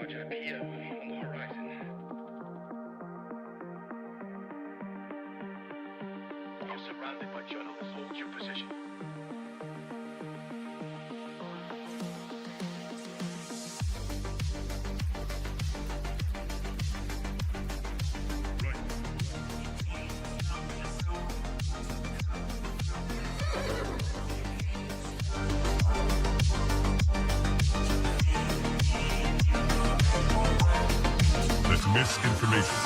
Roger. Be on the horizon. You're surrounded by journalists. Hold your position. That's misinformation.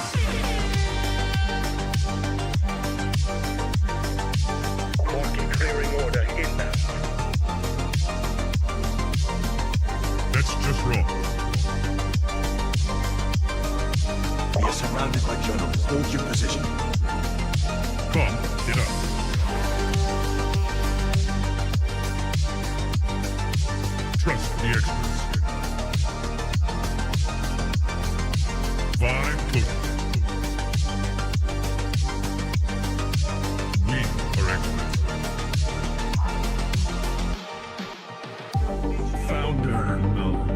Market clearing order inbound. That's just wrong. You're surrounded by journalists. Hold your position. Come, get up. Trust the experts. Vibe coding. We are experts. Founder mode.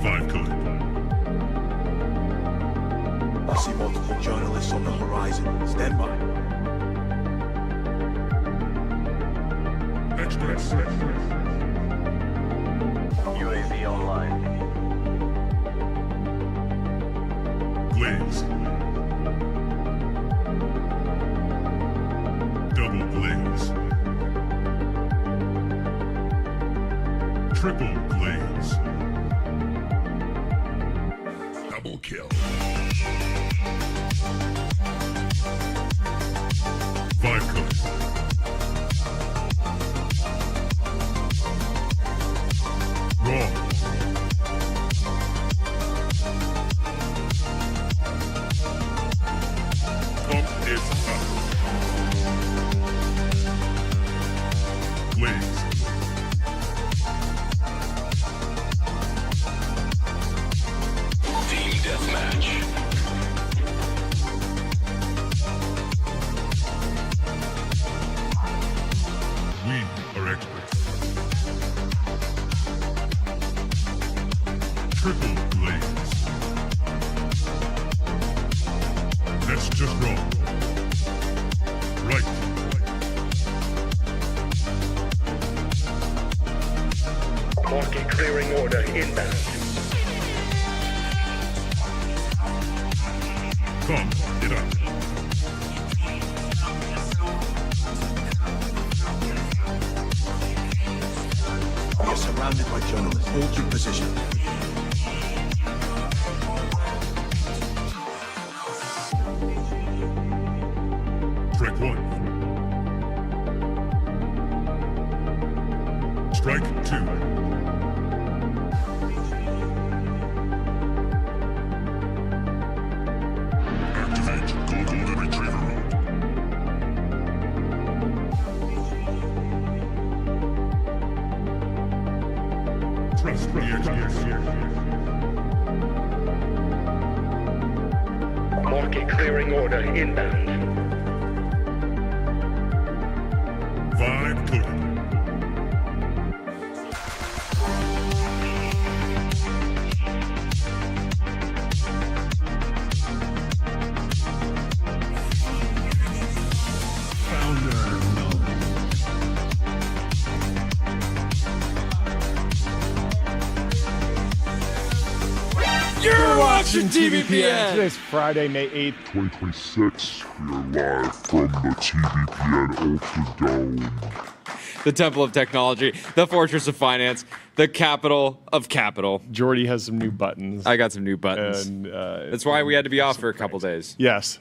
Vibe coding. I see multiple journalists on the horizon. Stand by. Experts. UAV online. Glaze. Double glaze. Triple glaze. Double kill. Vibe code. Raw. Pump is up. Glaze. Team deathmatch. We are experts. Triple glaze. That's just wrong. Right. Market clearing order inbound. Come, get up. You're surrounded by journalists. Hold your position. Strike one. Strike two. Activate global retriever mode. Trust the experts. Market clearing order inbound. Vibe coded. Founder mode. You're watching TBPN. Today's Friday, May 8th. 2026. We are live from the TBPN Ultra Dome. The Temple of Technology, the Fortress of Finance, the capital of capital. Jordy has some new buttons. I got some new buttons. And, That's why we had to be off for a couple days. Yes.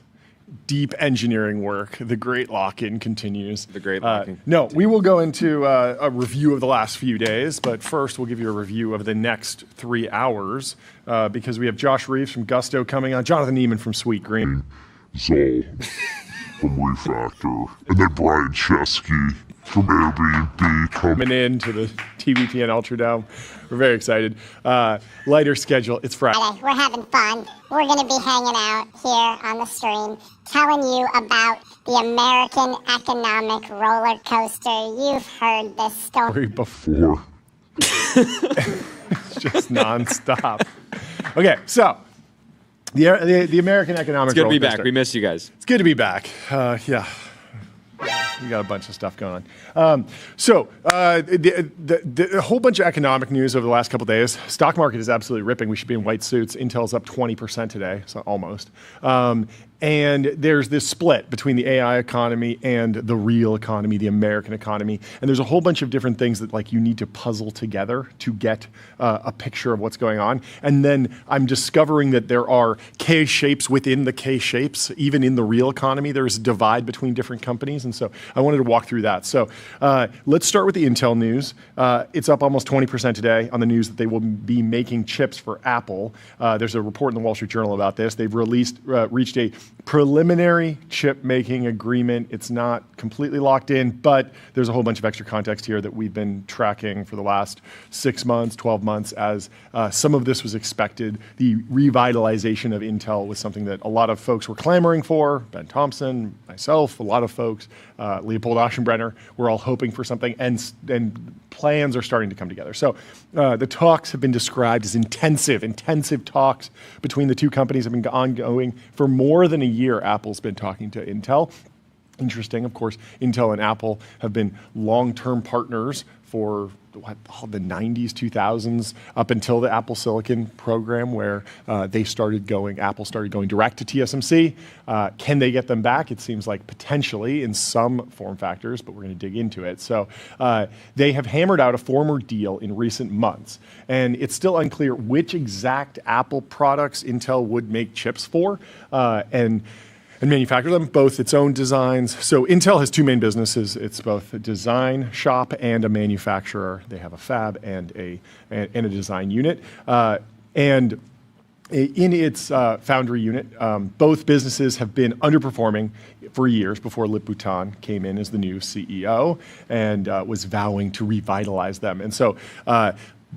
Deep engineering work. The great lock-in continues. The great lock-in. No, we will go into a review of the last few days, but first we'll give you a review of the next 3 hours because we have Josh Reeves from Gusto coming on, Jonathan Neman from Sweet Green. Zoll from Refactor. And then Brian Chesky from Airbnb Coming in to the TBPN Ultra Dome. We're very excited. Lighter schedule. It's Friday. We're having fun. We're going to be hanging out here on the stream, telling you about the American economic roller coaster. You've heard this story before. It's just nonstop. Okay, so the American economic. It's good to be back. rollercoaster. We miss you guys. It's good to be back. Yeah. We got a bunch of stuff going on. A whole bunch of economic news over the last couple of days. Stock market is absolutely ripping. We should be in white suits. Intel's up 20% today, so almost. And there's this split between the AI economy and the real economy, the American economy. And there's a whole bunch of different things that like you need to puzzle together to get a picture of what's going on. And then I'm discovering that there are K-shapes within the K-shapes. Even in the real economy, there's a divide between different companies. And so I wanted to walk through that. So let's start with the Intel news. It's up almost 20% today on the news that they will be making chips for Apple. There's a report in the Wall Street Journal about this. They've reached a preliminary chip making agreement. It's not completely locked in, but there's a whole bunch of extra context here that we've been tracking for the last 6 months, 12 months, as some of this was expected. The revitalization of Intel was something that a lot of folks were clamoring for. Ben Thompson, myself, a lot of folks, Leopold Aschenbrenner, we're all hoping for something, and plans are starting to come together. So the talks have been described as intensive talks between the two companies have been ongoing for more than a year. Apple's been talking to Intel. Interesting, of course, Intel and Apple have been long-term partners for the 90s, 2000s, up until the Apple Silicon program, where Apple started going direct to TSMC. Can they get them back? It seems like potentially in some form factors, but we're going to dig into it. So they have hammered out a former deal in recent months, and it's still unclear which exact Apple products Intel would make chips for, and manufacture them, both its own designs. So Intel has two main businesses. It's both a design shop and a manufacturer. They have a fab and a design unit. And in its foundry unit, both businesses have been underperforming for years before Lip Bhutan came in as the new CEO and was vowing to revitalize them. And so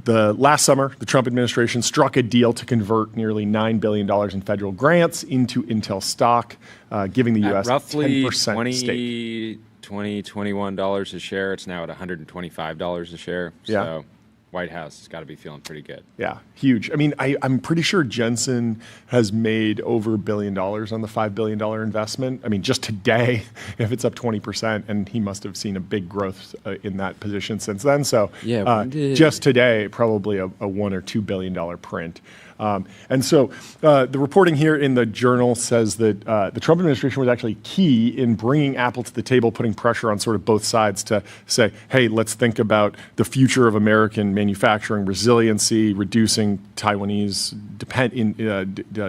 the last summer, the Trump administration struck a deal to convert nearly $9 billion in federal grants into Intel stock, giving the U.S. roughly 10% stake. $21 a share. It's now at $125 a share. Yeah. So White House has got to be feeling pretty good. Yeah, huge. I mean, I'm pretty sure Jensen has made over $1 billion on the $5 billion investment. I mean, just today, if it's up 20%, and he must have seen a big growth in that position since then. So yeah, just today, probably a $1 or $2 billion print. And so the reporting here in the Journal says that the Trump administration was actually key in bringing Apple to the table, putting pressure on sort of both sides to say, hey, let's think about the future of American manufacturing, resiliency, reducing Taiwanese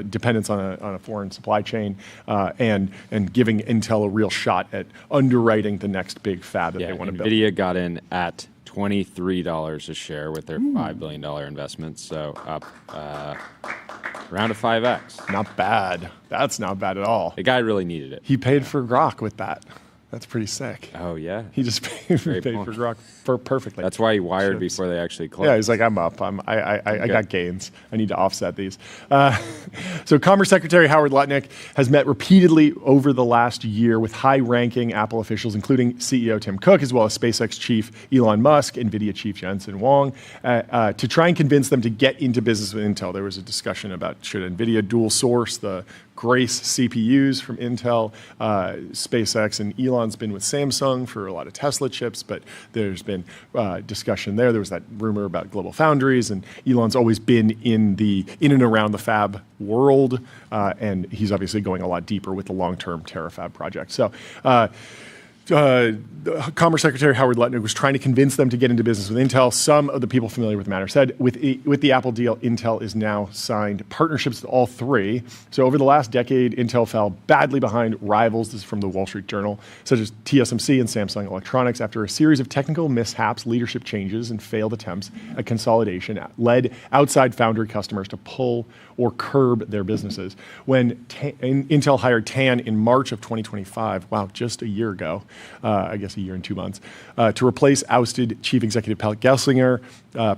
dependence on a foreign supply chain, and giving Intel a real shot at underwriting the next big fab that they want to build. NVIDIA got in at $23 a share with their $5 billion investment, so up around a 5x. Not bad. That's not bad at all. The guy really needed it. He paid for Grok with that. That's pretty sick. Oh, yeah. He just paid for Grok perfectly. That's why he wired before they actually closed. Yeah, he's like, I'm up. I got gains. I need to offset these. So Commerce Secretary Howard Lutnick has met repeatedly over the last year with high-ranking Apple officials, including CEO Tim Cook, as well as SpaceX chief Elon Musk, NVIDIA chief Jensen Huang, to try and convince them to get into business with Intel. There was a discussion about should NVIDIA dual source the Grace CPUs from Intel. SpaceX and Elon's been with Samsung for a lot of Tesla chips, but there's been discussion there. There was that rumor about Global Foundries, and Elon's always been in and around the fab world, and he's obviously going a lot deeper with the long-term Terafab project. So Commerce Secretary Howard Lutnick was trying to convince them to get into business with Intel. Some of the people familiar with the matter said with the Apple deal, Intel is now signed partnerships with all three. So over the last decade, Intel fell badly behind rivals, this is from the Wall Street Journal, such as TSMC and Samsung Electronics, after a series of technical mishaps, leadership changes, and failed attempts at consolidation led outside foundry customers to pull or curb their businesses. When Intel hired Tan in March of 2025, wow, just a year ago, I guess a year and 2 months, to replace ousted Chief Executive Pat Gelsinger,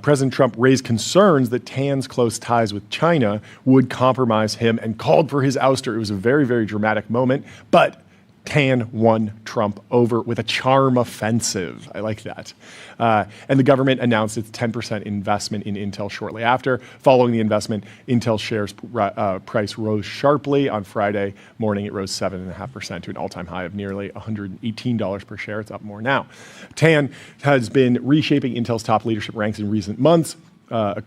President Trump raised concerns that Tan's close ties with China would compromise him and called for his ouster. It was a very, very dramatic moment, but Tan won Trump over with a charm offensive. I like that. And the government announced its 10% investment in Intel shortly after. Following the investment, Intel shares price rose sharply. On Friday morning, it rose 7.5% to an all-time high of nearly $118 per share. It's up more now. Tan has been reshaping Intel's top leadership ranks in recent months,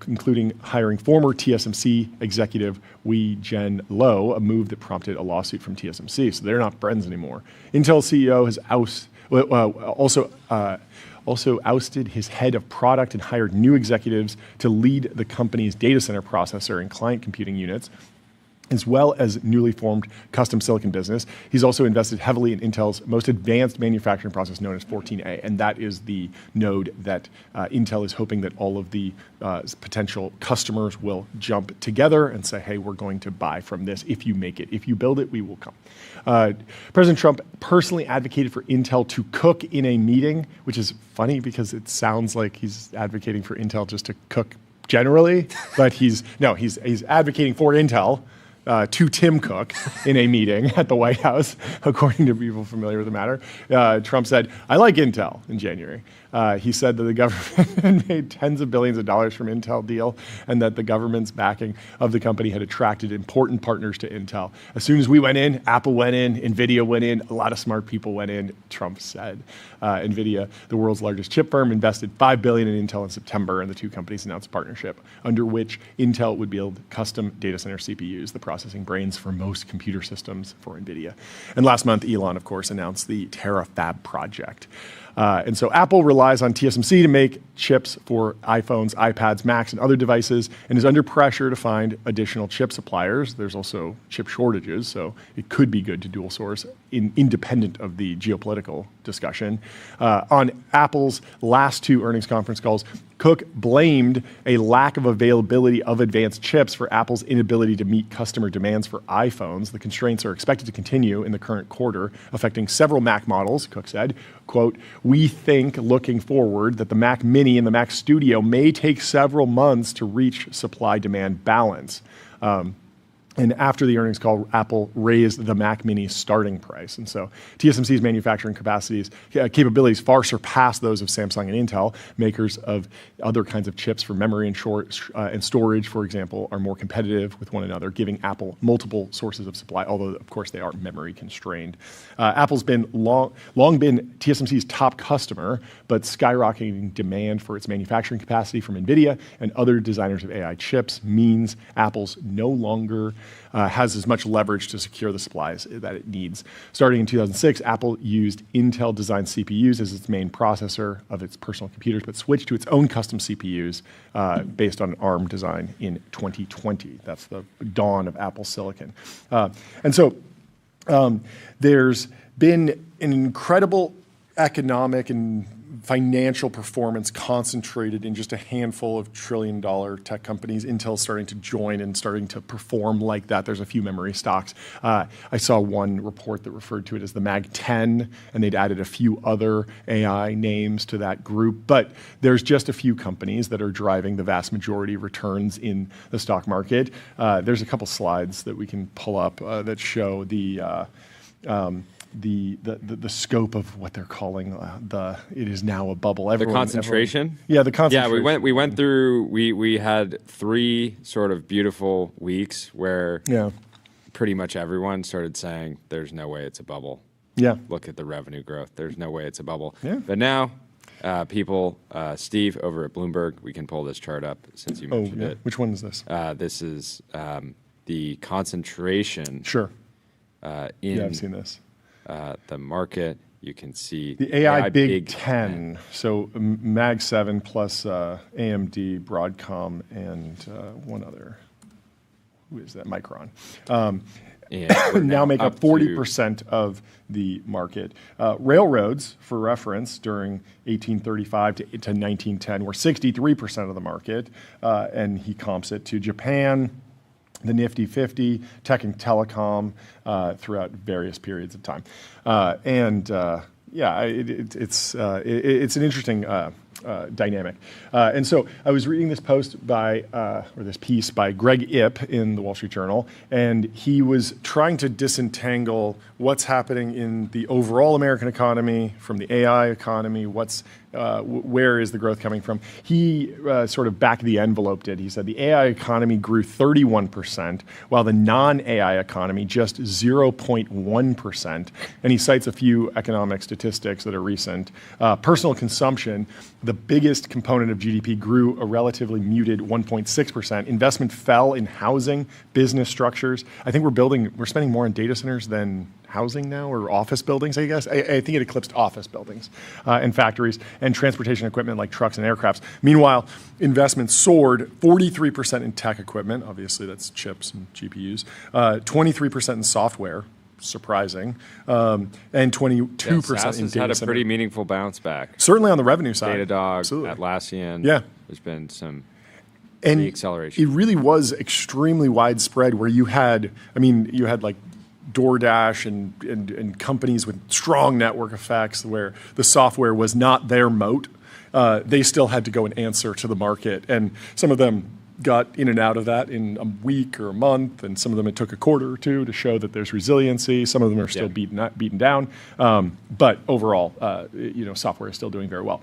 including hiring former TSMC executive Wei-Jen Lo, a move that prompted a lawsuit from TSMC. So they're not friends anymore. Intel CEO has also ousted his head of product and hired new executives to lead the company's data center processor and client computing units, as well as newly formed custom silicon business. He's also invested heavily in Intel's most advanced manufacturing process known as 14A, and that is the node that Intel is hoping that all of the potential customers will jump together and say, hey, we're going to buy from this. If you make it, if you build it, we will come. President Trump personally advocated for Intel to cook in a meeting, which is funny because it sounds like he's advocating for Intel just to cook generally, but he's advocating for Intel to Tim Cook in a meeting at the White House, according to people familiar with the matter. Trump said, I like Intel in January. He said that the government had made tens of billions of dollars from Intel deal and that the government's backing of the company had attracted important partners to Intel. As soon as we went in, Apple went in, NVIDIA went in, a lot of smart people went in, Trump said. NVIDIA, the world's largest chip firm, invested $5 billion in Intel in September, and the two companies announced a partnership under which Intel would build custom data center CPUs, the processing brains for most computer systems for NVIDIA. And last month, Elon, of course, announced the Terafab project. And so Apple relies on TSMC to make chips for iPhones, iPads, Macs, and other devices, and is under pressure to find additional chip suppliers. There's also chip shortages, so it could be good to dual source independent of the geopolitical discussion. On Apple's last two earnings conference calls, Cook blamed a lack of availability of advanced chips for Apple's inability to meet customer demands for iPhones. The constraints are expected to continue in the current quarter, affecting several Mac models, Cook said. Quote, we think looking forward that the Mac Mini and the Mac Studio may take several months to reach supply-demand balance. And after the earnings call, Apple raised the Mac Mini starting price. And so TSMC's manufacturing capabilities far surpass those of Samsung and Intel. Makers of other kinds of chips for memory and storage, for example, are more competitive with one another, giving Apple multiple sources of supply, although, of course, they are memory constrained. Apple's been long been TSMC's top customer, but skyrocketing demand for its manufacturing capacity from NVIDIA and other designers of AI chips means Apple's no longer has as much leverage to secure the supplies that it needs. Starting in 2006, Apple used Intel-designed CPUs as its main processor of its personal computers, but switched to its own custom CPUs based on ARM design in 2020. That's the dawn of Apple Silicon. And so there's been an incredible economic and financial performance concentrated in just a handful of trillion-dollar tech companies. Intel's starting to join and starting to perform like that. There's a few memory stocks. I saw one report that referred to it as the Mag 10, and they'd added a few other AI names to that group. But there's just a few companies that are driving the vast majority of returns in the stock market. There's a couple slides that we can pull up that show the scope of what they're calling it is now a bubble. The concentration? Yeah, the concentration. Yeah, we went through, we had 3 sort of beautiful weeks where pretty much everyone started saying there's no way it's a bubble. Yeah. Look at the revenue growth. There's no way it's a bubble. Yeah. But now people, Steve over at Bloomberg, we can pull this chart up since you mentioned it. Which one is this? This is the concentration. Sure. In I've seen this. The market, you can see the AI Big 10. So Mag 7 plus AMD, Broadcom, and one other. Who is that? Micron. Now make up 40% of the market. Railroads, for reference, during 1835 to 1910 were 63% of the market, and he comps it to Japan, the Nifty 50, tech and telecom throughout various periods of time. It's an interesting dynamic. And so I was reading this post by, or this piece by Greg Ip in the Wall Street Journal, and he was trying to disentangle what's happening in the overall American economy from the AI economy, where is the growth coming from. He sort of back of the envelope did. He said the AI economy grew 31%, while the non-AI economy just 0.1%. And he cites a few economic statistics that are recent. Personal consumption, the biggest component of GDP, grew a relatively muted 1.6%. Investment fell in housing, business structures. I think we're spending more on data centers than housing now, or office buildings, I guess. I think it eclipsed office buildings and factories and transportation equipment like trucks and aircrafts. Meanwhile, investments soared 43% in tech equipment, obviously that's chips and GPUs, 23% in software, surprising, and 22% SaaS in has data had a center. pretty meaningful bounce back. Certainly on the revenue side. Datadog, Absolutely. Atlassian. Yeah. There's been some And acceleration. it really was extremely widespread where you had like DoorDash and companies with strong network effects where the software was not their moat. They still had to go and answer to the market. And some of them got in and out of that in a week or a month, and some of them it took a quarter or two to show that there's resiliency. Some of them are still beaten down. But overall, software is still doing very well.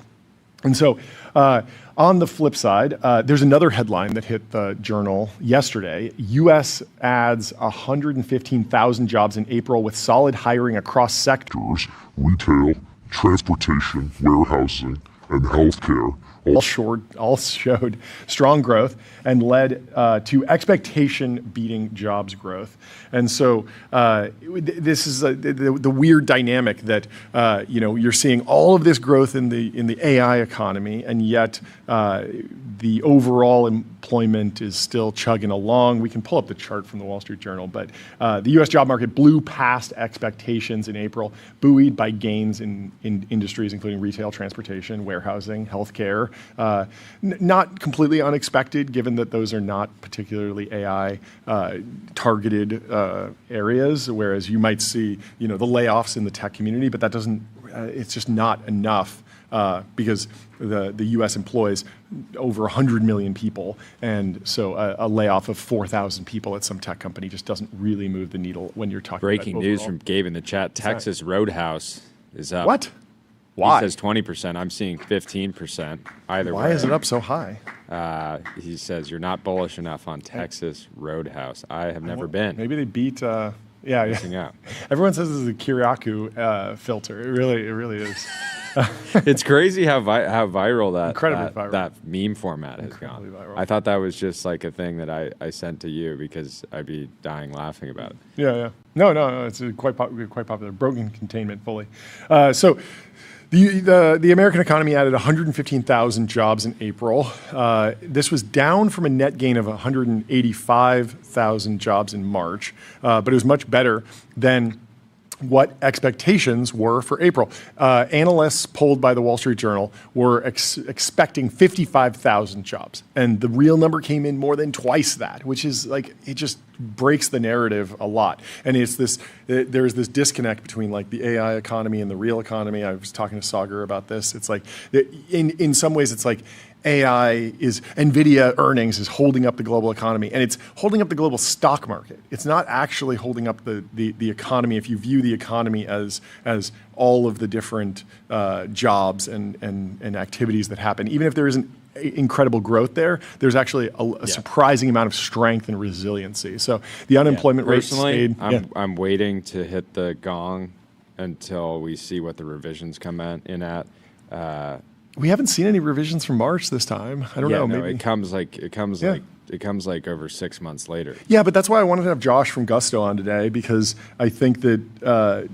And so on the flip side, there's another headline that hit the Journal yesterday. U.S. adds 115,000 jobs in April with solid hiring across sectors. Retail, transportation, warehousing, and healthcare. All showed strong growth and led to expectation-beating jobs growth. And so this is the weird dynamic that you're seeing all of this growth in the AI economy, and yet the overall employment is still chugging along. We can pull up the chart from the Wall Street Journal, but the U.S. job market blew past expectations in April, buoyed by gains in industries including retail, transportation, warehousing, healthcare. Not completely unexpected, given that those are not particularly AI targeted areas, whereas you might see the layoffs in the tech community, but that doesn't. It's just not enough. Because the U.S. employs over 100 million people, and so a layoff of 4,000 people at some tech company just doesn't really move the needle when you're talking Breaking about news overall. from Gabe in the chat. Texas Roadhouse is up. What? Why? He says 20%. I'm seeing 15%. Either way. Why is it up so high? He says you're not bullish enough on Texas Roadhouse. I have never been. Maybe they beat. Missing out. Everyone says this is a Kiriakou filter. It really is. It's crazy how viral Incredibly viral. that meme format has gone. Viral. I thought that was just like a thing that I sent to you because I'd be dying laughing about it. Yeah. No. It's quite popular. Broken containment fully. So the American economy added 115,000 jobs in April. This was down from a net gain of 185,000 jobs in March, but it was much better than what expectations were for April. Analysts polled by the Wall Street Journal were expecting 55,000 jobs, and the real number came in more than twice that, which is like, it just breaks the narrative a lot. And it's there's this disconnect between like the AI economy and the real economy. I was talking to Sagar about this. It's like, in some ways it's like, NVIDIA earnings is holding up the global economy, and it's holding up the global stock market. It's not actually holding up the economy if you view the economy as all of the different jobs and activities that happen. Even if there isn't incredible growth there, there's actually a surprising amount of strength and resiliency. So the unemployment rate stayed. I'm waiting to hit the gong until we see what the revisions come in at. We haven't seen any revisions from March this time. I don't know. No, maybe it comes like over 6 months later. Yeah, but that's why I wanted to have Josh from Gusto on today, because I think that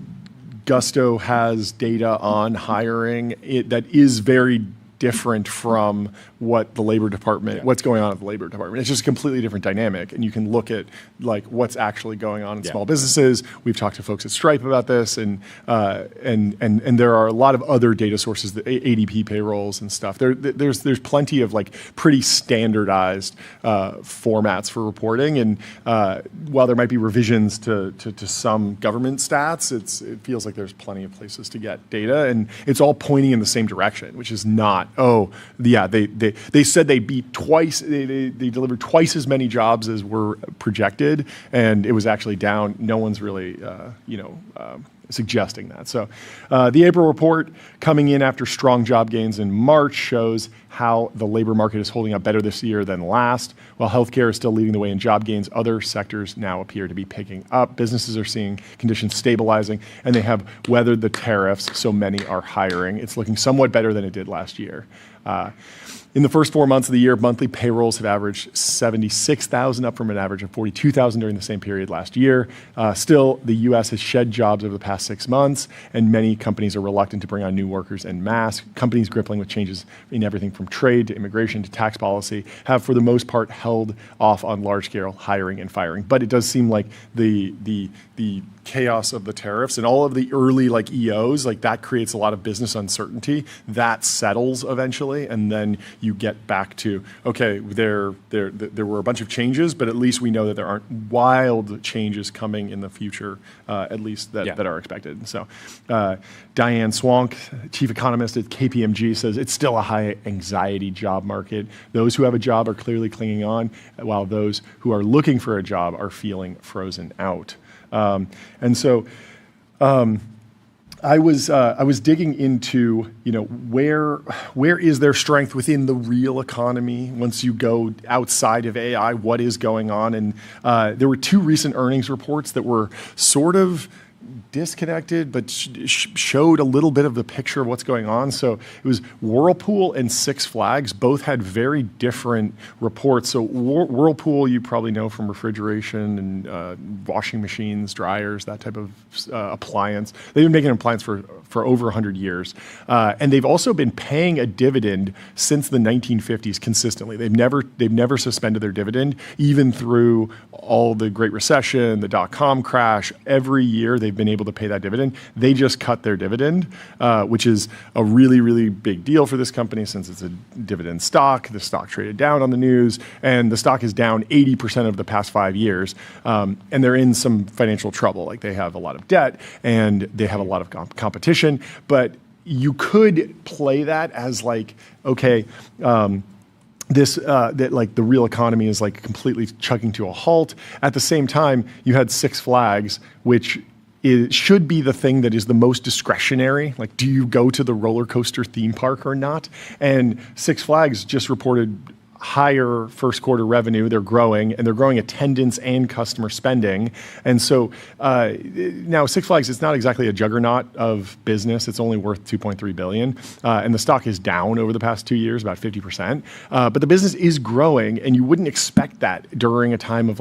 Gusto has data on hiring that is very different from what the Labor Department, what's going on at the Labor Department. It's just a completely different dynamic, and you can look at like what's actually going on in small businesses. We've talked to folks at Stripe about this, and there are a lot of other data sources, the ADP payrolls and stuff. There's plenty of like pretty standardized formats for reporting, and while there might be revisions to some government stats, it feels like there's plenty of places to get data, and it's all pointing in the same direction, which is not not, they said they beat twice, they delivered twice as many jobs as were projected, and it was actually down. No one's really, suggesting that. So the April report coming in after strong job gains in March shows how the labor market is holding up better this year than last. While healthcare is still leading the way in job gains, other sectors now appear to be picking up. Businesses are seeing conditions stabilizing, and they have weathered the tariffs, so many are hiring. It's looking somewhat better than it did last year. In the first 4 months of the year, monthly payrolls have averaged 76,000, up from an average of 42,000 during the same period last year. Still, the U.S. has shed jobs over the past 6 months, and many companies are reluctant to bring on new workers en masse. Companies grappling with changes in everything from trade to immigration to tax policy have, for the most part, held off on large-scale hiring and firing. But it does seem like the chaos of the tariffs and all of the early EOs, that creates a lot of business uncertainty. That settles eventually, and then you get back to, okay, there were a bunch of changes, but at least we know that there aren't wild changes coming in the future, at least that are expected. So Diane Swank, chief economist at KPMG, says it's still a high anxiety job market. Those who have a job are clearly clinging on, while those who are looking for a job are feeling frozen out. I was digging into, where is there strength within the real economy once you go outside of AI? What is going on? And there were two recent earnings reports that were sort of disconnected, but showed a little bit of the picture of what's going on. So it was Whirlpool and Six Flags. Both had very different reports. So Whirlpool, you probably know from refrigeration and washing machines, dryers, that type of appliance. They've been making an appliance for over 100 years. And they've also been paying a dividend since the 1950s consistently. They've never suspended their dividend, even through all the Great Recession, the dot-com crash. Every year they've been able to pay that dividend. They just cut their dividend, which is a really, really big deal for this company since it's a dividend stock. The stock traded down on the news, and the stock is down 80% of the past 5 years. And they're in some financial trouble. They have a lot of debt, and they have a lot of competition. But you could play that as the real economy is completely chugging to a halt. At the same time, you had Six Flags, which should be the thing that is the most discretionary. Do you go to the roller coaster theme park or not? And Six Flags just reported higher first quarter revenue. They're growing, and they're growing attendance and customer spending. And so now Six Flags, it's not exactly a juggernaut of business. It's only worth $2.3 billion. And the stock is down over the past 2 years, about 50%. But the business is growing, and you wouldn't expect that during a time of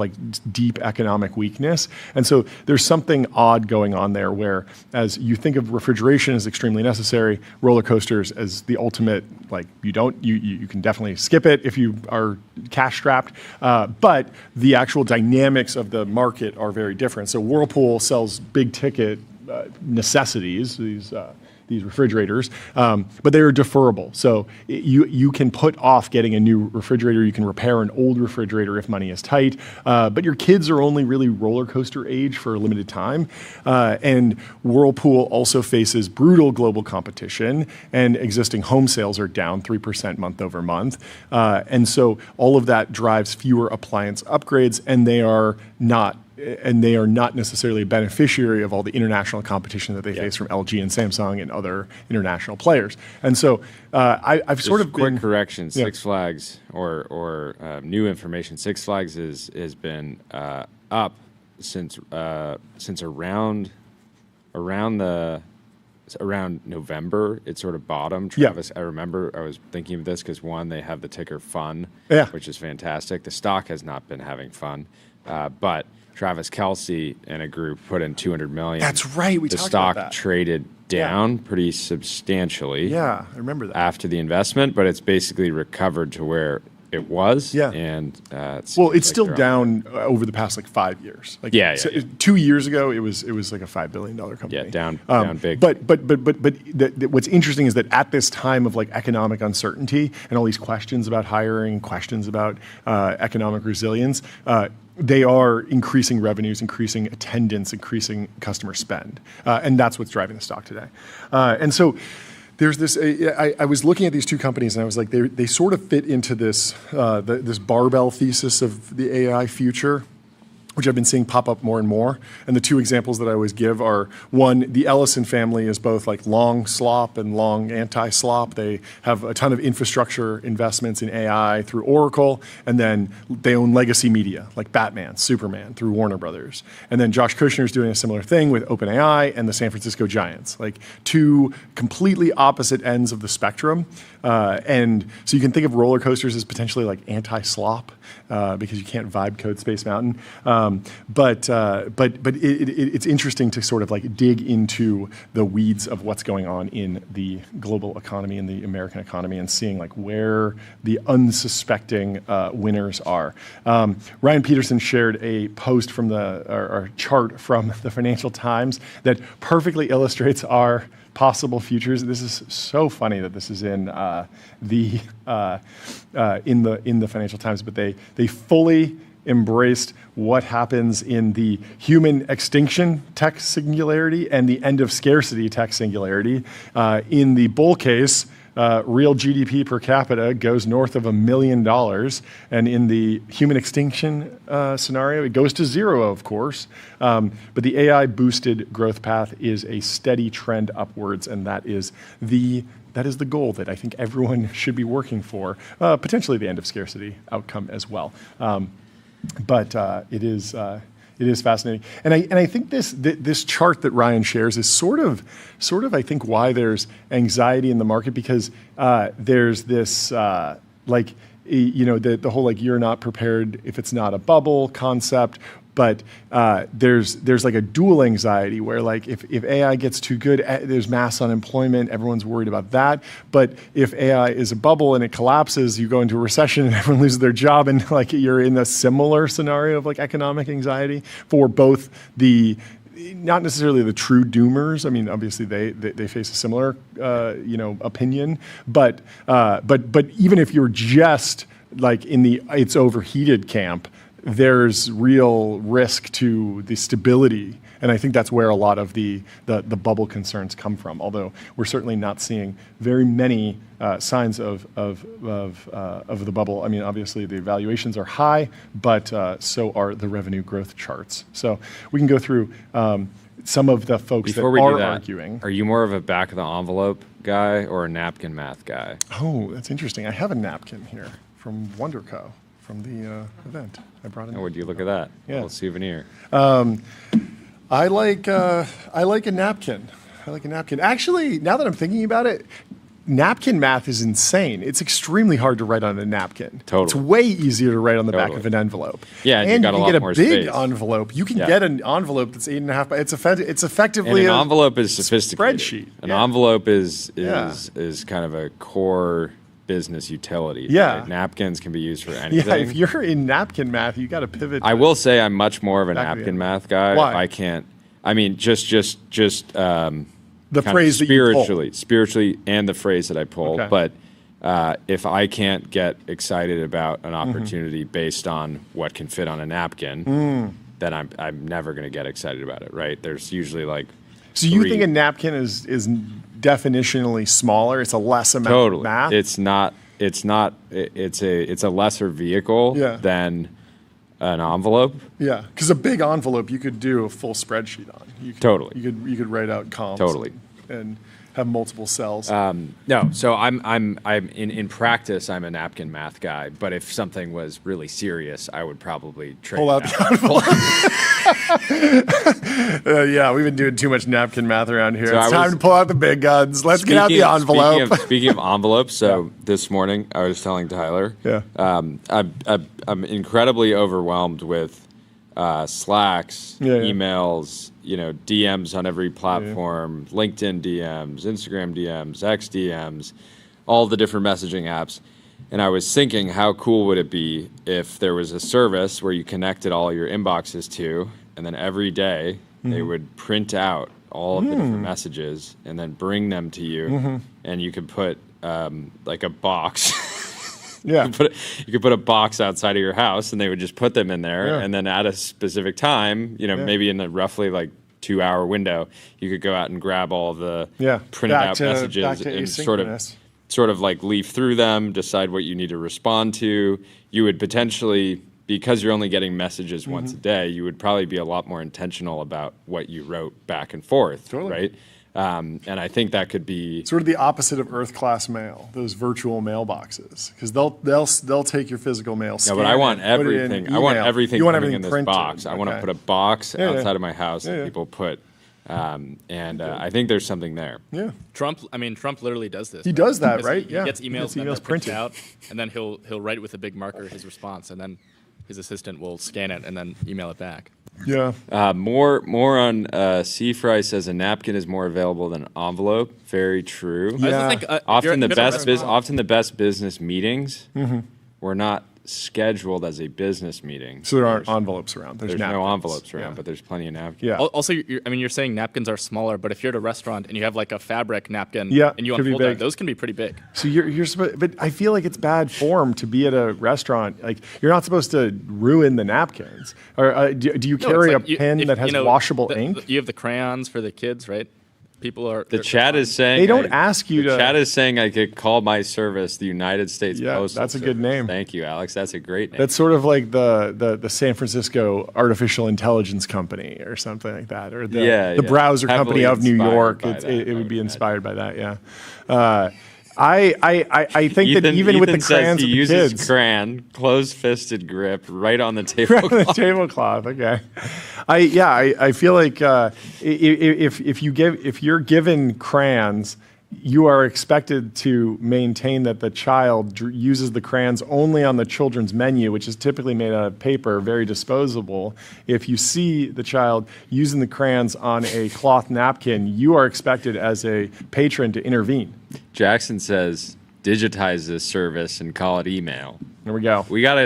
deep economic weakness. And so there's something odd going on there where, as you think of refrigeration as extremely necessary, roller coasters as the ultimate, you can definitely skip it if you are cash strapped, but the actual dynamics of the market are very different. So Whirlpool sells big ticket necessities, these refrigerators, but they are deferrable. So you can put off getting a new refrigerator. You can repair an old refrigerator if money is tight, but your kids are only really roller coaster age for a limited time. And Whirlpool also faces brutal global competition, and existing home sales are down 3% month over month. And so all of that drives fewer appliance upgrades, and they are not necessarily a beneficiary of all the international competition that they face from LG and Samsung and other international players. And so I've sort of quick correction. Six Flags or new information. Six Flags has been up since around November. It sort of bottomed. Travis, I remember I was thinking of this because they have the ticker FUN, which is fantastic. The stock has not been having fun, but Travis Kelce and a group put in $200 million. That's right. We talked about that. The stock traded down pretty substantially. Yeah, I remember that. After the investment, but it's basically recovered to where it was. Yeah. And it's still down over the past 5 years. 2 years ago, it was like a $5 billion company. Yeah, down big. But what's interesting is that at this time of economic uncertainty and all these questions about hiring, questions about economic resilience, they are increasing revenues, increasing attendance, increasing customer spend. And that's what's driving the stock today. And so There's this. I was looking at these two companies, and I was like, they sort of fit into this this barbell thesis of the AI future, which I've been seeing pop up more and more. And the two examples that I always give are, one, the Ellison family is both like long slop and long anti-slop. They have a ton of infrastructure investments in AI through Oracle, and then they own legacy media, like Batman, Superman, through Warner Brothers. And then Josh Kushner's doing a similar thing with OpenAI and the San Francisco Giants, like two completely opposite ends of the spectrum. And so you can think of roller coasters as potentially like anti-slop, because you can't vibe code Space Mountain. But it's interesting to sort of like dig into the weeds of what's going on in the global economy and the American economy, and seeing like where the unsuspecting winners are. Ryan Peterson shared a post from or chart from the Financial Times that perfectly illustrates our possible futures. This is so funny that this is in the Financial Times, but they fully embraced what happens in the human extinction tech singularity and the end of scarcity tech singularity. In the bull case, real GDP per capita goes north of $1 million, and in the human extinction scenario, it goes to zero, of course. But the AI-boosted growth path is a steady trend upwards, and that is the goal that I think everyone should be working for. Potentially the end of scarcity outcome as well. But it is fascinating, and I think this chart that Ryan shares is sort of I think why there's anxiety in the market, because there's this the whole like you're not prepared if it's not a bubble concept. But there's like a dual anxiety where like if AI gets too good, there's mass unemployment, everyone's worried about that. But if AI is a bubble and it collapses, you go into a recession and everyone loses their job, and like you're in a similar scenario of like economic anxiety for both the, not necessarily the true doomers. I mean, obviously they face a similar opinion, but even if you're just like in the it's overheated camp, there's real risk to the stability, and I think that's where a lot of the bubble concerns come from. Although we're certainly not seeing very many signs of the bubble. I mean, obviously the valuations are high, but so are the revenue growth charts. So we can go through some of the folks that are arguing. Are you more of a back of the envelope guy or a napkin math guy? Oh, that's interesting. I have a napkin here from WonderCo. From the event, I brought it. Oh, would you look at that? Yeah, a little souvenir. I like a napkin. I like a napkin. Actually, now that I'm thinking about it, napkin math is insane. It's extremely hard to write on a napkin. Totally. It's way easier to write on the back of an envelope. Yeah, and you can get a big envelope. You can get an envelope that's 8.5 by. It's effectively an envelope is sophisticated. Spreadsheet. An envelope is kind of a core business utility. Yeah. Right? Napkins can be used for anything. Yeah, if you're in napkin math, you got to pivot. I will say I'm much more of a napkin math guy. Why? If I can't. I mean, just the phrase that you pull. spiritually, and the phrase that I pull. Okay. But if I can't get excited about an opportunity based on what can fit on a napkin, then I'm never going to get excited about it. Right? There's usually like. So you think a napkin is definitionally smaller? It's a less amount of math? It's a lesser vehicle than an envelope. Yeah, because a big envelope you could do a full spreadsheet on. You could write out columns. Totally. And have multiple cells. No, so I'm in practice I'm a napkin math guy, but if something was really serious, I would probably pull out the envelope. Yeah, we've been doing too much napkin math around here. So it's time to pull out the big guns. Let's get out the envelope. Speaking of envelopes, this morning I was telling Tyler, I'm incredibly overwhelmed with Slacks, emails, DMs on every platform, LinkedIn DMs, Instagram DMs, X DMs, all the different messaging apps. And I was thinking, how cool would it be if there was a service where you connected all your inboxes to, and then every day they would print out all of the different messages and then bring them to you, and you could put like a box. Yeah, you could put a box outside of your house, and they would just put them in there, and then at a specific time, maybe in roughly like 2-hour window, you could go out and grab all the printed out messages and sort of like leaf through them, decide what you need to respond to. You would potentially, because you're only getting messages once a day, you would probably be a lot more intentional about what you wrote back and forth, right? And I think that could be sort of the opposite of Earth class mail, those virtual mailboxes, because they'll take your physical mail. No, but I want everything. I want everything coming in this box. I want to put a box outside of my house that people put. I think there's something there. Yeah. Trump literally does this. He does that, right? He gets emails printed out, and then he'll write with a big marker his response, and then his assistant will scan it and then email it back. Yeah. More on C-Fry says a napkin is more available than an envelope. Very true. Yeah. I think, often the best business meetings were not scheduled as a business meeting. So there aren't envelopes around. There's no envelopes around, but there's plenty of napkins. Yeah. Also, you're saying napkins are smaller, but if you're at a restaurant and you have like a fabric napkin and you could unfold that, those can be pretty big. So you're supposed, but I feel like it's bad form to be at a restaurant. Like you're not supposed to ruin the napkins. Or do you carry a pen that has washable ink? You have the crayons for the kids, right? People are. The chat is saying they don't ask you to. The chat is saying I could call my service the United States Postal that's a Service. good name. Thank you, Alex. That's a great name. That's sort of like the San Francisco Artificial Intelligence Company or something like that, or the browser company of New York. It would be inspired by that. Yeah. I think that even with the crayons he of the uses kids, crayon, closed-fisted grip, right on the tablecloth. Right on the tablecloth. Okay. I feel like if you're given crayons, you are expected to maintain that the child uses the crayons only on the children's menu, which is typically made out of paper, very disposable. If you see the child using the crayons on a cloth napkin, you are expected as a patron to intervene. Jackson says, digitize this service and call it email. There we go. We gotta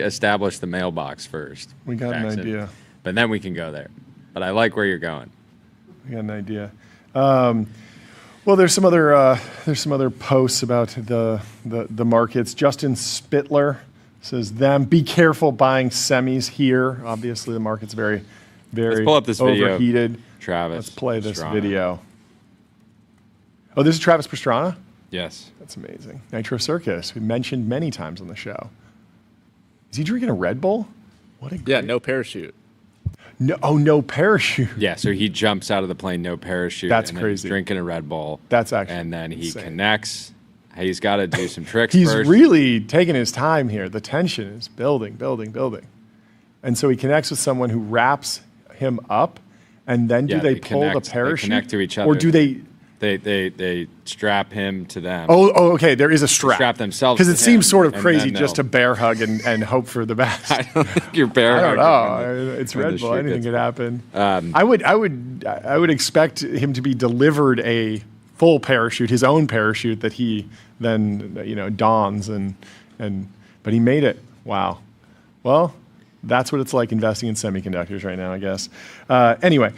establish the mailbox first. We got Jackson. an idea. But then we can go there. But I like where you're going. We got an idea. Well, there's some other posts about the markets. Justin Spittler says, be careful buying semis here. Obviously, the market's very, very Let's pull up this overheated. Video. Travis. Let's play this Pastrana. video. Oh, this is Travis Pastrana? Yes. That's amazing. Nitro Circus, we mentioned many times on the show. Is he drinking a Red Bull? What a no parachute. No parachute. Yeah, so he jumps out of the plane, no parachute. That's and crazy. He's drinking a Red Bull. That's actually And then he insane. connects. He's got to do some tricks He's first. really taking his time here. The tension is building. And so he connects with someone who wraps him up, and then do they pull the parachute? They connect to each other. Or do they... They strap him to them. Oh, okay. There is a strap. Strap themselves because to it seems him, sort of and crazy then just to bear hug and hope for the best. I don't think you're bear I don't hugging. know. It's Red Bull. Anything could happen. I would expect him to be delivered a full parachute, his own parachute that he then dons but he made it. Wow. Well, that's what it's like investing in semiconductors right now, I guess. Anyway.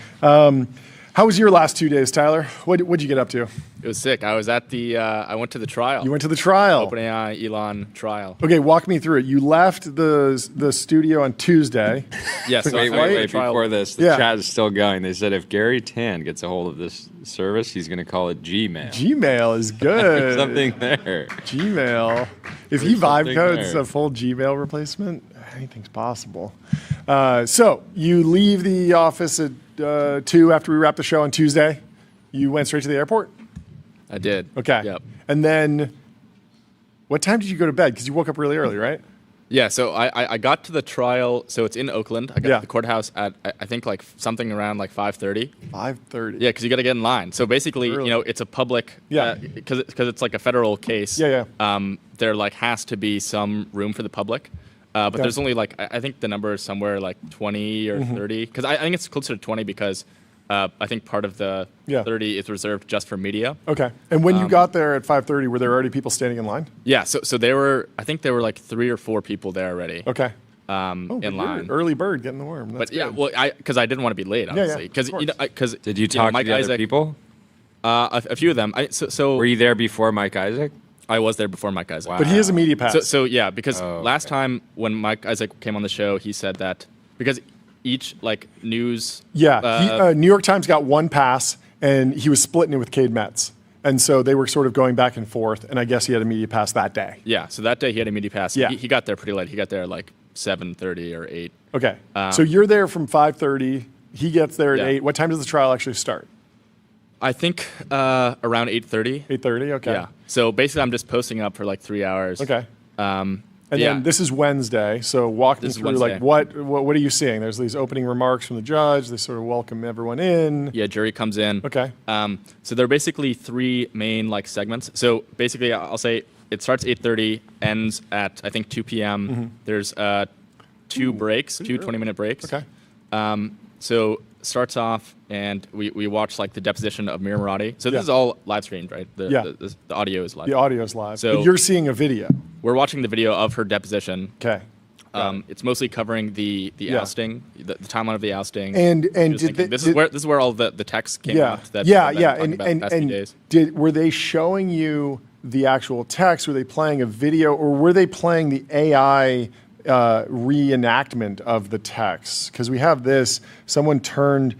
How was your last 2 days, Tyler? What'd you get up to? It was sick. I was at I went to the trial. You went to the trial. OpenAI Elon trial. Okay, walk me through it. You left the studio on Tuesday. Yes. wait, before this, the chat is still going. They said if Gary Tan gets a hold of this service, he's going to call it Gmail. Gmail is good. There's something there. Gmail. If he vibe codes a full Gmail replacement, anything's possible. So you leave the office at 2 after we wrap the show on Tuesday. You went straight to the airport? I did. Okay. Yep. And then what time did you go to bed? Because you woke up really early, right? Yeah, so I got to the trial, so it's in Oakland. I got to the courthouse at, I think, like something around like 5:30. 5:30. Yeah, because you got to get in line. So basically, it's a public, because it's like a federal case. Yeah. There like has to be some room for the public. But there's only like, I think the number is somewhere like 20 or 30. Because I think it's closer to 20 because I think part of the 30 is reserved just for media. Okay. And when you got there at 5:30, were there already people standing in line? Yeah. So I think there were like 3 or 4 people there already. Okay. In line. Early bird getting the worm. That's good. Well, because I didn't want to be late, honestly. Because did you talk to the other people? A few of them. So were you there before Mike Isaac? I was there before Mike Isaac. Wow. But he has a media pass. So yeah, because last time when Mike Isaac came on the show, he said that because each like news. Yeah, New York Times got one pass, and he was splitting it with Cade Metz. And so they were sort of going back and forth, and I guess he had a media pass that day. Yeah, so that day he had a media pass. Yeah. He got there pretty late. He got there like 7:30 or 8. Okay, so you're there from 5:30. He gets there at 8. What time does the trial actually start? I think around 8:30. 8:30, okay. Yeah, so basically I'm just posting up for like 3 hours. Okay. And then this is Wednesday, so walk me through like what are you seeing? There's these opening remarks from the judge. They sort of welcome everyone in. Yeah, jury comes in. Okay. So there are basically 3 main like segments. So basically, I'll say it starts 8:30, ends at I think 2 p.m. Mm-hmm. There's 2 breaks, 2 20-minute breaks. Okay. So starts off, and we watch like the deposition of Mir Murati. So this is all live streamed, right? The audio is live. The audio is live. So but you're seeing a video. We're watching the video of her deposition. Okay. It's mostly covering the ousting, the timeline of the ousting. And this is where all the text came out. And were they showing you the actual text? Were they playing a video, or were they playing the AI reenactment of the text? Because we have this. Someone turned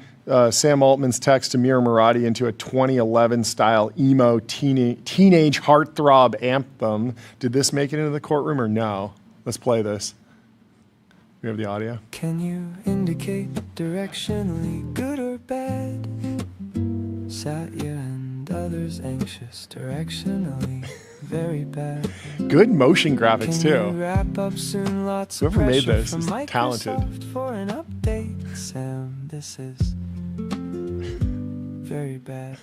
Sam Altman's text to Mir Murati into a 2011 style emo teenage heartthrob anthem. Did this make it into the courtroom or no? Let's play this. We have the audio. Can you indicate directionally good or bad? Satya and others anxious directionally very bad. Good motion graphics Can too. you wrap up soon? Lots Whoever of made pressure this from is Microsoft talented. For an update, Sam, this is very bad.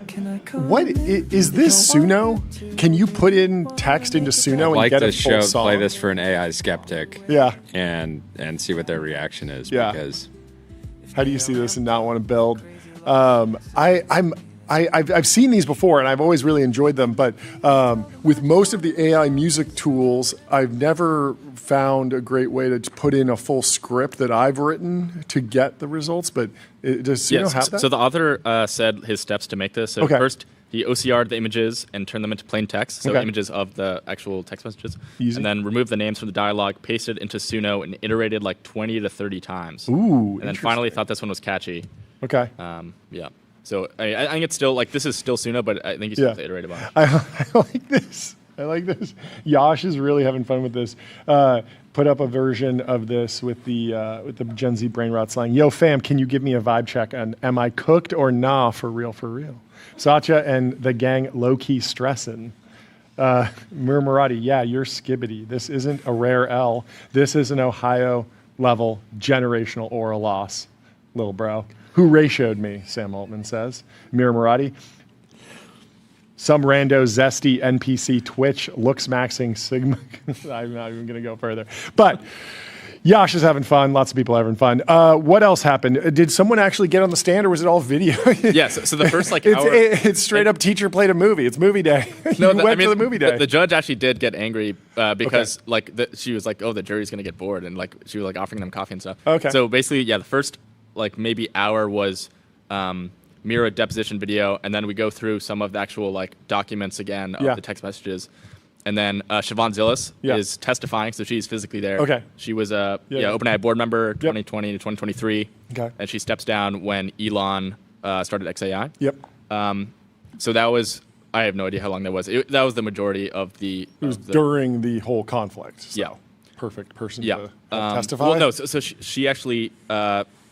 Can I come What is this Suno? Can you put in text into Suno and get a full song? Play this for an AI skeptic. Yeah. And see what their reaction is. Yeah. Because how do you see this and not want to build? I've seen these before, and I've always really enjoyed them. But with most of the AI music tools, I've never found a great way to put in a full script that I've written to get the results. But does Suno have that? So the author said his steps to make this. So first, he OCR'd the images and turned them into plain text, so images of the actual text messages. Easy. And then removed the names from the dialogue, pasted into Suno, and iterated like 20 to 30 times. Ooh, and then finally thought this one was catchy. Okay. Yeah. So I think it's still like this is still Suno, but I think he's supposed to iterate about it. I like this. I like this. Josh is really having fun with this. Put up a version of this with the Gen Z brain rot slang. Yo, fam, can you give me a vibe check on am I cooked or nah for real, for real? Satya and the gang low-key stressing. Mir Murati, yeah, you're skibbity. This isn't a rare L. This is an Ohio-level generational aura loss, little bro. Who ratioed me, Sam Altman says. Mir Murati. Some rando zesty NPC Twitch looks maxing Sigma. I'm not even going to go further. But Josh is having fun. Lots of people are having fun. What else happened? Did someone actually get on the stand, or was it all video? Yeah, so the first like hour... It's straight up teacher played a movie. It's movie day. You went to the movie day. The judge actually did get angry because she was like, oh, the jury's going to get bored. And like she was like offering them coffee and stuff. Okay. So basically, the first like maybe hour was mirror deposition video, and then we go through some of the actual like documents again of the text messages, and then Siobhan Zillis is testifying, so she's physically there. Okay. She was a OpenAI board member 2020 to 2023. Okay. And she steps down when Elon started XAI. Yep. So that was I have no idea how long that was. That was the majority of the. It was during the whole conflict. So yeah. Perfect person to testify. Well, no. So she actually.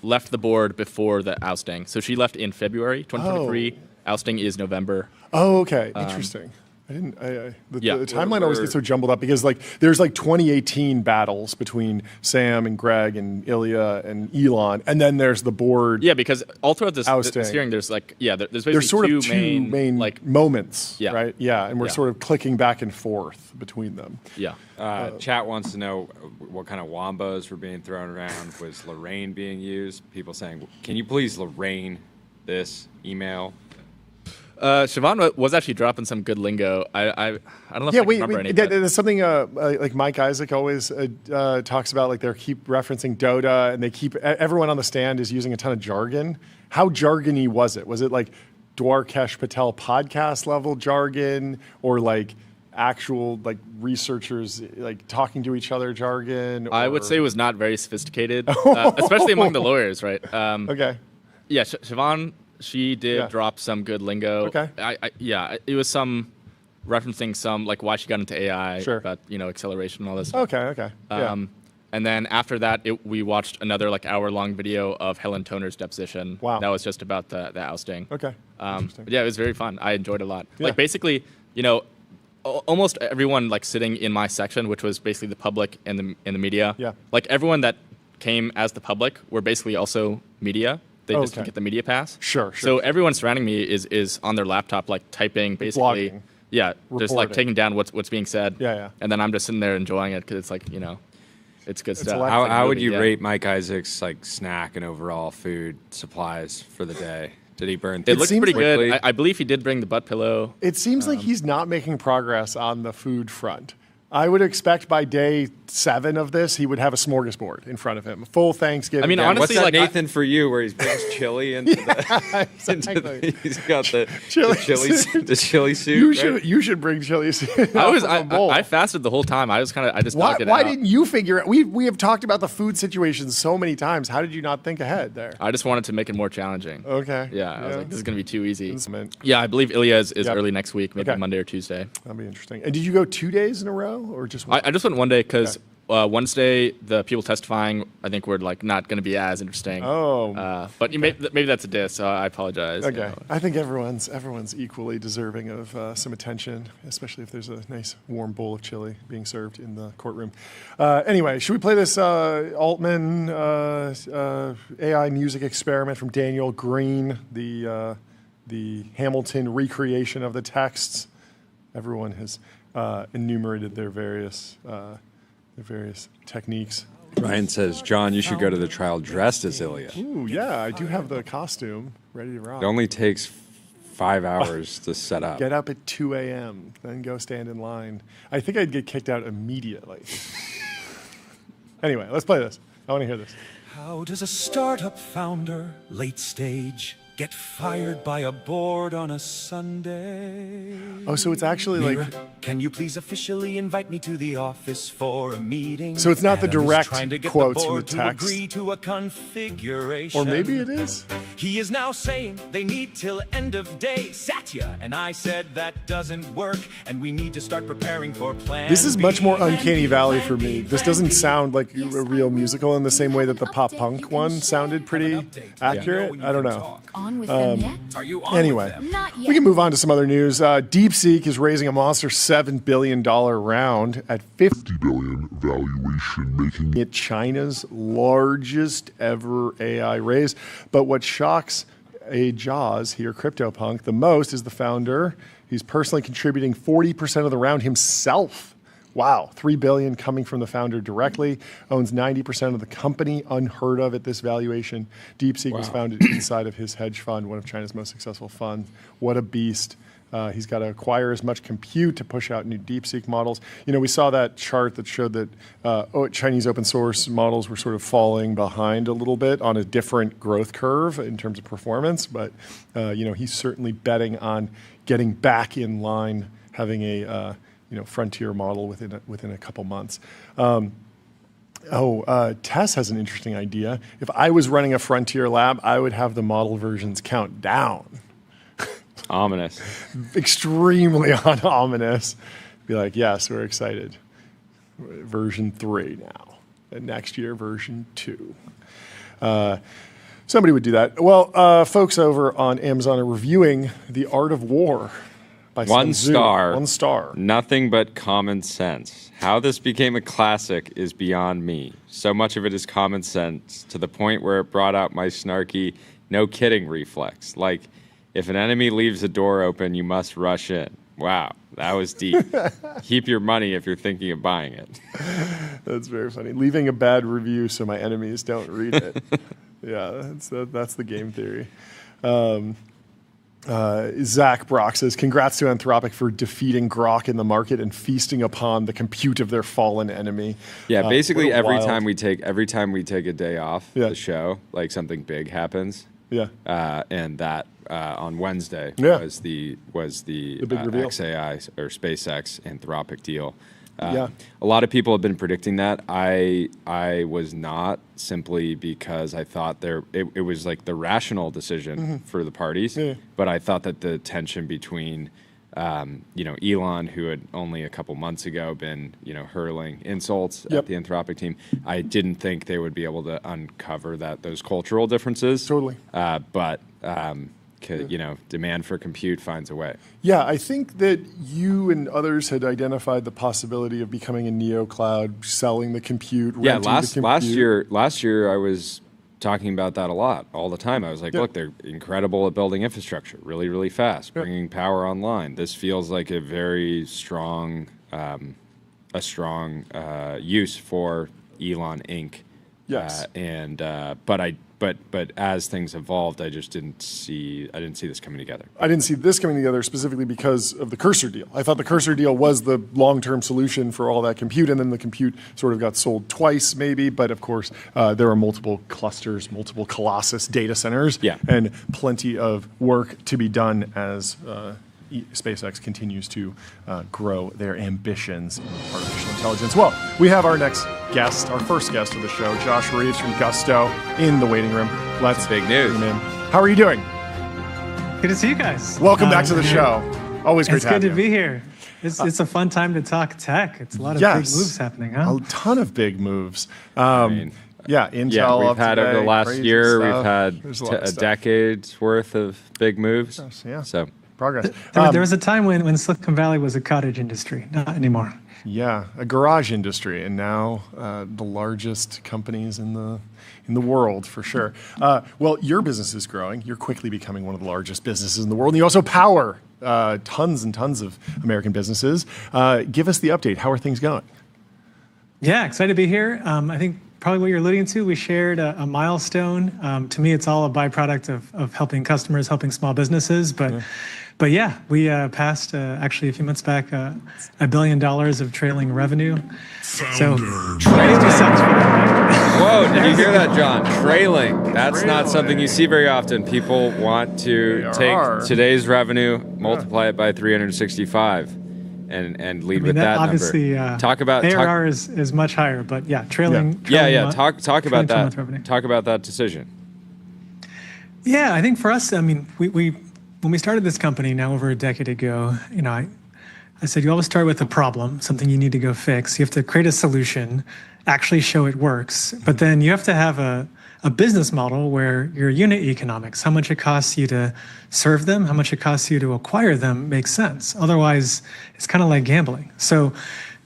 Left the board before the ousting. So she left in February 2023. Ousting is November. Oh, okay. Interesting. The timeline always gets so jumbled up because like there's like 2018 battles between Sam and Greg and Ilya and Elon, and then there's the board. Yeah, because all throughout this hearing, there's like there's basically sort of two main like moments, right? Yeah, and we're sort of clicking back and forth between them. Yeah. Chat wants to know what kind of wombos were being thrown around. Was Lorraine being used? People saying, "Can you please Lorraine this email?" Siobhan was actually dropping some good lingo. I don't know if I can remember any. There's something like Mike Isaac always talks about. Like they keep referencing Dota, and they keep everyone on the stand is using a ton of jargon. How jargony was it? Was it like Dwarkesh Patel podcast level jargon, or like actual like researchers like talking to each other jargon? I would say it was not very sophisticated, especially among the lawyers, right? Okay. Yeah, Siobhan, she did drop some good lingo. Okay. It was some referencing some like why she got into AI, about acceleration and all this. Okay. And then after that, we watched another like hour-long video of Helen Toner's deposition. Wow. That was just about the ousting. Okay. But yeah, it was very fun. I enjoyed it a lot. Like basically, almost everyone like sitting in my section, which was basically the public and the media. Yeah. Like everyone that came as the public were basically also media. They just didn't get the media pass. Sure. So everyone surrounding me is on their laptop, like typing, basically. Blogging. Yeah, just like taking down what's being said. Yeah. And then I'm just sitting there enjoying it because it's like it's good stuff. How would you rate Mike Isaac's like snack and overall food supplies for the day? Did he burn? It looks pretty good. I believe he did bring the butt pillow. It seems like he's not making progress on the food front. I would expect by day 7 of this, he would have a smorgasbord in front of him. Full Thanksgiving. I mean, honestly, what's that, Nathan, for you, where he brings chili into the he's got the chili soup. You should bring chili soup. I fasted the whole time. I just knocked it out. Why didn't you figure it? We have talked about the food situation so many times. How did you not think ahead there? I just wanted to make it more challenging. Okay. Yeah, I was like, this is going to be too easy. Yeah, I believe Ilya is early next week, maybe Monday or Tuesday. That'll be interesting. And did you go 2 days in a row or just one? I just went one day because Wednesday the people testifying I think were like not going to be as interesting. But maybe that's a diss. So I apologize. Okay, I think everyone's equally deserving of some attention, especially if there's a nice warm bowl of chili being served in the courtroom. Anyway, should we play this Altman AI music experiment from Daniel Green, the Hamilton recreation of the texts? Everyone has enumerated their various techniques. Ryan says, John, you should go to the trial dressed as Ilya. Ooh, yeah, I do have the costume ready to rock. It only takes 5 hours to set up. Get up at 2 a.m., then go stand in line. I think I'd get kicked out immediately. Anyway, let's play this. I want to hear this. How does a startup founder, late stage, get fired by a board on a Sunday? Oh, so it's actually Mira, like... can you please officially invite me to the office for a meeting? So it's not the Adam is direct trying to get quotes the from the board to text. agree to a configuration. Or maybe it is. He is now saying they need till end of day. Satya and I said that doesn't work, and we need to start preparing for plan. This is much more B, Uncanny plan Valley B, for me. plan This B, doesn't plan sound B. like a real musical in the same way that the pop punk one sounded pretty accurate. I don't know. On with them yet? Are you on Anyway, with them? Not yet. we can move on to some other news. DeepSeek is raising a monster $7 billion round at $50 billion valuation, making it China's largest ever AI raise. But what shocks a Jaws here, CryptoPunk, the most is the founder. He's personally contributing 40% of the round himself. Wow, $3 billion coming from the founder directly, owns 90% of the company, unheard of at this valuation. DeepSeek was founded inside of his hedge fund, one of China's most successful funds. What a beast. He's got to acquire as much compute to push out new DeepSeek models. You know, we saw that chart that showed that Chinese open source models were sort of falling behind a little bit on a different growth curve in terms of performance, but he's certainly betting on getting back in line, having a frontier model within a couple months. Tess has an interesting idea. If I was running a frontier lab, I would have the model versions count down. Ominous. Extremely ominous. Be like, yes, we're excited. Version 3 now. And next year, version 2. Somebody would do that. Well, folks over on Amazon are reviewing The Art of War. One star. 1 star. Nothing but common sense. How this became a classic is beyond me. So much of it is common sense to the point where it brought out my snarky, no kidding reflex. Like, if an enemy leaves a door open, you must rush in. Wow, that was deep. Keep your money if you're thinking of buying it. That's very funny. Leaving a bad review so my enemies don't read it. Yeah, that's the game theory. Zach Brock says, congrats to Anthropic for defeating Grok in the market and feasting upon the compute of their fallen enemy. Yeah, basically every time we take a day off the show, like something big happens. Yeah. And that on Wednesday was the big reveal. XAI or SpaceX Anthropic deal. A lot of people have been predicting that. I was not, simply because I thought it was like the rational decision for the parties. But I thought that the tension between Elon, who had only a couple months ago been hurling insults at the Anthropic team, I didn't think they would be able to uncover those cultural differences. Totally. But demand for compute finds a way. Yeah, I think that you and others had identified the possibility of becoming a neo cloud, selling the compute. Last year I was talking about that a lot, all the time. I was like, look, they're incredible at building infrastructure, really, really fast, bringing power online. This feels like a very strong, use for Elon Inc. Yes. But as things evolved, I didn't see this coming together. I didn't see this coming together specifically because of the Cursor deal. I thought the Cursor deal was the long-term solution for all that compute, and then the compute sort of got sold twice maybe, but of course there are multiple clusters, multiple Colossus data centers, and plenty of work to be done as SpaceX continues to grow their ambitions in artificial intelligence. Well, we have our next guest, our first guest of the show, Josh Reeves from Gusto, in the waiting room. Let's big news. bring him in. How are you doing? Good to see you guys. Welcome back to the show. Always great to have you. It's good to be here. It's a fun time to talk tech. It's a lot of big moves happening, huh? A ton of big moves. Intel. We've had over the last year, we've had a decade's worth of big moves. So progress. There was a time when Silicon Valley was a cottage industry. Not anymore. Yeah, a garage industry, and now the largest companies in the world, for sure. Well, your business is growing. You're quickly becoming one of the largest businesses in the world, and you also power tons and tons of American businesses. Give us the update. How are things going? Yeah, excited to be here. I think probably what you're alluding to, we shared a milestone. To me, it's all a byproduct of helping customers, helping small businesses, But yeah, we passed actually a few months back $1 billion of trailing revenue. So whoa, did you hear that, John? Trailing. That's not something you see very often. People want to take today's revenue, multiply it by 365, and lead with that obviously, number. Talk about ARR is much higher, but yeah, trailing. Talk about that. Talk about that decision. Yeah, I think for us, I mean, when we started this company now over a decade ago, I said you always start with a problem, something you need to go fix. You have to create a solution, actually show it works, but then you have to have a business model where your unit economics, how much it costs you to serve them, how much it costs you to acquire them, makes sense. Otherwise, it's kind of like gambling. So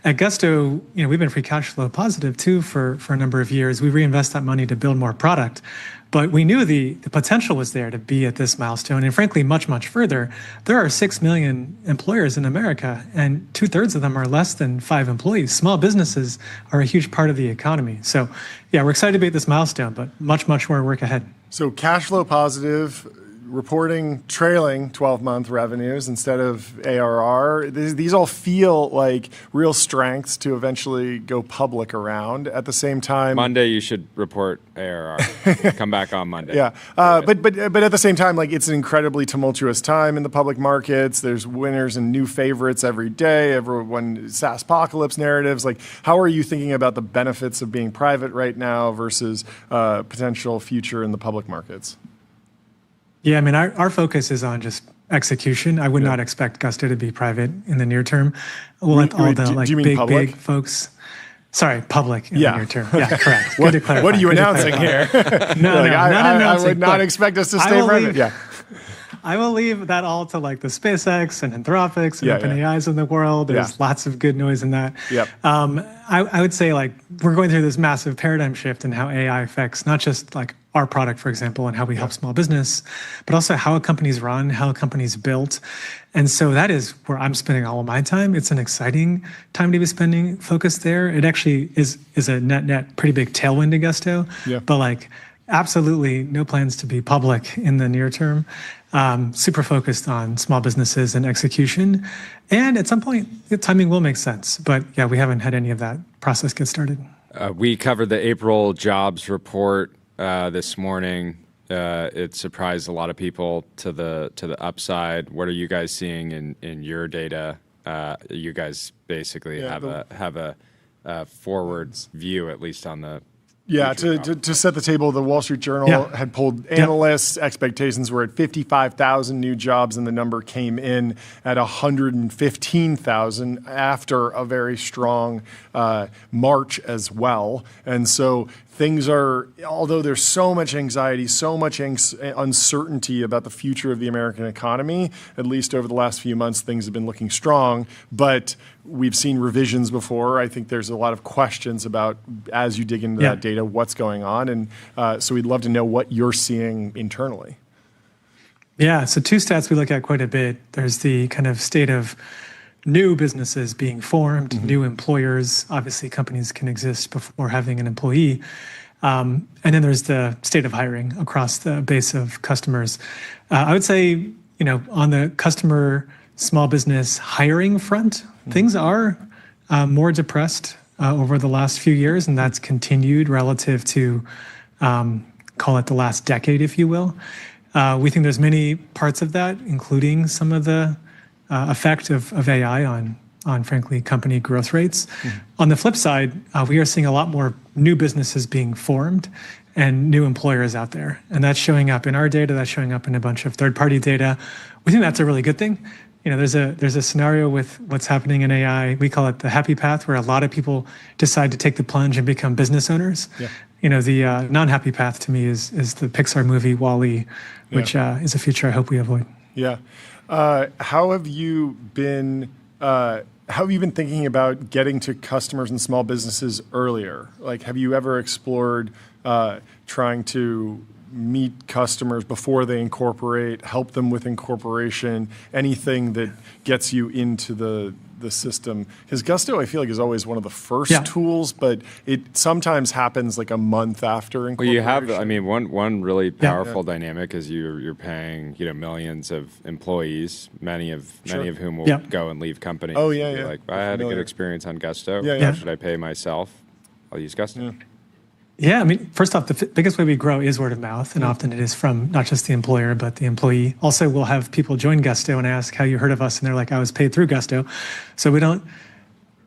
at Gusto, we've been free cash flow positive too for a number of years. We reinvest that money to build more product. But we knew the potential was there to be at this milestone, and frankly, much, much further. There are 6 million employers in America, and 2/3 of them are less than 5 employees. Small businesses are a huge part of the economy. So, yeah, we're excited to be at this milestone, but much, much more work ahead. So cash flow positive, reporting trailing 12-month revenues instead of ARR. These all feel like real strengths to eventually go public around. At the same time, Monday you should report ARR. Come back on Monday. Yeah, but at the same time, like, it's an incredibly tumultuous time in the public markets. There's winners and new favorites every day. Everyone SaaS apocalypse narratives. Like, how are you thinking about the benefits of being private right now versus potential future in the public markets? Yeah, I mean, our focus is on just execution. I would not expect Gusto to be private in the near term. We'll let all the big folks. Sorry, public in the near term. Yeah, correct. Good to clarify. What are you announcing here? No, I would not expect us to stay private. I will leave that all to like the SpaceX and Anthropics and OpenAIs in the world. There's lots of good noise in that. Yep. I would say, like, we're going through this massive paradigm shift in how AI affects not just like our product, for example, and how we help small business, but also how a company's run, how a company's built. And so that is where I'm spending all of my time. It's an exciting time to be spending focus there. It actually is a net pretty big tailwind to Gusto. Yeah. But like, absolutely no plans to be public in the near term. Super focused on small businesses and execution. And at some point, the timing will make sense. But yeah, we haven't had any of that process get started. We covered the April jobs report this morning. it surprised a lot of people to the upside. What are you guys seeing in your data? You guys basically have a forward view, at least on the. Yeah, to set the table, the Wall Street Journal had polled analysts. Expectations were at 55,000 new jobs, and the number came in at 115,000 after a very strong March as well. And so things are, although there's so much anxiety, so much uncertainty about the future of the American economy, at least over the last few months, things have been looking strong. But we've seen revisions before. I think there's a lot of questions about, as you dig into that data, what's going on. And so we'd love to know what you're seeing internally. Yeah, so two stats we look at quite a bit. There's the kind of state of new businesses being formed, new employers. Obviously, companies can exist before having an employee. And then there's the state of hiring across the base of customers. I would say, on the customer small business hiring front, things are more depressed over the last few years, and that's continued relative to, call it the last decade, if you will. We think there's many parts of that, including some of the effect of AI on frankly, company growth rates. On the flip side, we are seeing a lot more new businesses being formed and new employers out there. And that's showing up in our data, that's showing up in a bunch of third-party data. We think that's a really good thing. There's a scenario with what's happening in AI. We call it the happy path, where a lot of people decide to take the plunge and become business owners. Yeah. The non-happy path to me is the Pixar movie WALL-E, which is a future I hope we avoid. Yeah. How have you been thinking about getting to customers and small businesses earlier? Like, have you ever explored trying to meet customers before they incorporate, help them with incorporation, anything that gets you into the system? Because Gusto, I feel like, is always one of the first tools, but it sometimes happens like a month after incorporation. Well, you have, one really powerful dynamic is you're paying, millions of employees, many of whom will go and leave companies. Oh, yeah. Like, I had a good experience on Gusto. Yeah. Should I pay myself? I'll use Gusto. Yeah, first off, the biggest way we grow is word of mouth, and often it is from not just the employer, but the employee. Also, we'll have people join Gusto and ask how you heard of us, and they're like, I was paid through Gusto. So we don't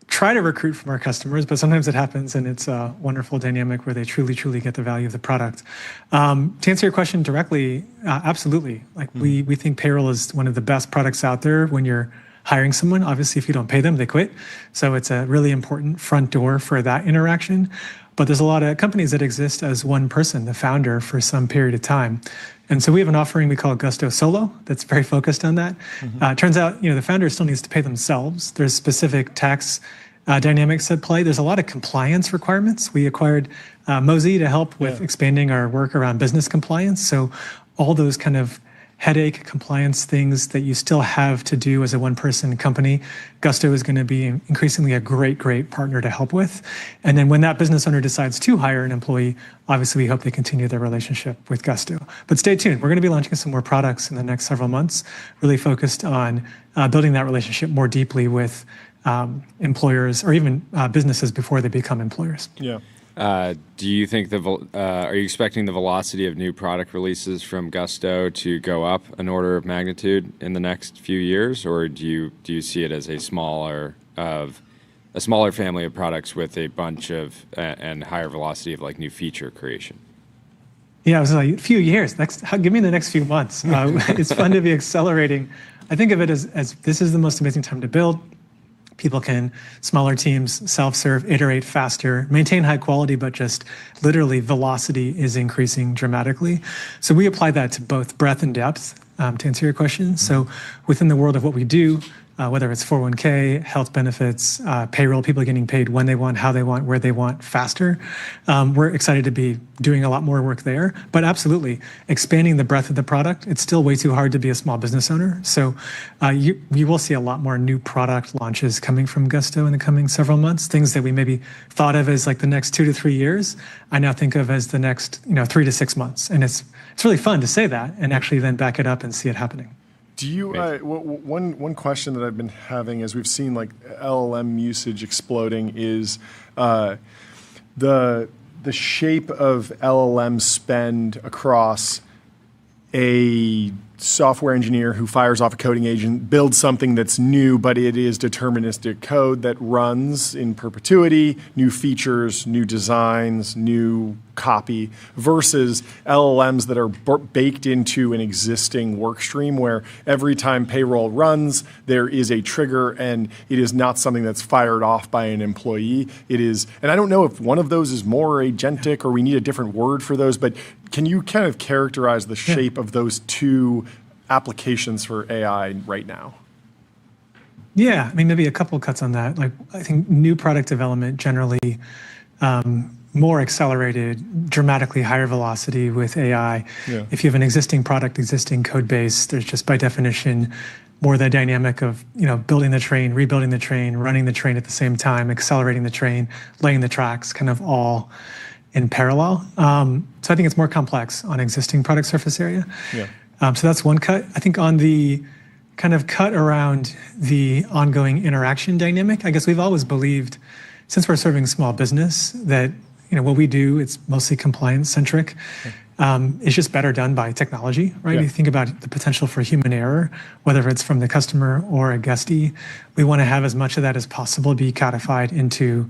try to recruit from our customers, but sometimes it happens, and it's a wonderful dynamic where they truly, truly get the value of the product. To answer your question directly, absolutely. Like we think payroll is one of the best products out there when you're hiring someone. Obviously, if you don't pay them, they quit. So it's a really important front door for that interaction. But there's a lot of companies that exist as one person, the founder, for some period of time. And so we have an offering we call Gusto Solo that's very focused on that. It turns out, the founder still needs to pay themselves. There's specific tax dynamics at play. There's a lot of compliance requirements. We acquired Mozy to help with expanding our work around business compliance. So all those kind of headache compliance things that you still have to do as a one-person company, Gusto is going to be increasingly a great, great partner to help with. And then when that business owner decides to hire an employee, obviously we hope they continue their relationship with Gusto. But stay tuned. We're going to be launching some more products in the next several months, really focused on building that relationship more deeply with employers or even businesses before they become employers. Yeah. Do you think are you expecting the velocity of new product releases from Gusto to go up an order of magnitude in the next few years, or do you see it as a smaller family of products with a bunch of and higher velocity of like new feature creation? Yeah, it was like a few years. Give me the next few months. It's fun to be accelerating. I think of it as this is the most amazing time to build. People can, smaller teams, self-serve, iterate faster, maintain high quality, but just literally velocity is increasing dramatically. So we apply that to both breadth and depth, to answer your question. So within the world of what we do, whether it's 401k, health benefits, payroll, people getting paid when they want, how they want, where they want, faster. We're excited to be doing a lot more work there, but absolutely expanding the breadth of the product. It's still way too hard to be a small business owner. So you will see a lot more new product launches coming from Gusto in the coming several months, things that we maybe thought of as like the next 2 to 3 years. I now think of as the next 3 to 6 months. And it's really fun to say that and actually then back it up and see it happening. Do you one question that I've been having as we've seen like LLM usage exploding is the shape of LLM spend across a software engineer who fires off a coding agent builds something that's new, but it is deterministic code that runs in perpetuity, new features, new designs, new copy, versus LLMs that are baked into an existing work stream where every time payroll runs, there is a trigger and it is not something that's fired off by an employee. It is, and I don't know if one of those is more agentic or we need a different word for those, but can you kind of characterize the shape of those two applications for AI right now? Yeah, I mean, maybe a couple cuts on that. Like, I think new product development generally more accelerated, dramatically higher velocity with AI. Yeah. If you have an existing product, existing code base, there's just by definition more the dynamic of building the train, rebuilding the train, running the train at the same time, accelerating the train, laying the tracks, kind of all in parallel. So I think it's more complex on existing product surface area. Yeah. So that's one cut. I think on the kind of cut around the ongoing interaction dynamic, I guess we've always believed, since we're serving small business, that what we do, it's mostly compliance centric. It's just better done by technology, right? Yeah. You think about the potential for human error, whether it's from the customer or a guestee. We want to have as much of that as possible be codified into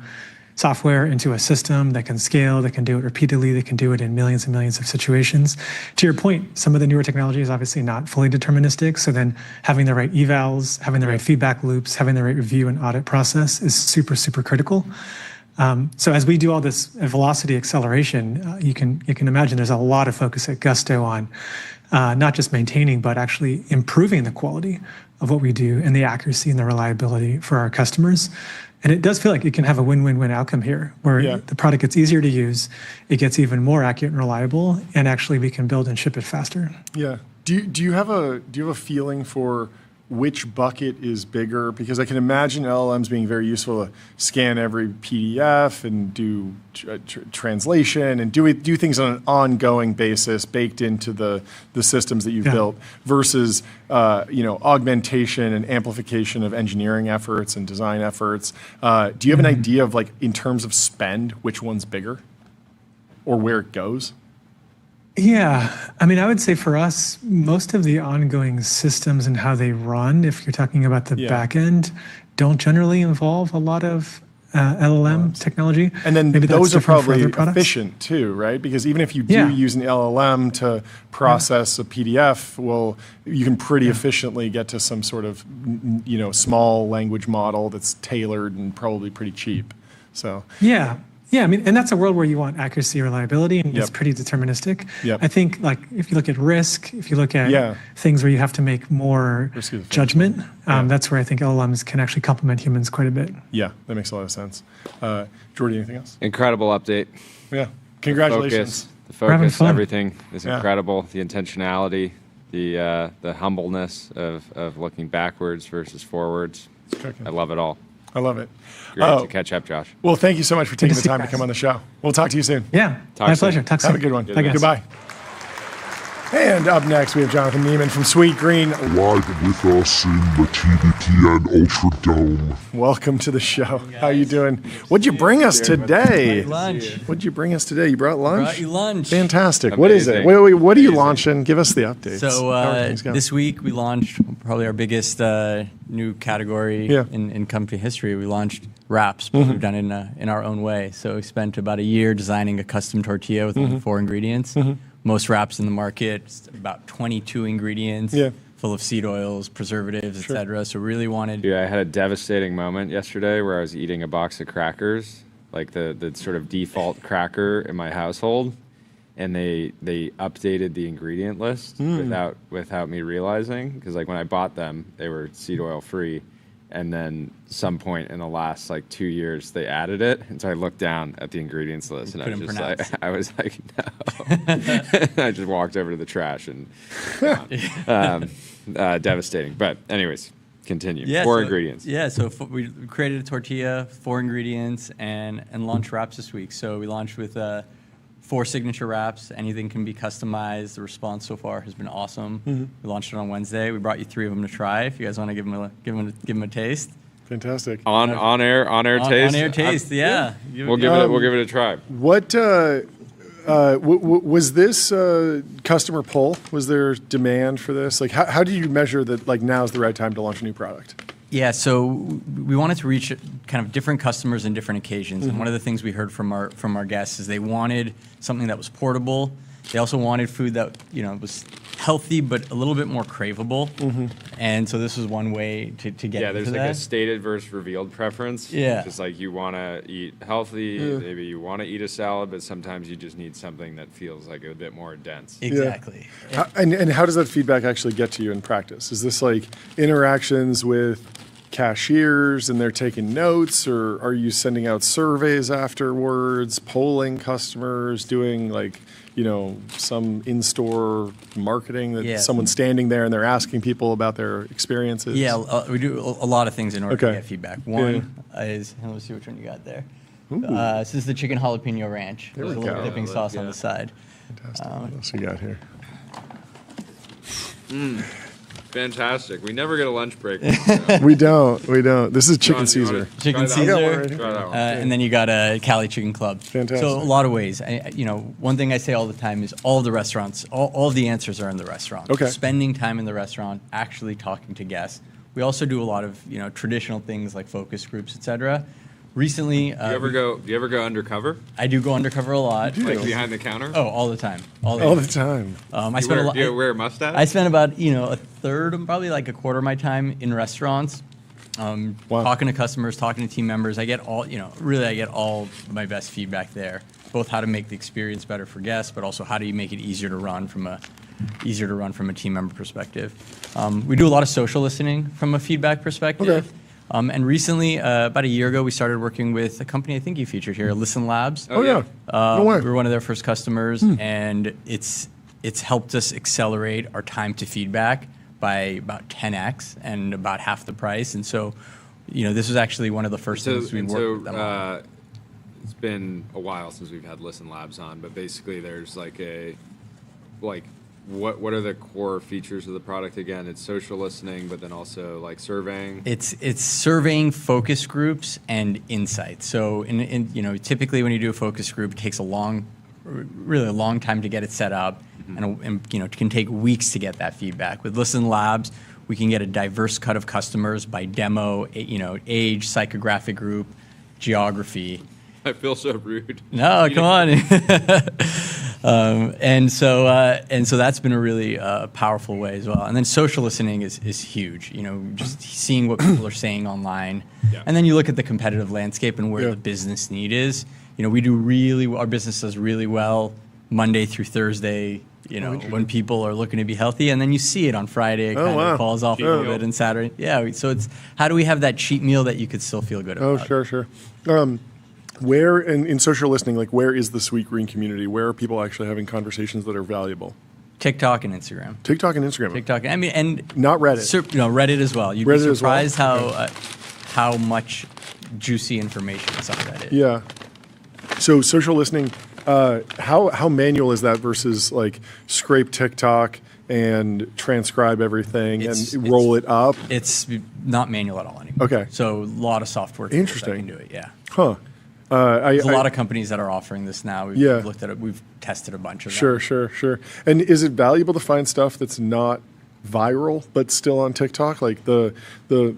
software, into a system that can scale, that can do it repeatedly, that can do it in millions and millions of situations. To your point, some of the newer technology is obviously not fully deterministic. So then having the right evals, having the right feedback loops, having the right review and audit process is super, super critical. So as we do all this velocity acceleration, you can imagine there's a lot of focus at Gusto on not just maintaining, but actually improving the quality of what we do and the accuracy and the reliability for our customers. And it does feel like it can have a win-win-win outcome here, where the product gets easier to use, it gets even more accurate and reliable, and actually we can build and ship it faster. Yeah. Do you have a feeling for which bucket is bigger? Because I can imagine LLMs being very useful to scan every PDF and do translation and do things on an ongoing basis baked into the systems that you've built, versus augmentation and amplification of engineering efforts and design efforts. Do you have an idea of, like, in terms of spend, which one's bigger or where it goes? Yeah, I mean, I would say for us, most of the ongoing systems and how they run, if you're talking about the back end, don't generally involve a lot of LLM technology. And then those are probably efficient too, right? Because even if you do use an LLM to process a PDF, well, you can pretty efficiently get to some sort of small language model that's tailored and probably pretty cheap. So Yeah, I mean, and that's a world where you want accuracy, reliability, and it's pretty deterministic. I think, like, if you look at risk, if you look at things where you have to make more judgment, that's where I think LLMs can actually complement humans quite a bit. Yeah, that makes a lot of sense. Jordy, anything else? Incredible update. Yeah, congratulations. The focus, everything is incredible. The intentionality, the humbleness of looking backwards versus forwards. I love it all. I love it. Great to catch up, Josh. Well, thank you so much for taking the time to come on the show. We'll talk to you soon. Yeah, my pleasure. Talk soon. Have a good one. Goodbye. And up next, we have Jonathan Neman from Sweet Green. Live with us in the TBPN Ultra Dome. Welcome to the show. How you doing? What'd you bring us today? Lunch. What'd you bring us today? You brought lunch? Brought you lunch. Fantastic. Amazing. What is it? Wait, what are you launching? Give us the updates. So this week we launched probably our biggest new category in company history. We launched wraps, but we've done it in our own way. So we spent about a year designing a custom tortilla with only 4 ingredients. Most wraps in the market, about 22 ingredients, full of seed oils, preservatives, etc. So really wanted. Yeah, I had a devastating moment yesterday where I was eating a box of crackers, like the sort of default cracker in my household, and they updated the ingredient list without me realizing, because like when I bought them, they were seed oil free. And then some point in the last 2 years, they added it. And so I looked down at the ingredients list and I was like, no. I just walked over to the trash and devastating. But anyways, continue. Yeah, 4 ingredients. Yeah, so we created a tortilla, 4 ingredients, and launched wraps this week. So we launched with 4 signature wraps. Anything can be customized. The response so far has been awesome. We launched it on Wednesday. We brought you 3 of them to try. If you guys want to give them a taste. Fantastic. On air taste. On air taste. Yeah. We'll give it a try. What? Was this customer pull? Was there demand for this? Like, how do you measure that? Like, now's the right time to launch a new product? Yeah, so we wanted to reach kind of different customers in different occasions. And one of the things we heard from our guests is they wanted something that was portable. They also wanted food that was healthy but a little bit more craveable. And so this was one way to get into that. Yeah, there's like a stated versus revealed preference. Yeah. Just like you want to eat healthy, maybe you want to eat a salad, but sometimes you just need something that feels like a bit more dense. Exactly. Yeah. And how does that feedback actually get to you in practice? Is this like interactions with cashiers and they're taking notes, or are you sending out surveys afterwards, polling customers, doing like some in-store marketing that someone's standing there and they're asking people about their experiences? Yeah, we do a lot of things in order to get feedback. One is, let's see which one you got there. This is the chicken jalapeno ranch. There's a little dipping sauce on the side. Fantastic. What else you got here? Fantastic. We never get a lunch break. We don't. This is chicken Caesar. Chicken Caesar. And then you got a Cali Chicken Club. Fantastic. So a lot of ways. One thing I say all the time is all the restaurants, all the answers are in the restaurant. Okay. Spending time in the restaurant, actually talking to guests. We also do a lot of traditional things like focus groups, etc. Recently, do you ever go undercover? I do go undercover a lot. Like behind the counter? Oh, all the time. All the time. Do you wear a mustache? I spend about a third, probably like a quarter of my time in restaurants, talking to customers, talking to team members. I get all my best feedback there. Both how to make the experience better for guests, but also how do you make it easier to run from a team member perspective. We do a lot of social listening from a feedback perspective. Okay. And recently, about a year ago, we started working with a company I think you featured here, Listen Labs. Oh yeah. No way. We were one of their first customers, and it's helped us accelerate our time to feedback by about 10x and about half the price. And so, this was actually one of the first things we worked with them on. It's been a while since we've had Listen Labs on, but basically there's what are the core features of the product again? It's social listening, but then also like surveying. It's surveying, focus groups, and insights. So typically when you do a focus group, it takes really a long time to get it set up, and it can take weeks to get that feedback. With Listen Labs, we can get a diverse cut of customers by demo, age, psychographic group, geography. I feel so rude. No, come on. And so that's been a really powerful way as well. And then social listening is huge. Just seeing what people are saying online, and then you look at the competitive landscape and where the business need is. Our business does really well Monday through Thursday. When people are looking to be healthy, and then you see it on Friday. It kind of falls off a little bit, and Saturday. Yeah. So it's how do we have that cheat meal that you could still feel good about? Oh, sure. Where in social listening, like where is the Sweet Green community? Where are people actually having conversations that are valuable? TikTok and Instagram. TikTok. And not Reddit. No, Reddit as well. You'd be Reddit surprised how much juicy information is on Reddit. Yeah. So social listening, how manual is that versus like scrape TikTok and transcribe everything and roll it up? It's not manual at all anymore. Okay. So a lot of software tools that can do it. Yeah. Huh. There's a lot of companies that are offering this now. We've looked at it. We've tested a bunch of them. Sure. And is it valuable to find stuff that's not viral but still on TikTok? Like the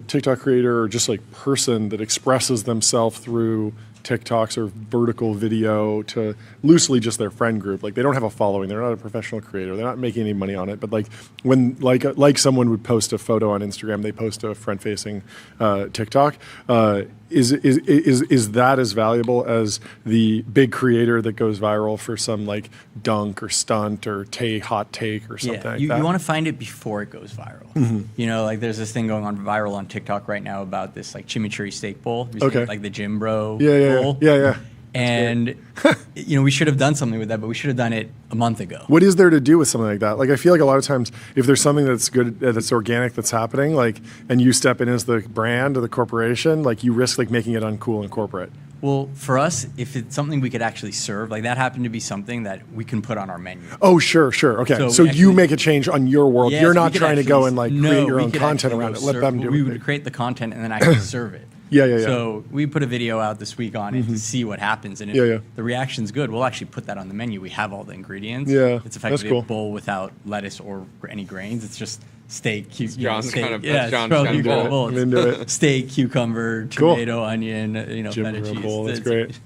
TikTok creator or just like person that expresses themselves through TikToks or vertical video to loosely just their friend group. Like they don't have a following. They're not a professional creator. They're not making any money on it. But like when like someone would post a photo on Instagram, they post a front-facing TikTok. Is that as valuable as the big creator that goes viral for some like dunk or stunt or hot take or something like that? You want to find it before it goes viral. Like there's this thing going on viral on TikTok right now about this like chimichurri steak bowl. Like the gym bro bowl. Yeah. And we should have done something with that, but we should have done it a month ago. What is there to do with something like that? Like I feel like a lot of times, if there's something that's good, that's organic, that's happening, like, and you step in as the brand or the corporation, like you risk like making it uncool and corporate. Well, for us, if it's something we could actually serve, like that happened to be something that we can put on our menu. Oh, sure. Okay. So you make a change on your world. Yes, you're not trying to go and like create your own content around it. Let them do it. We would create the content and then actually serve it. Yeah. So we put a video out this week on it to see what happens, and if the reaction's good, we'll actually put that on the menu. We have all the ingredients. Yeah, it's effectively cool. a bowl without lettuce or any grains. It's just steak, John's kind of I'm into it. Steak, cucumber, tomato, onion, feta cheese. Bowl. That's great.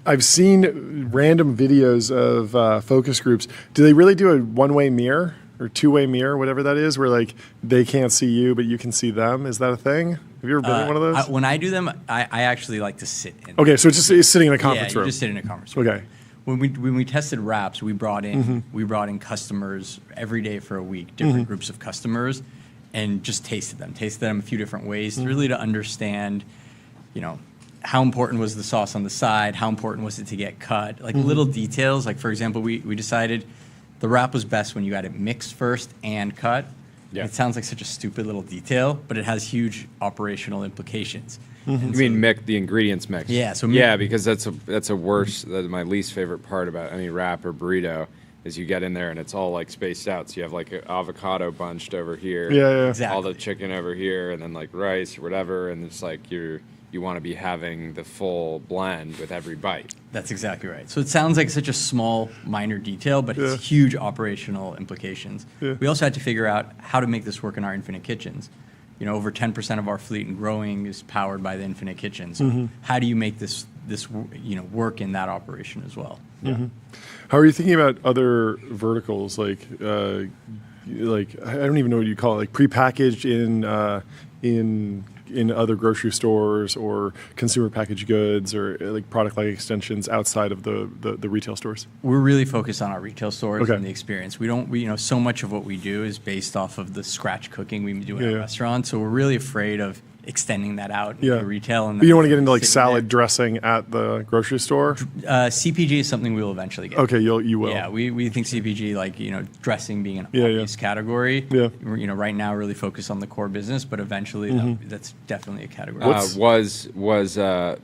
I've seen random videos of focus groups. Do they really do a one-way mirror or two-way mirror, whatever that is, where like they can't see you but you can see them? Is that a thing? Have you ever been in one of those? When I do them, I actually like to sit in. Okay, so it's sitting in a conference room. Yeah, you just sit in a conference room. Okay. When we tested wraps, we brought in customers every day for a week, different groups of customers, and just tasted them a few different ways, really to understand, how important was the sauce on the side, how important was it to get cut, like little details. Like for example, we decided the wrap was best when you had it mixed first and cut. Yeah. It sounds like such a stupid little detail, but it has huge operational implications. You mean the ingredients mix? Yeah. So because that's my least favorite part about any wrap or burrito is you get in there and it's all like spaced out. So you have like an avocado bunched over here, exactly. all the chicken over here, and then like rice or whatever, and it's like you want to be having the full blend with every bite. That's exactly right. So it sounds like such a small, minor detail, but it's huge operational implications. Yeah. We also had to figure out how to make this work in our Infinite Kitchens. Over 10% of our fleet and growing is powered by the Infinite Kitchen. So how do you make this work in that operation as well? Yeah. How are you thinking about other verticals like I don't even know what you call it, like prepackaged in other grocery stores or consumer packaged goods or like product line extensions outside of the retail stores? We're really focused on our retail stores and the experience. We so much of what we do is based off of the scratch cooking we do in our restaurants. So we're really afraid of extending that out into retail. And you don't want to get into like salad dressing at the grocery store? CPG is something we will eventually get. Okay, you will. Yeah, we think CPG, dressing being an obvious category. Yeah. We're, right now really focused on the core business, but eventually that's definitely a category.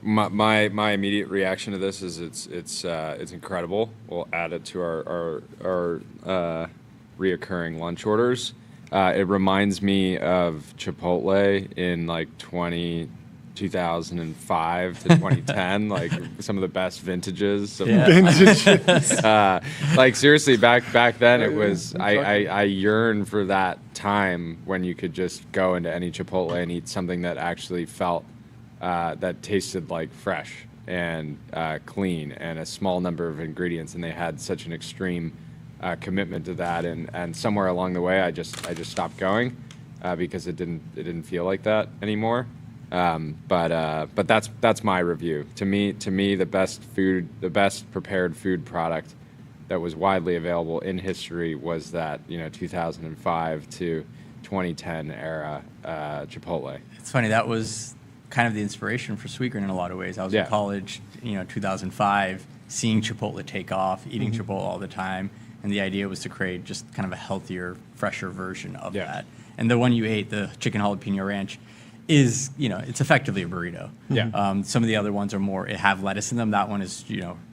My immediate reaction to this is it's incredible. We'll add it to our reoccurring lunch orders. It reminds me of Chipotle in like 2005 to 2010, like some of the best vintages. Like seriously, back then it was, I yearn for that time when you could just go into any Chipotle and eat something that actually felt, that tasted like fresh and clean and a small number of ingredients, and they had such an extreme commitment to that, and somewhere along the way, I just stopped going because it didn't feel like that anymore. But that's my review. To me, the best prepared food product that was widely available in history was that 2005 to 2010 era Chipotle. It's funny, that was kind of the inspiration for Sweetgreen in a lot of ways. I was in college, 2005, seeing Chipotle take off, eating Chipotle all the time. And the idea was to create just kind of a healthier, fresher version of that. And the one you ate, the chicken jalapeno ranch, is, it's effectively a burrito. Yeah. Some of the other ones are have lettuce in them. That one is,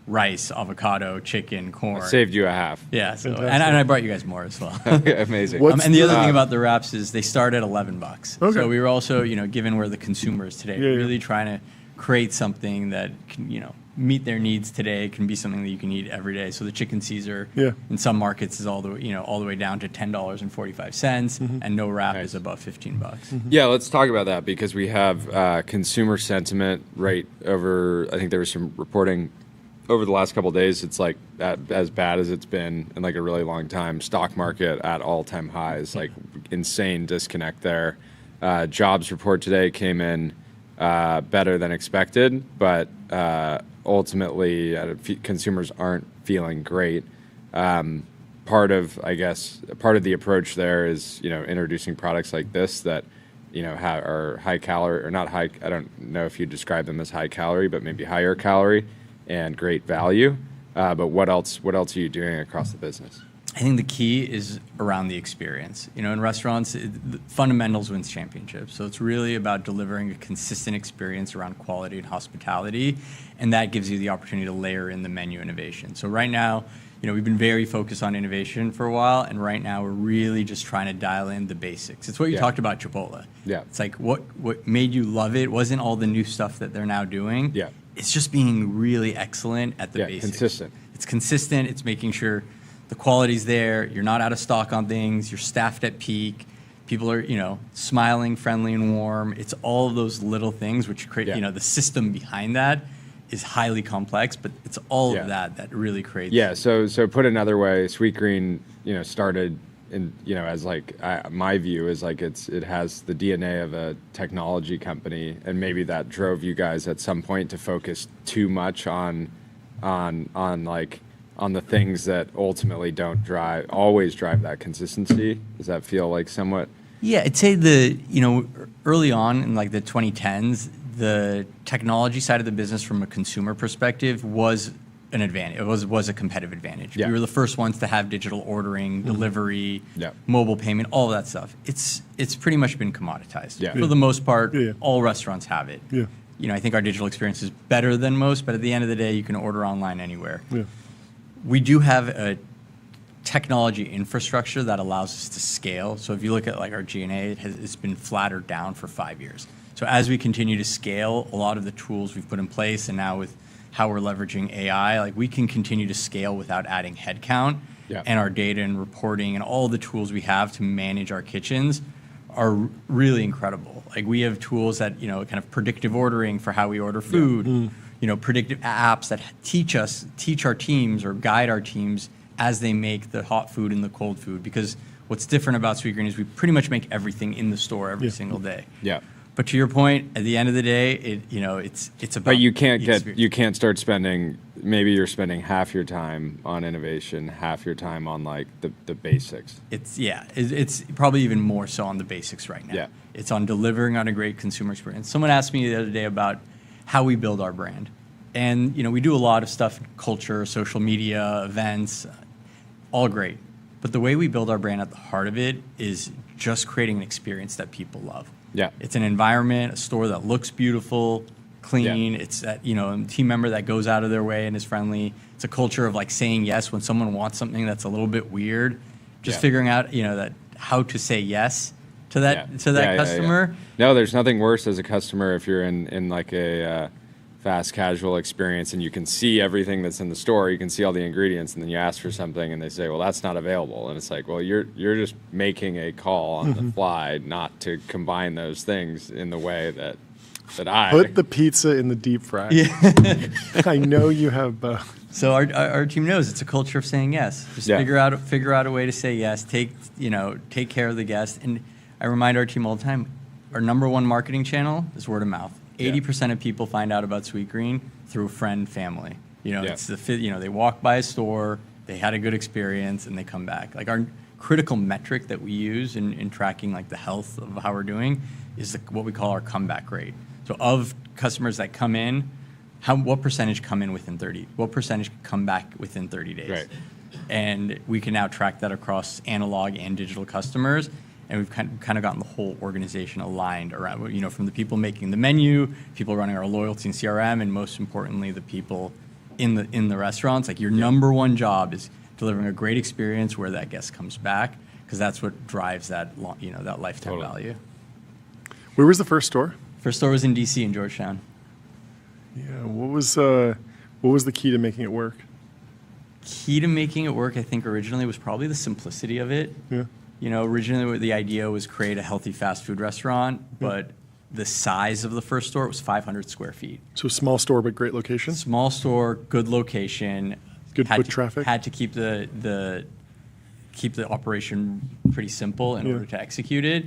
rice, avocado, chicken, corn. I saved you a half. Yeah. So, and I brought you guys more as well. Okay, amazing. And the other thing about the wraps is they start at $11. Okay. So we were also, given where the consumer is today, really trying to create something that can, meet their needs today, can be something that you can eat every day. So the chicken Caesar in some markets is all the way down to $10.45, and no wrap is above $15. Yeah, let's talk about that because we have consumer sentiment right over. I think there was some reporting over the last couple of days. It's like as bad as it's been in like a really long time. Stock market at all-time highs, like insane disconnect there. Jobs report today came in better than expected, but ultimately consumers aren't feeling great. Part of the approach there is introducing products like this that are high calorie or not high. I don't know if you describe them as high calorie, but maybe higher calorie and great value. But what else are you doing across the business? I think the key is around the experience. In restaurants, fundamentals wins championships. So it's really about delivering a consistent experience around quality and hospitality, and that gives you the opportunity to layer in the menu innovation. So right now, we've been very focused on innovation for a while, and right now we're really just trying to dial in the basics. It's what you talked about Chipotle. Yeah. It's like what made you love it wasn't all the new stuff that they're now doing. Yeah. It's just being really excellent at the basics. Consistent. It's consistent. It's making sure the quality's there. You're not out of stock on things. You're staffed at peak. People are, smiling, friendly, and warm. It's all of those little things which create, the system behind that is highly complex, but it's all of that really creates. Yeah. So put another way, Sweetgreen, started in, as like my view is like it has the DNA of a technology company, and maybe that drove you guys at some point to focus too much on the things that ultimately don't always drive that consistency. Does that feel like somewhat? Yeah, I'd say early on in like the 2010s, the technology side of the business from a consumer perspective was an advantage. It was a competitive advantage. Yeah. We were the first ones to have digital ordering, delivery, mobile payment, all of that stuff. It's pretty much been commoditized. Yeah. For the most part, all restaurants have it. Yeah. I think our digital experience is better than most, but at the end of the day, you can order online anywhere. Yeah. We do have a technology infrastructure that allows us to scale. So if you look at like our G&A, it's been flattered down for 5 years. So as we continue to scale, a lot of the tools we've put in place, and now with how we're leveraging AI, like we can continue to scale without adding headcount. And our data and reporting and all the tools we have to manage our kitchens are really incredible. Like we have tools that, kind of predictive ordering for how we order food, predictive apps that teach our teams or guide our teams as they make the hot food and the cold food. Because what's different about Sweetgreen is we pretty much make everything in the store every single day. Yeah. But to your point, at the end of the day, it's about. But you can't start spending. Maybe you're spending half your time on innovation, half your time on like the basics. It's probably even more so on the basics right now. Yeah. It's on delivering on a great consumer experience. Someone asked me the other day about how we build our brand, and we do a lot of stuff, culture, social media, events, all great. But the way we build our brand at the heart of it is just creating an experience that people love. Yeah. It's an environment, a store that looks beautiful, clean. It's that, a team member that goes out of their way and is friendly. It's a culture of like saying yes when someone wants something that's a little bit weird. Just figuring out, that how to say yes to that customer. No, there's nothing worse as a customer if you're in like a fast casual experience and you can see everything that's in the store, you can see all the ingredients, and then you ask for something and they say, well, that's not available. And it's like, well, you're just making a call on the fly not to combine those things in the way that I put the pizza in the deep fryer. I know you have both. So our team knows it's a culture of saying yes. Just figure out a way to say yes. Take care of the guest. And I remind our team all the time, our number one marketing channel is word of mouth. 80% of people find out about Sweetgreen through friend, family. It's they walk by a store, they had a good experience, and they come back. Like our critical metric that we use in tracking like the health of how we're doing is what we call our comeback rate. So of customers that come in, what percentage come in within 30? What percentage come back within 30 days? Right. And we can now track that across analog and digital customers. And we've kind of gotten the whole organization aligned around, from the people making the menu, people running our loyalty and CRM, and most importantly, the people in the restaurants. Like your number one job is delivering a great experience where that guest comes back, because that's what drives that that lifetime value. Where was the first store? First store was in DC in Georgetown. Yeah. What was the key to making it work? Key to making it work, I think originally was probably the simplicity of it. Yeah. Originally the idea was create a healthy fast food restaurant, but the size of the first store was 500 square feet. So small store, but great location? Small store, good location. Good foot traffic? Had to keep the operation pretty simple in order to execute it.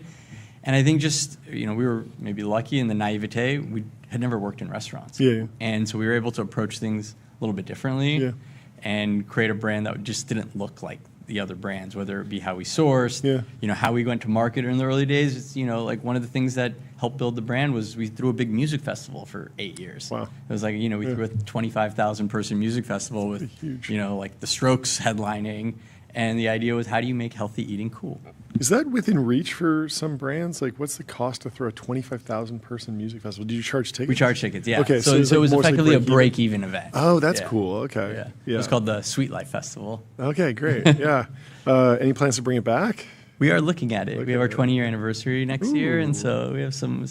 And I think just, we were maybe lucky in the naivete. We had never worked in restaurants. Yeah. And so we were able to approach things a little bit differently and create a brand that just didn't look like the other brands, whether it be how we sourced, how we went to market in the early days. It's, like one of the things that helped build the brand was we threw a big music festival for 8 years. Wow. It was like, we threw a 25,000 person music festival with, huge. like the Strokes headlining. And the idea was, how do you make healthy eating cool? Is that within reach for some brands? Like, what's the cost to throw a 25,000 person music festival? Do you charge tickets? We charge tickets, yeah. Okay, so it was effectively a break-even event. Oh, that's cool. Okay. Yeah. It was called the Sweet Life Festival. Okay, great. Yeah. Any plans to bring it back? We are looking at it. We have our 20-year anniversary next year, and so we have some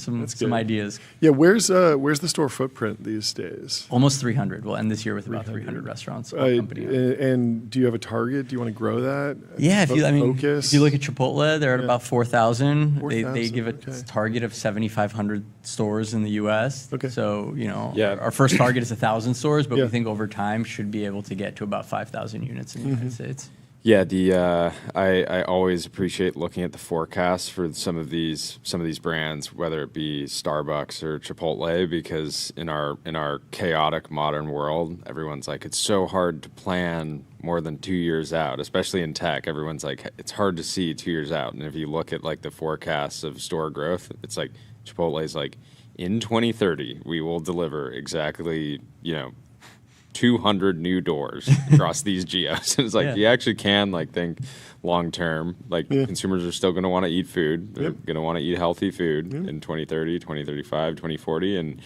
ideas. Yeah, where's the store footprint these days? Almost 300. We'll end this year with about 300 restaurants. And do you have a target? Do you want to grow that? Yeah, if you look at Chipotle, they're at about 4,000. They give a target of 7,500 stores in the U.S. Okay. So our first target is 1,000 stores, but we think over time should be able to get to about 5,000 units in the United States. Yeah, I always appreciate looking at the forecasts for some of these brands, whether it be Starbucks or Chipotle, because in our chaotic modern world, everyone's like, it's so hard to plan more than 2 years out, especially in tech. Everyone's like, it's hard to see 2 years out. And if you look at like the forecasts of store growth, it's like Chipotle's like, in 2030, we will deliver exactly, 200 new doors across these geos. And it's like, you actually can think long term. Consumers are still going to want to eat food. They're going to want to eat healthy food in 2030, 2035, 2040. And,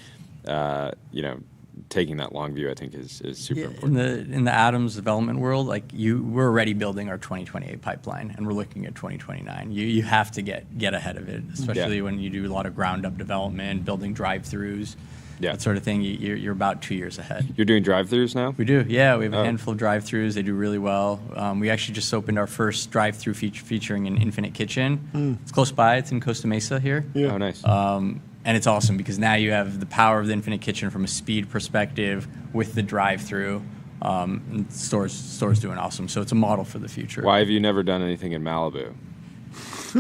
taking that long view, I think, is super important. In the Adams development world, we're already building our 2028 pipeline, and we're looking at 2029. You have to get ahead of it, especially when you do a lot of ground up development, building drive-throughs. That sort of thing. You're about 2 years ahead. You're doing drive-thrus now? We do, yeah. We have a handful of drive-thrus. They do really well. We actually just opened our first drive-thru featuring an Infinite Kitchen. It's close by. It's in Costa Mesa here. Yeah. Oh, nice. And it's awesome because now you have the power of the Infinite Kitchen from a speed perspective with the drive-thru. And stores doing awesome. So it's a model for the future. Why have you never done anything in Malibu?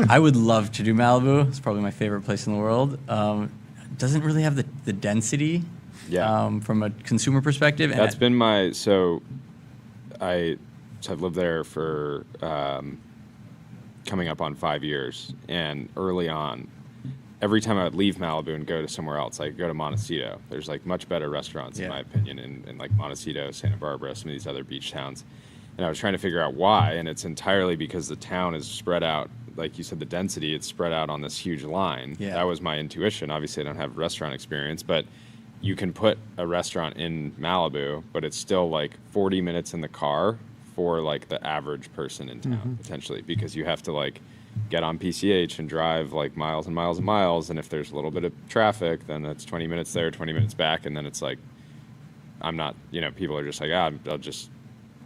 I would love to do Malibu. It's probably my favorite place in the world. Doesn't really have the density from a consumer perspective. That's been my I've lived there for coming up on 5 years, and early on, every time I would leave Malibu and go to somewhere else, like go to Montecito, there's much better in my opinion in Montecito, Santa Barbara, some of these other beach towns, and I was trying to figure out why, and it's entirely because the town is spread out. Like you said, the density, it's spread out on this huge line. Yeah. That was my intuition. Obviously, I don't have restaurant experience, but you can put a restaurant in Malibu, but it's still 40 minutes in the car for the average person in town, potentially, because you have to get on PCH and drive miles and miles and miles, and if there's a little bit of traffic, then that's 20 minutes there, 20 minutes back, and then it's I'm not, people are just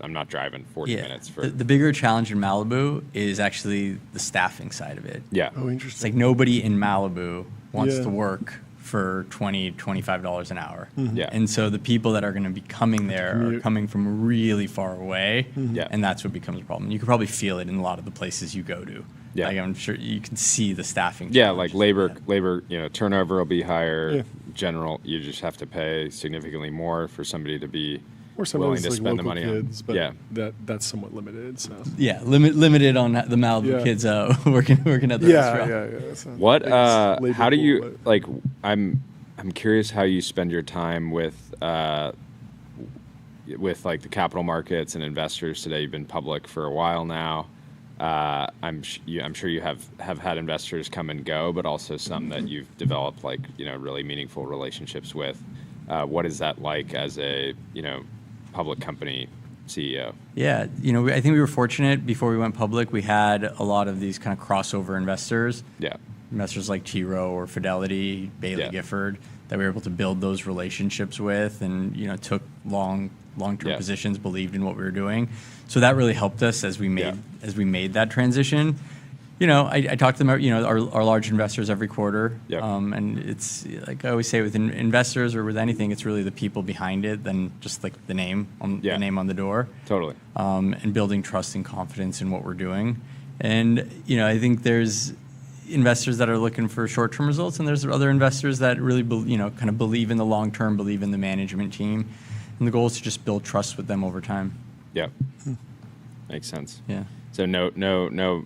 I'm not driving 40 minutes for... The bigger challenge in Malibu is actually the staffing side of it. Yeah. Oh, interesting. It's nobody in Malibu wants to work for $20, $25 an hour. Yeah. And so the people that are going to be coming there are coming from really far away, and that's what becomes a problem. You can probably feel it in a lot of the places you go to. Yeah. I'm sure you can see the staffing. Yeah, labor, turnover will be higher. Yeah. General, you just have to pay significantly more for somebody to be... Or some willing of to those spend the money kids, on. But that's somewhat limited. So limited on the Malibu kids working at the restaurant. Yeah. What? How do you I'm curious how you spend your time with the capital markets and investors today. You've been public for a while now. I'm sure you have had investors come and go, but also some that you've developed really meaningful relationships with. What is that like as a public company CEO? Yeah, I think we were fortunate before we went public. We had a lot of these kind of crossover investors. Yeah. Investors like T. Rowe or Fidelity, Bailey Gifford, that we were able to build those relationships with, and took long-term positions, believed in what we were doing. So that really helped us as we made that transition. I talk to them, our large investors every quarter. Yep. And it's like I always say with investors or with anything, it's really the people behind it than just the name on the door. Totally. And building trust and confidence in what we're doing. And, I think there's investors that are looking for short-term results, and there's other investors that really, kind of believe in the long term, believe in the management team. And the goal is to just build trust with them over time. Yeah. Makes sense. Yeah. So no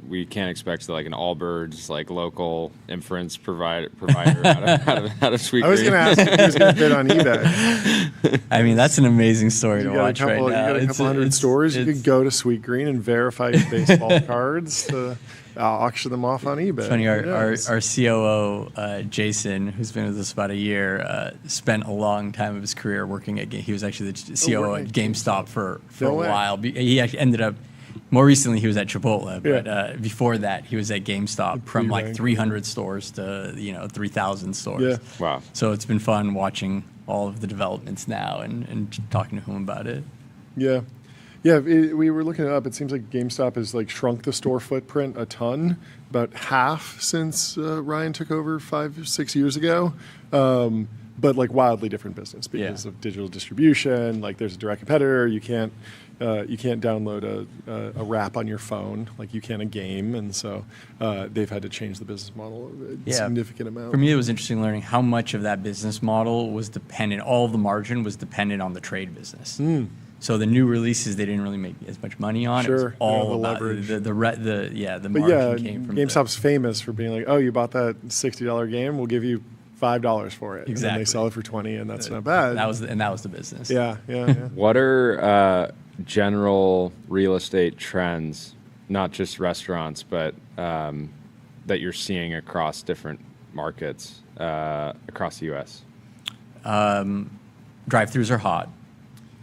we can't expect like an Allbirds like local inference provider out of Sweet Green. I was going to ask if he was going to bid on eBay. I mean, that's an amazing story to watch right now. You got a couple hundred stores. You could go to Sweet Green and verify your baseball cards. Auction them off on eBay. Funny, our COO, Jason, who's been with us about a year, spent a long time of his career working at he was actually the COO at GameStop for a while. He actually ended up, more recently he was at Chipotle, but before that he was at GameStop from like 300 stores to 3,000 stores. Yeah. Wow. So it's been fun watching all of the developments now and talking to him about it. Yeah. Yeah, we were looking it up. It seems like GameStop has like shrunk the store footprint a ton, about half since Ryan took over 5 or 6 years ago. But like wildly different business because of digital distribution. Like there's a direct competitor. You can't download a wrap on your phone like you can a game, and so they've had to change the business model a significant amount. For me, it was interesting learning how much of that business model was dependent. All of the margin was dependent on the trade business. So the new releases they didn't really make as much money on. Sure, it was all the about leverage. the margin came from GameStop's famous for being like, oh, you bought that $60 game, we'll give you $5 for it. Exactly. And then they sell it for $20, and that's not bad. That was the business. Yeah. What are general real estate trends, not just restaurants, but that you're seeing across different markets across the U.S.? Drive-throughs are hot.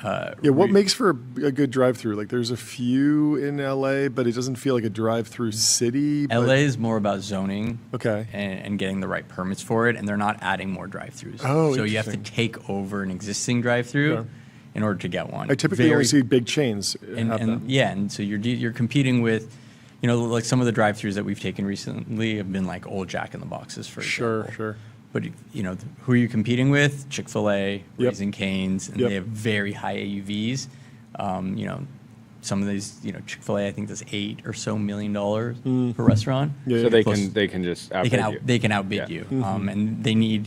What makes for a good drive-through? Like, there's a few in LA, but it doesn't feel like a drive-through city. LA is more about zoning, okay, and getting the right permits for it, and they're not adding more drive-throughs. Oh, so you have to take over an existing drive-through in order to get one. I typically only see big chains have them. Yeah, and so you're competing with, like some of the drive-throughs that we've taken recently have been like old Jack in the Boxes, for example. Sure. But who are you competing with? Chick-fil-A, Raising Cane's, and they have very high AUVs. Some of these, Chick-fil-A I think does $8 million or so per restaurant. So they can just outbid you. They can outbid you, and they need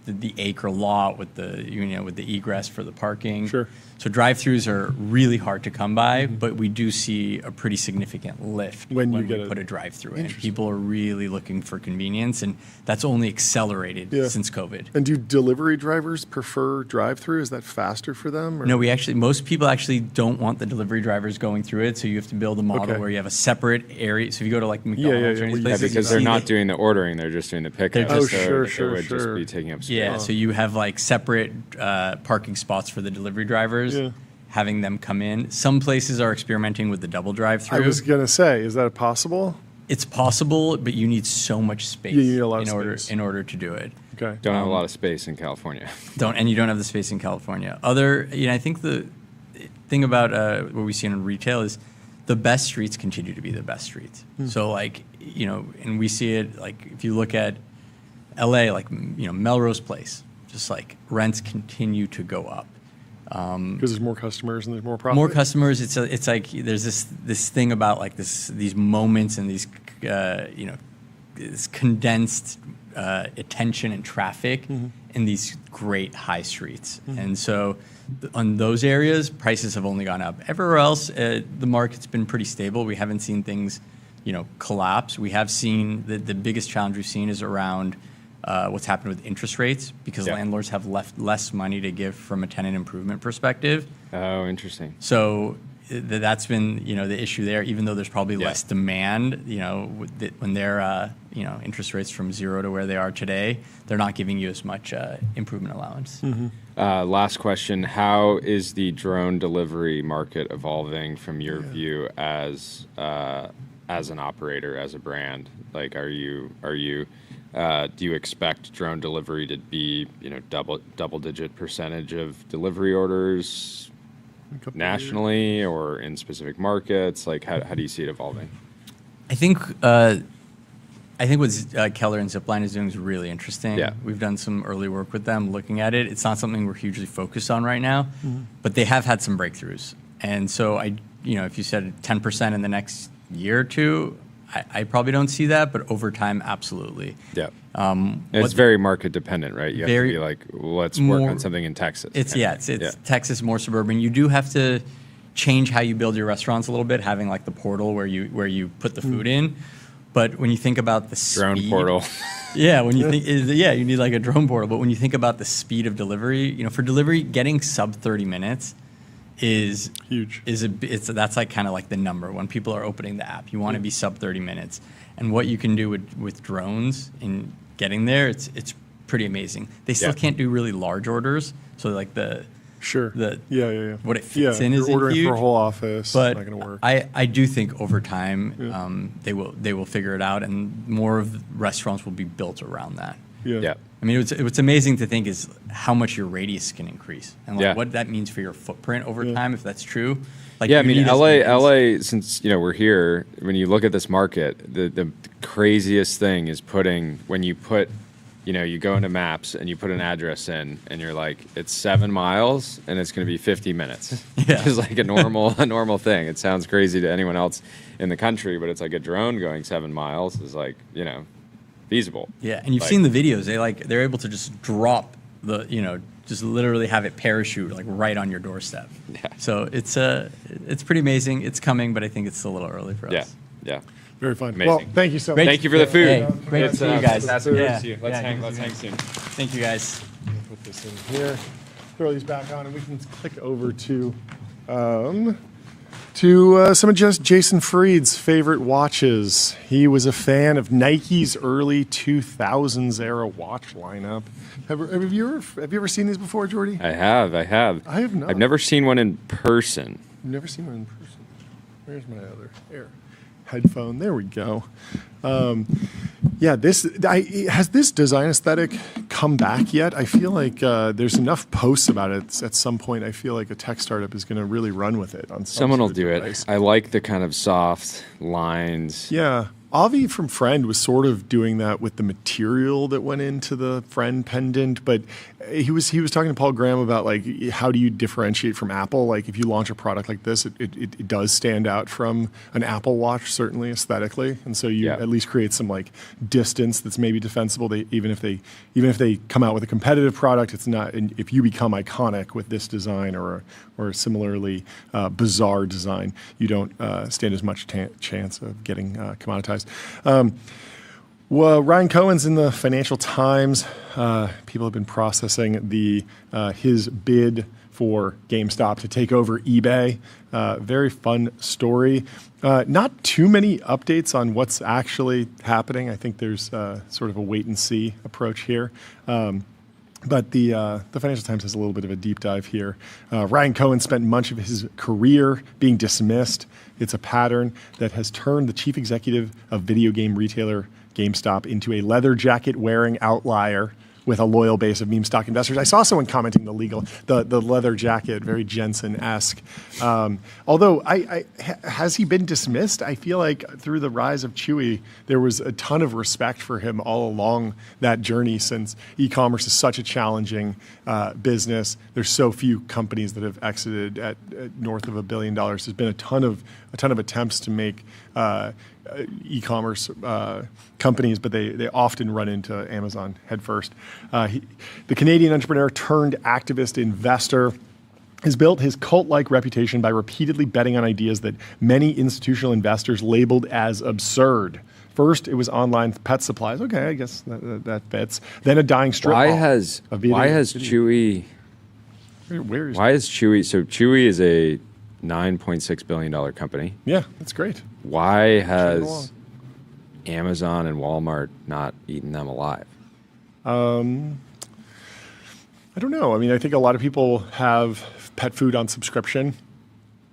the acre lot with the egress for the parking. Sure. So drive-throughs are really hard to come by, but we do see a pretty significant lift when we put a drive-through in. People are really looking for convenience, and that's only accelerated since COVID. And do delivery drivers prefer drive-through? Is that faster for them? Or? No, most people actually don't want the delivery drivers going through it, so you have to build a model where you have a separate area. So if you go to like McDonald's or any places, because they're not doing the ordering, they're just doing the pickup. Sure. It would just be taking up space. Yeah, so you have like separate parking spots for the delivery drivers, having them come in. Some places are experimenting with the double drive-through. I was going to say, is that possible? It's possible, but you need so much space in order to do it. Okay. Don't have a lot of space in California. And you don't have the space in California. I think the thing about what we see in retail is the best streets continue to be the best streets. So and we see it like if you look at LA, like Melrose Place, just like rents continue to go up because there's more customers and there's more profit. More customers. It's like there's this thing about like these moments and these this condensed attention and traffic in these great high streets, and so on those areas prices have only gone up. Everywhere else, the market's been pretty stable. We haven't seen things collapse. We have seen the biggest challenge we've seen is around what's happened with interest rates, because landlords have less money to give from a tenant improvement perspective. Oh, interesting. So that's been the issue there. Even though there's probably less demand, when they're interest rates from zero to where they are today, they're not giving you as much improvement allowance. Last question: how is the drone delivery market evolving from your view as an operator, as a brand? Like, do you expect drone delivery to be, double-digit percentage of delivery orders nationally or in specific markets? Like, how do you see it evolving? I think what Keller and Zipline is doing is really interesting. Yeah. We've done some early work with them looking at it. It's not something we're hugely focused on right now, but they have had some breakthroughs. And so if you said 10% in the next year or two, I probably don't see that, but over time, absolutely. Yeah. It's very market dependent, right? You have to be like, let's work on something in Texas. It's Texas, more suburban. You do have to, change how you build your restaurants a little bit, having like the portal where you put the food in. But when you think about the drone speed, portal. Yeah, when you think, you need like a drone portal. But when you think about the speed of delivery, for delivery, getting sub 30 minutes is huge. That's like kind of like the number when people are opening the app. You want to be sub 30 minutes, and what you can do with drones in getting there, it's pretty amazing. They still can't do really large orders, so like what it fits in is ordering huge, for a whole office. But it's not going to work. I do think over time they will figure it out, and more of the restaurants will be built around that. Yeah. I mean, what's amazing to think is how much your radius can increase, and what that means for your footprint over time, if that's true. Like, I mean, LA, since we're here, when you look at this market, the craziest thing is when you put, you go into maps and you put an address in, and you're like, it's 7 miles and it's going to be 50 minutes. It's like a normal thing. It sounds crazy to anyone else in the country, but it's like a drone going 7 miles is like, feasible. Yeah, and you've seen the videos. They're able to just drop just literally have it parachute like right on your doorstep. Yeah. So it's pretty amazing. It's coming, but I think it's still a little early for us. Yeah. Very fun. Amazing. Well, thank you so much. Thank you for the food. Hey, great to see you guys. Let's hang soon. Thank you, guys. Put this in here. Throw these back on, and we can click over to some of Jason Fried's favorite watches. He was a fan of Nike's early 2000s era watch lineup. Have you ever seen these before, Jordy? I have. I have not. I've never seen one in person. You've never seen one in person? Where's my other headphone? There we go. Has this design aesthetic come back yet? I feel like there's enough posts about it. At some point, I feel like a tech startup is going to really run with it. Someone will do it. I like the kind of soft lines. Yeah. Avi from Friend was sort of doing that with the material that went into the Friend pendant, but he was talking to Paul Graham about like how do you differentiate from Apple? Like if you launch a product like this, it does stand out from an Apple Watch, certainly aesthetically, and so you at least create some like distance that's maybe defensible. Even if they come out with a competitive product, it's not. And if you become iconic with this design or a similarly bizarre design, you don't stand as much chance of getting commoditized. Well, Ryan Cohen's in the Financial Times. People have been processing his bid for GameStop to take over eBay. Very fun story. Not too many updates on what's actually happening. I think there's sort of a wait and see approach here. But the Financial Times has a little bit of a deep dive here. Ryan Cohen spent much of his career being dismissed. It's a pattern that has turned the chief executive of video game retailer GameStop into a leather jacket wearing outlier with a loyal base of meme stock investors. I saw someone commenting the leather jacket, very Jensen-esque. Although, has he been dismissed? I feel like through the rise of Chewy, there was a ton of respect for him all along that journey, since e-commerce is such a challenging business. There's so few companies that have exited at north of $1 billion. There's been a ton of attempts to make e-commerce companies, but they often run into Amazon headfirst. The Canadian entrepreneur turned activist investor has built his cult-like reputation by repeatedly betting on ideas that many institutional investors labeled as absurd. First, it was online pet supplies. Okay, I guess that fits. Then a dying strip mall. Why has Chewy? Where is Chewy? So Chewy is a $9.6 billion company. Yeah, that's great. Why has Amazon and Walmart not eaten them alive? I don't know. I mean, I think a lot of people have pet food on subscription,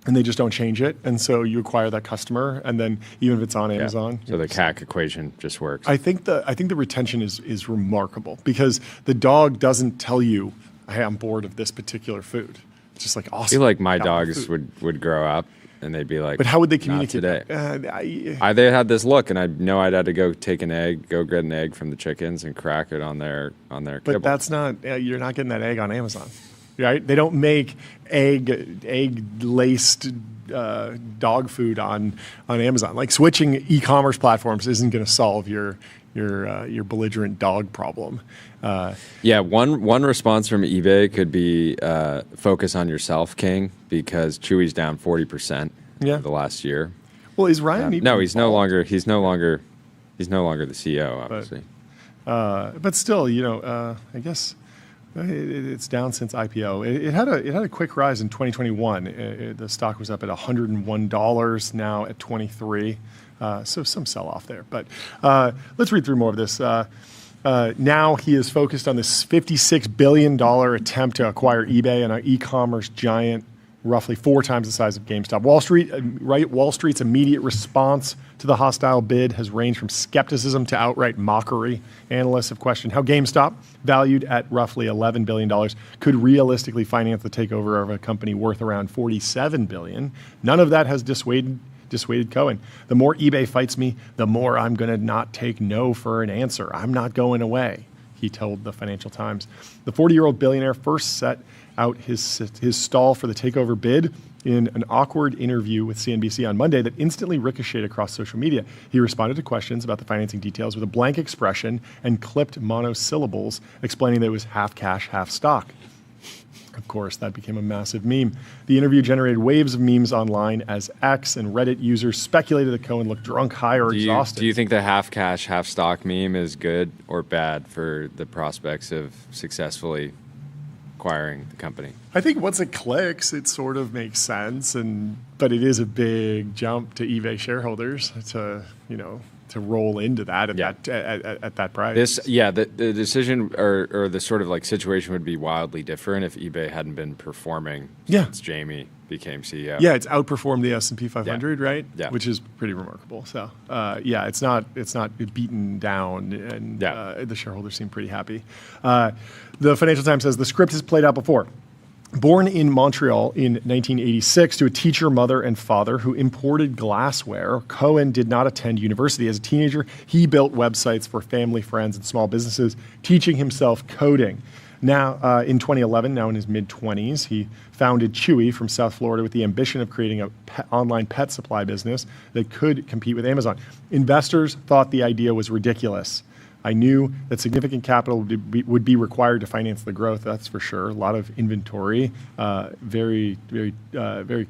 and they just don't change it. And so you acquire that customer, and then even if it's on Amazon. So the CAC equation just works. I think the retention is remarkable, because the dog doesn't tell you, hey, I'm bored of this particular food. It's just like awesome. I feel like my dogs would grow up and they'd be like, but how would they communicate today? They had this look, and I know I'd had to go get an egg from the chickens and crack it on their kibble. But that's not, you're not getting that egg on Amazon, right? They don't make egg-laced dog food on Amazon. Like switching e-commerce platforms isn't going to solve your your belligerent dog problem. One response from eBay could be focus on yourself, King, because Chewy's down 40% the last year. Well, is Ryan? No, he's no longer. He's no longer the CEO, obviously. But still, I guess it's down since IPO. It had a quick rise in 2021. The stock was up at $101, now at $23. So some sell-off there. But let's read through more of this. Now he is focused on this $56 billion attempt to acquire eBay, and an e-commerce giant roughly 4 times the size of GameStop. Wall Street's immediate response to the hostile bid has ranged from skepticism to outright mockery. Analysts have questioned how GameStop, valued at roughly $11 billion, could realistically finance the takeover of a company worth around $47 billion. None of that has dissuaded Cohen. The more eBay fights me, the more I'm going to not take no for an answer. I'm not going away, he told the Financial Times. The 40-year-old billionaire first set out his stall for the takeover bid in an awkward interview with CNBC on Monday that instantly ricocheted across social media. He responded to questions about the financing details with a blank expression and clipped monosyllables, explaining that it was half cash, half stock. Of course, that became a massive meme. The interview generated waves of memes online as X and Reddit users speculated that Cohen looked drunk, high, or exhausted. Do you think the half cash, half stock meme is good or bad for the prospects of successfully acquiring the company? I think once it clicks, it sort of makes sense, but it is a big jump to eBay shareholders to roll into that at that price. The decision or the sort of like situation would be wildly different if eBay hadn't been performing since Jamie became CEO. Yeah, it's outperformed the S&P 500, right? Yeah, which is pretty remarkable. So it's not beaten down, and the shareholders seem pretty happy. The Financial Times says the script has played out before. Born in Montreal in 1986 to a teacher, mother, and father who imported glassware, Cohen did not attend university. As a teenager, he built websites for family, friends, and small businesses, teaching himself coding. Now, in 2011, now in his mid-20s, he founded Chewy from South Florida with the ambition of creating an online pet supply business that could compete with Amazon. Investors thought the idea was ridiculous. I knew that significant capital would be required to finance the growth, that's for sure. A lot of inventory, very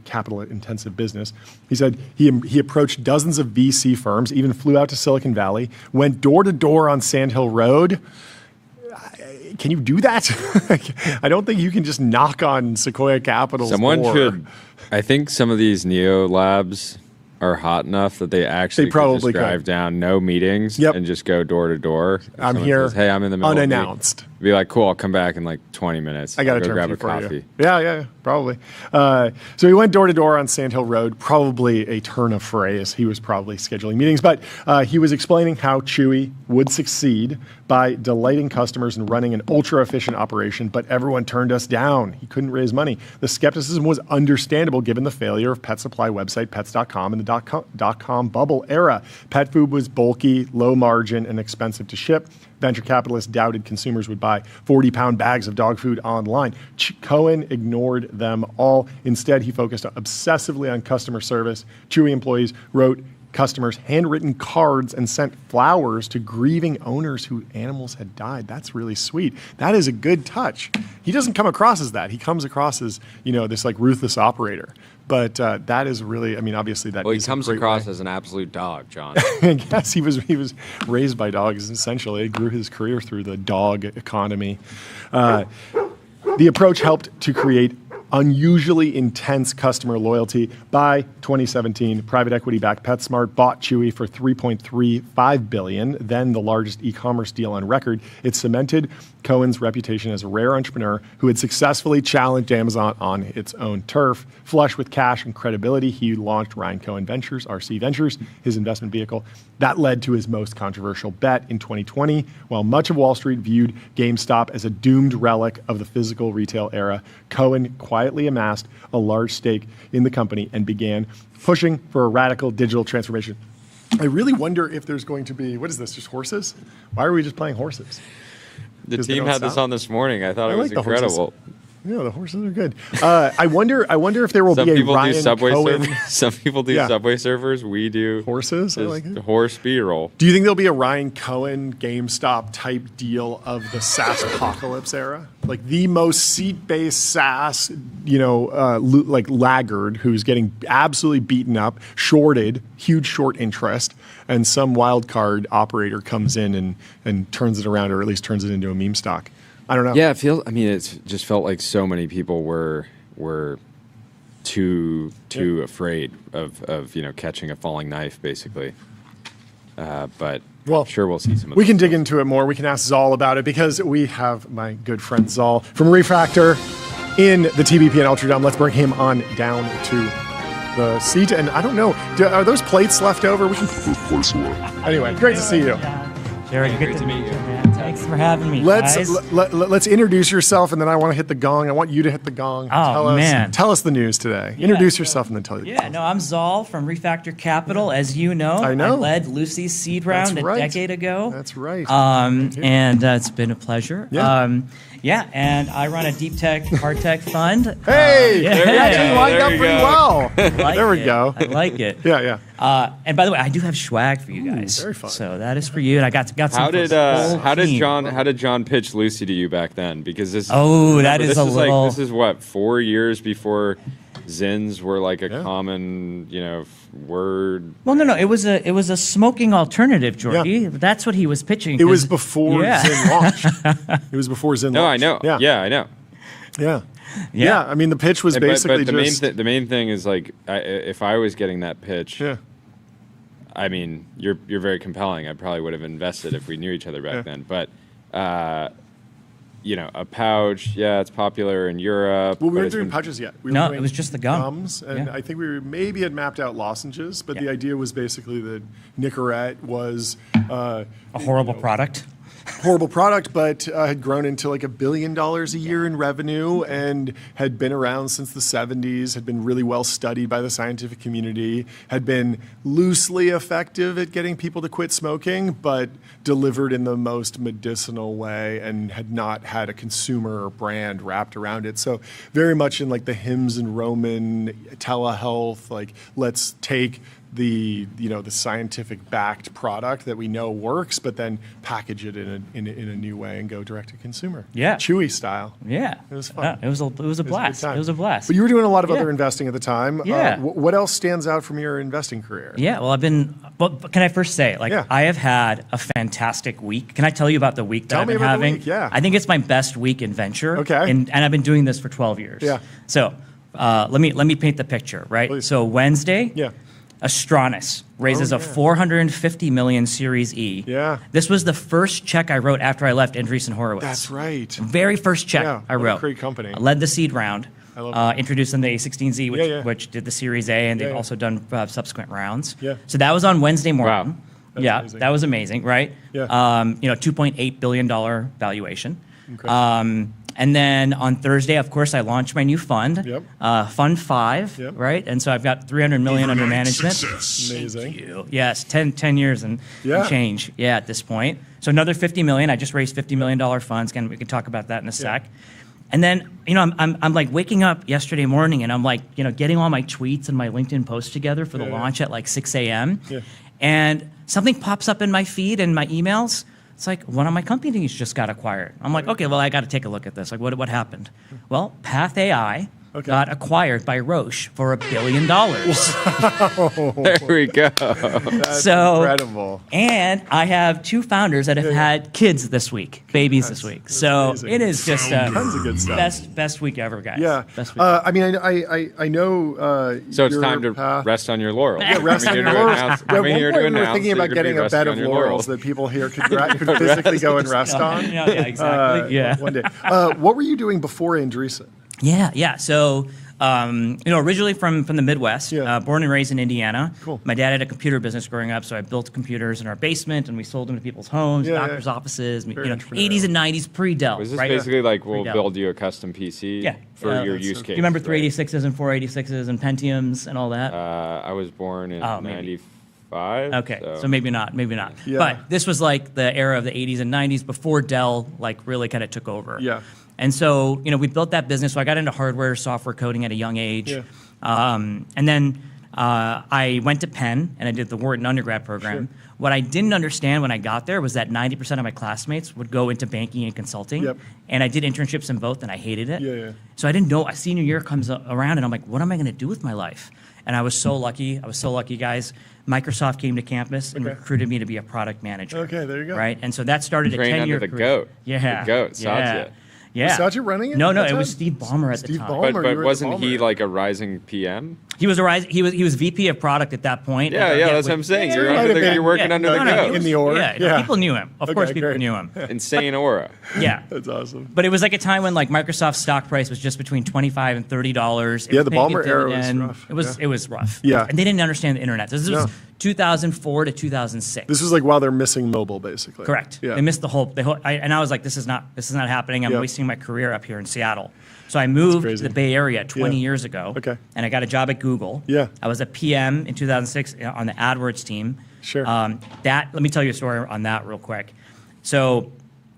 capital-intensive business. He said he approached dozens of VC firms, even flew out to Silicon Valley, went door-to-door on Sand Hill Road. Can you do that? I don't think you can just knock on Sequoia Capital's door. I think some of these Neo Labs are hot enough that they actually probably could just drive down, no meetings, and just go door to door. I'm here. Says, hey, I'm in the middle unannounced. Be like, cool, I'll come back in like 20 minutes. I got to grab a for coffee. You. Yeah, probably. So he went door to door on Sand Hill Road, probably a turn of phrase. He was probably scheduling meetings, but he was explaining how Chewy would succeed by delighting customers and running an ultra-efficient operation, but everyone turned us down. He couldn't raise money. The skepticism was understandable given the failure of pet supply website Pets.com in the dot-com bubble era. Pet food was bulky, low margin, and expensive to ship. Venture capitalists doubted consumers would buy 40-pound bags of dog food online. Cohen ignored them all. Instead, he focused obsessively on customer service. Chewy employees wrote customers handwritten cards and sent flowers to grieving owners whose animals had died. That's really sweet. That is a good touch. He doesn't come across as that. He comes across as, this like ruthless operator. But that is really, obviously that. Well, he comes across as an absolute dog, John. I guess he was raised by dogs, essentially. He grew his career through the dog economy. The approach helped to create unusually intense customer loyalty. By 2017, private equity-backed PetSmart bought Chewy for $3.35 billion, then the largest e-commerce deal on record. It cemented Cohen's reputation as a rare entrepreneur who had successfully challenged Amazon on its own turf. Flush with cash and credibility, he launched Ryan Cohen Ventures, RC Ventures, his investment vehicle. That led to his most controversial bet in 2020. While much of Wall Street viewed GameStop as a doomed relic of the physical retail era, Cohen quietly amassed a large stake in the company and began pushing for a radical digital transformation. I really wonder if there's going to be, what is this, just horses? Why are we just playing horses? The team had this on this morning. I thought it was incredible. Yeah, the horses are good. I wonder if there will be a Ryan Cohen. Some people do Subway Surfers. We do horses. I like it. Horse B-roll. Do you think there'll be a Ryan Cohen GameStop type deal of the SaaS apocalypse era? Like the most seat-based SaaS, like laggard who's getting absolutely beaten up, shorted, huge short interest, and some wild card operator comes in and turns it around, or at least turns it into a meme stock. I don't know. Yeah, it's just felt like so many people were too afraid of catching a falling knife, basically. But I'm sure we'll see some of we can dig into it more. We can ask Zal about it because we have my good friend Zal from Refactor in the TBPN Ultra Dome. Let's bring him on down to the seat. And I don't know, are those plates left over? We can put those plates away. Anyway, great to see you. Jared, good to meet you, man. Thanks for having me. Let's introduce yourself, and then I want to hit the gong. I want you to hit the gong. Tell us the news today. Introduce yourself, and then tell you. No, I'm Zal from Refactor Capital. As you know, I led Lucy's seed round a decade ago. That's right. And it's been a pleasure. Yeah. And I run a deep tech, hard tech fund. Hey, actually lined up pretty well. There we go. I like it. Yeah. And by the way, I do have swag for you guys. Very fun. So that is for you. And I got some. How did John pitch Lucy to you back then? Because this. This is what 4 years before Zins were like a common, word. Well, no, it was a smoking alternative, Jordy. Yeah. That's what he was pitching. It was before Zin launched. It was before Zin launched. No, I know. Yeah, I know. Yeah. I mean, the pitch was basically but the main thing is like, if I was getting that pitch, I mean, you're very compelling. I probably would have invested if we knew each other back then. But a pouch, it's popular in Europe. Well, we weren't doing pouches yet. It was just the gums. And I think we maybe had mapped out lozenges, but the idea was basically that Nicorette was a horrible product. Horrible product, but had grown into like $1 billion a year in revenue and had been around since the 70s, had been really well studied by the scientific community, had been loosely effective at getting people to quit smoking, but delivered in the most medicinal way and had not had a consumer or brand wrapped around it. So very much in like the Hims and Roman telehealth, like let's take the scientific backed product that we know works, but then package it in a new way and go direct to consumer. Yeah, Chewy style. Yeah, it was fun. It was a blast. It was a blast. But you were doing a lot of other investing at the time. Yeah. What else stands out from your investing career? Yeah. Well, can I first say, I have had a fantastic week. Can I tell you about the week that I've been having? Yeah. I think it's my best week in venture. Okay. And I've been doing this for 12 years. Yeah. So let me paint the picture. Right. Please. So Wednesday. Yeah. Astranis raises a $450 million Series E. Yeah. This was the first check I wrote after I left Andreessen Horowitz. That's right. Very first check I wrote. A great company. I led the seed round. I love introduced them to A16Z, which did the Series A, and they've also done subsequent rounds. Yeah. So that was on Wednesday morning. Wow. That's amazing. That was amazing, right? Yeah. $2.8 billion valuation. And then on Thursday, of course, I launched my new fund, Fund 5, right? And so I've got $300 million under management. Amazing. Thank you. Yes, 10 years and change. Yeah, at this point. So another $50 million. I just raised $50 million funds. Again, we can talk about that in a sec. And then, I'm like waking up yesterday morning and I'm like, getting all my tweets and my LinkedIn posts together for the launch at like 6 a.m. Yeah. And something pops up in my feed and my emails. It's like one of my companies just got acquired. I'm like, okay, well, I got to take a look at this. Like, what happened? Well, Path AI got acquired by Roche for $1 billion. There we go. That's incredible. And I have 2 founders that have had kids this week, babies this week. So amazing. It is just tons of good stuff. Best week ever, guys. Yeah. Best week I mean, I know. So it's time to rest on your laurels. Yeah, rest on your laurels. We're thinking about getting a bed of laurels that people here could physically go and rest on. Yeah, exactly. One day. What were you doing before Andreessen? Yeah. So, originally from the Midwest, born and raised in Indiana. Cool. My dad had a computer business growing up, so I built computers in our basement, and we sold them to people's homes, doctors' offices. 80s and 90s pre-Dell. Was this basically like we'll build you a custom PC for your use case? Do you remember 386s and 486s and Pentiums and all that? I was born in 95. Okay, so maybe not. Yeah. But this was like the era of the 80s and 90s before Dell like really kind of took over. Yeah. And so, we built that business. So I got into hardware, software coding at a young age. Yeah. And then I went to Penn and I did the Wharton undergrad program. Sure. What I didn't understand when I got there was that 90% of my classmates would go into banking and consulting. Yep. And I did internships in both and I hated it. Yeah. So I didn't know. A senior year comes around and I'm like, what am I going to do with my life? And I was so lucky. Guys. Microsoft came to campus and recruited me to be a product manager. Okay, there you go. Right? And so that started a 10-year the career. GOAT. Yeah. The GOAT, Satya. Yeah. Was Satya running it? No, at that it time? was Steve Ballmer at the time. Ballmer, But wasn't he like a rising PM? He was he was VP of product at that point. Yeah, that's what I'm saying. You're working under the GOAT. In the org. Yeah, people knew him. Of course, people knew him. Insane aura. Yeah, that's awesome. But it was like a time when like Microsoft's stock price was just between $25 and $30. Yeah, the Ballmer era was rough. It was rough. Yeah, and they didn't understand the internet. This was 2004 to 2006. This was like while they're missing mobile, basically. Correct. Yeah. They missed the whole. And I was like, this is not happening. I'm wasting my career up here in Seattle. So I moved to the Bay Area 20 years ago. Okay. And I got a job at Google. Yeah. I was a PM in 2006 on the AdWords team. Sure. Let me tell you a story on that real quick. So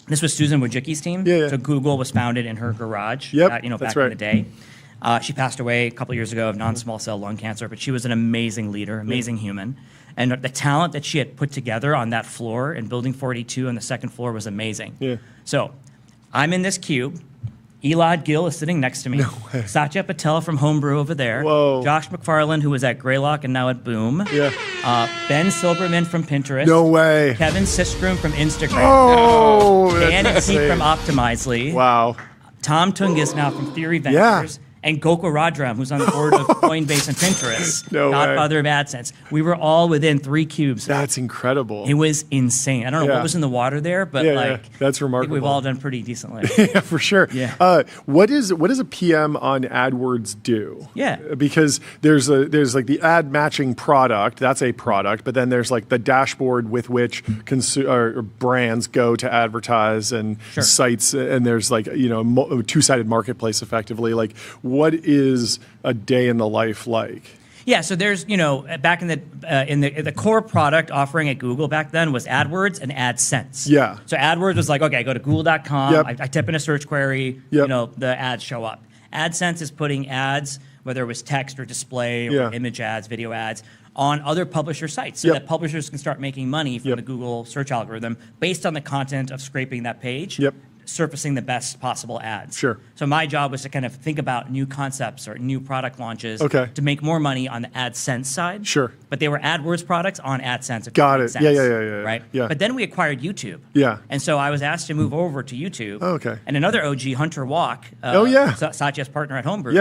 this was Susan Wojcicki's team. Yeah. So Google was founded in her garage. Yep. Back that's in the day. She passed away a couple years ago of non-small cell lung cancer, but she was an amazing leader, amazing human. And the talent that she had put together on that floor in Building 42 on the second floor was amazing. Yeah. So I'm in this cube. Elad Gil is sitting next to me. No way. Satya Patel from Homebrew over there. Whoa. Josh McFarlane, who was at Greylock and now at Boom. Yeah. Ben Silberman from Pinterest. No way. Kevin Systrom from Instagram. Oh, Dan that's Peek insane. from Optimizely. Wow. Tom Tungus now from Theory Ventures. And Gokul Radram, who's on the board of Coinbase and Pinterest, No godfather of AdSense. We were all within 3 cubes. That's incredible. It was insane. I don't know what was in the water there, but that's remarkable. I think we've all done pretty decently. Yeah, for sure. Yeah. What does a PM on AdWords do? Yeah. Because there's like the ad matching product. That's a product, but then there's like the dashboard with which brands go to advertise and sites, and there's like a two-sided marketplace effectively. Like, what is a day in the life like? Yeah, so there's, back in the core product offering at Google back then was AdWords and AdSense. Yeah. So AdWords was like, okay, I go to google.com, Yep. I type in a search query, the ads show up. AdSense is putting ads, whether it was text or display or image ads, video ads, on other publisher sites so that publishers can start making money from the Google search algorithm based on the content of scraping that page. Surfacing the best possible ads. Sure. So my job was to kind of think about new concepts or new product launches to make more money on the AdSense side. Sure. But they were AdWords products on AdSense. Got it. Sense, Yeah. Right? Yeah. But then we acquired YouTube. Yeah. And so I was asked to move over to YouTube. Oh, okay. And another OG, Hunter Walk, Satya's partner at Homebrew,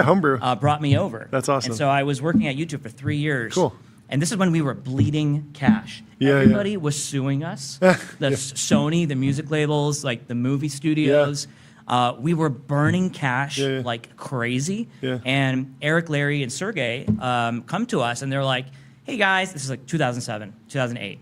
brought me over. That's awesome. And so I was working at YouTube for 3 years. Cool. And this is when we were bleeding cash. Everybody was suing us. Sony, the music labels, like the movie studios. We were burning cash like crazy. And Eric, Larry, and Sergey come to us and they're like, hey guys, this is like 2007, 2008.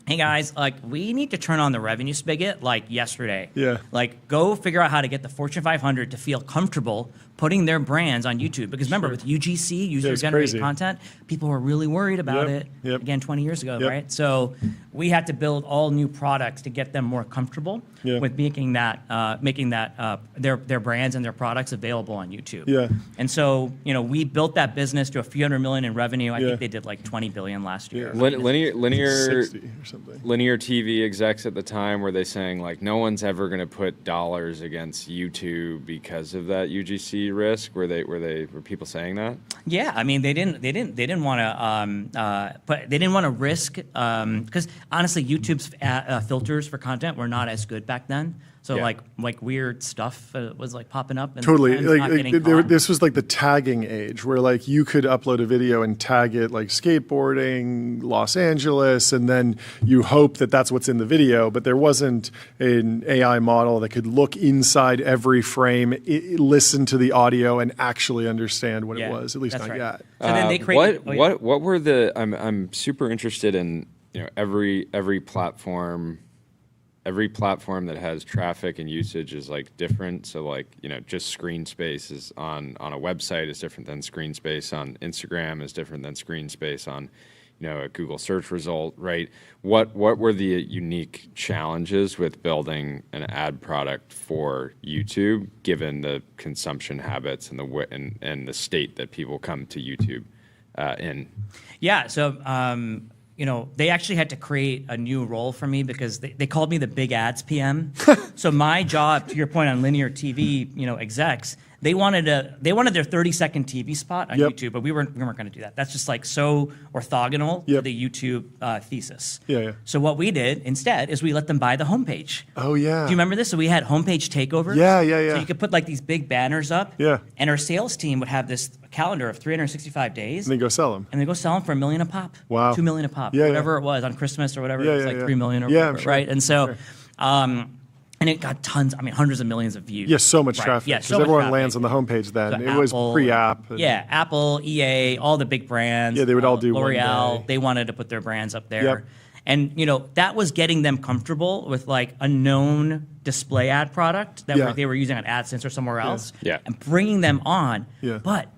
Hey guys, like we need to turn on the revenue spigot like yesterday. Like go figure out how to get the Fortune 500 to feel comfortable putting their brands on YouTube. Because remember, with UGC, user-generated content, people were really worried about it. Again, 20 years ago, right? So we had to build all new products to get them more comfortable with making their brands and their products available on YouTube. And so we built that business to a few hundred million in revenue. I think they did like 20 billion last year. Linear 60 or something. Linear TV execs at the time, were they saying like no one's ever going to put dollars against YouTube because of that UGC risk? Were people saying that? Yeah, I mean they didn't want to risk because honestly YouTube's filters for content were not as good back then. So like weird stuff was like popping up. And this was like the tagging age where like you could upload a video and tag it like skateboarding, Los Angeles, and then you hope that that's what's in the video. But there wasn't an AI model that could look inside every frame, listen to the audio, and actually understand what it was. At least not yet. So then they created. What were the? I'm super interested in every platform. Every platform that has traffic and usage is like different. So like, just screen space is on a website is different than screen space on Instagram is different than screen space on a Google search result, right? What were the unique challenges with building an ad product for YouTube, given the consumption habits and the state that people come to YouTube in? Yeah, so they actually had to create a new role for me because they called me the big ads PM. So my job, to your point on linear TV, execs, they wanted their 30-second TV spot on YouTube, but we weren't going to do that. That's just like so orthogonal to the YouTube thesis. Yeah. So what we did instead is we let them buy the homepage. Oh yeah. Do you remember this? So we had homepage takeovers. Yeah. So you could put like these big banners up. Yeah. And our sales team would have this calendar of 365 days. And they go sell them. And they go sell them for $1 million a pop. Wow. $2 million a pop. Yeah, whatever it was on Christmas or whatever. Yeah, it was like $3 million or yeah, whatever, sure. right? And so, Sure. and it got tons, hundreds of millions of views. Yeah, so much right? traffic. Yeah, Because so much everyone traffic. lands on the homepage then. So It was pre-app. Yeah, Apple, EA, all the big brands. Yeah, they would all do one L'Oreal, day. they wanted to put their brands up there. Yep. And, that was getting them comfortable with like a known display ad product that they were using on AdSense or somewhere else. Yeah. And bringing them on. Yeah. But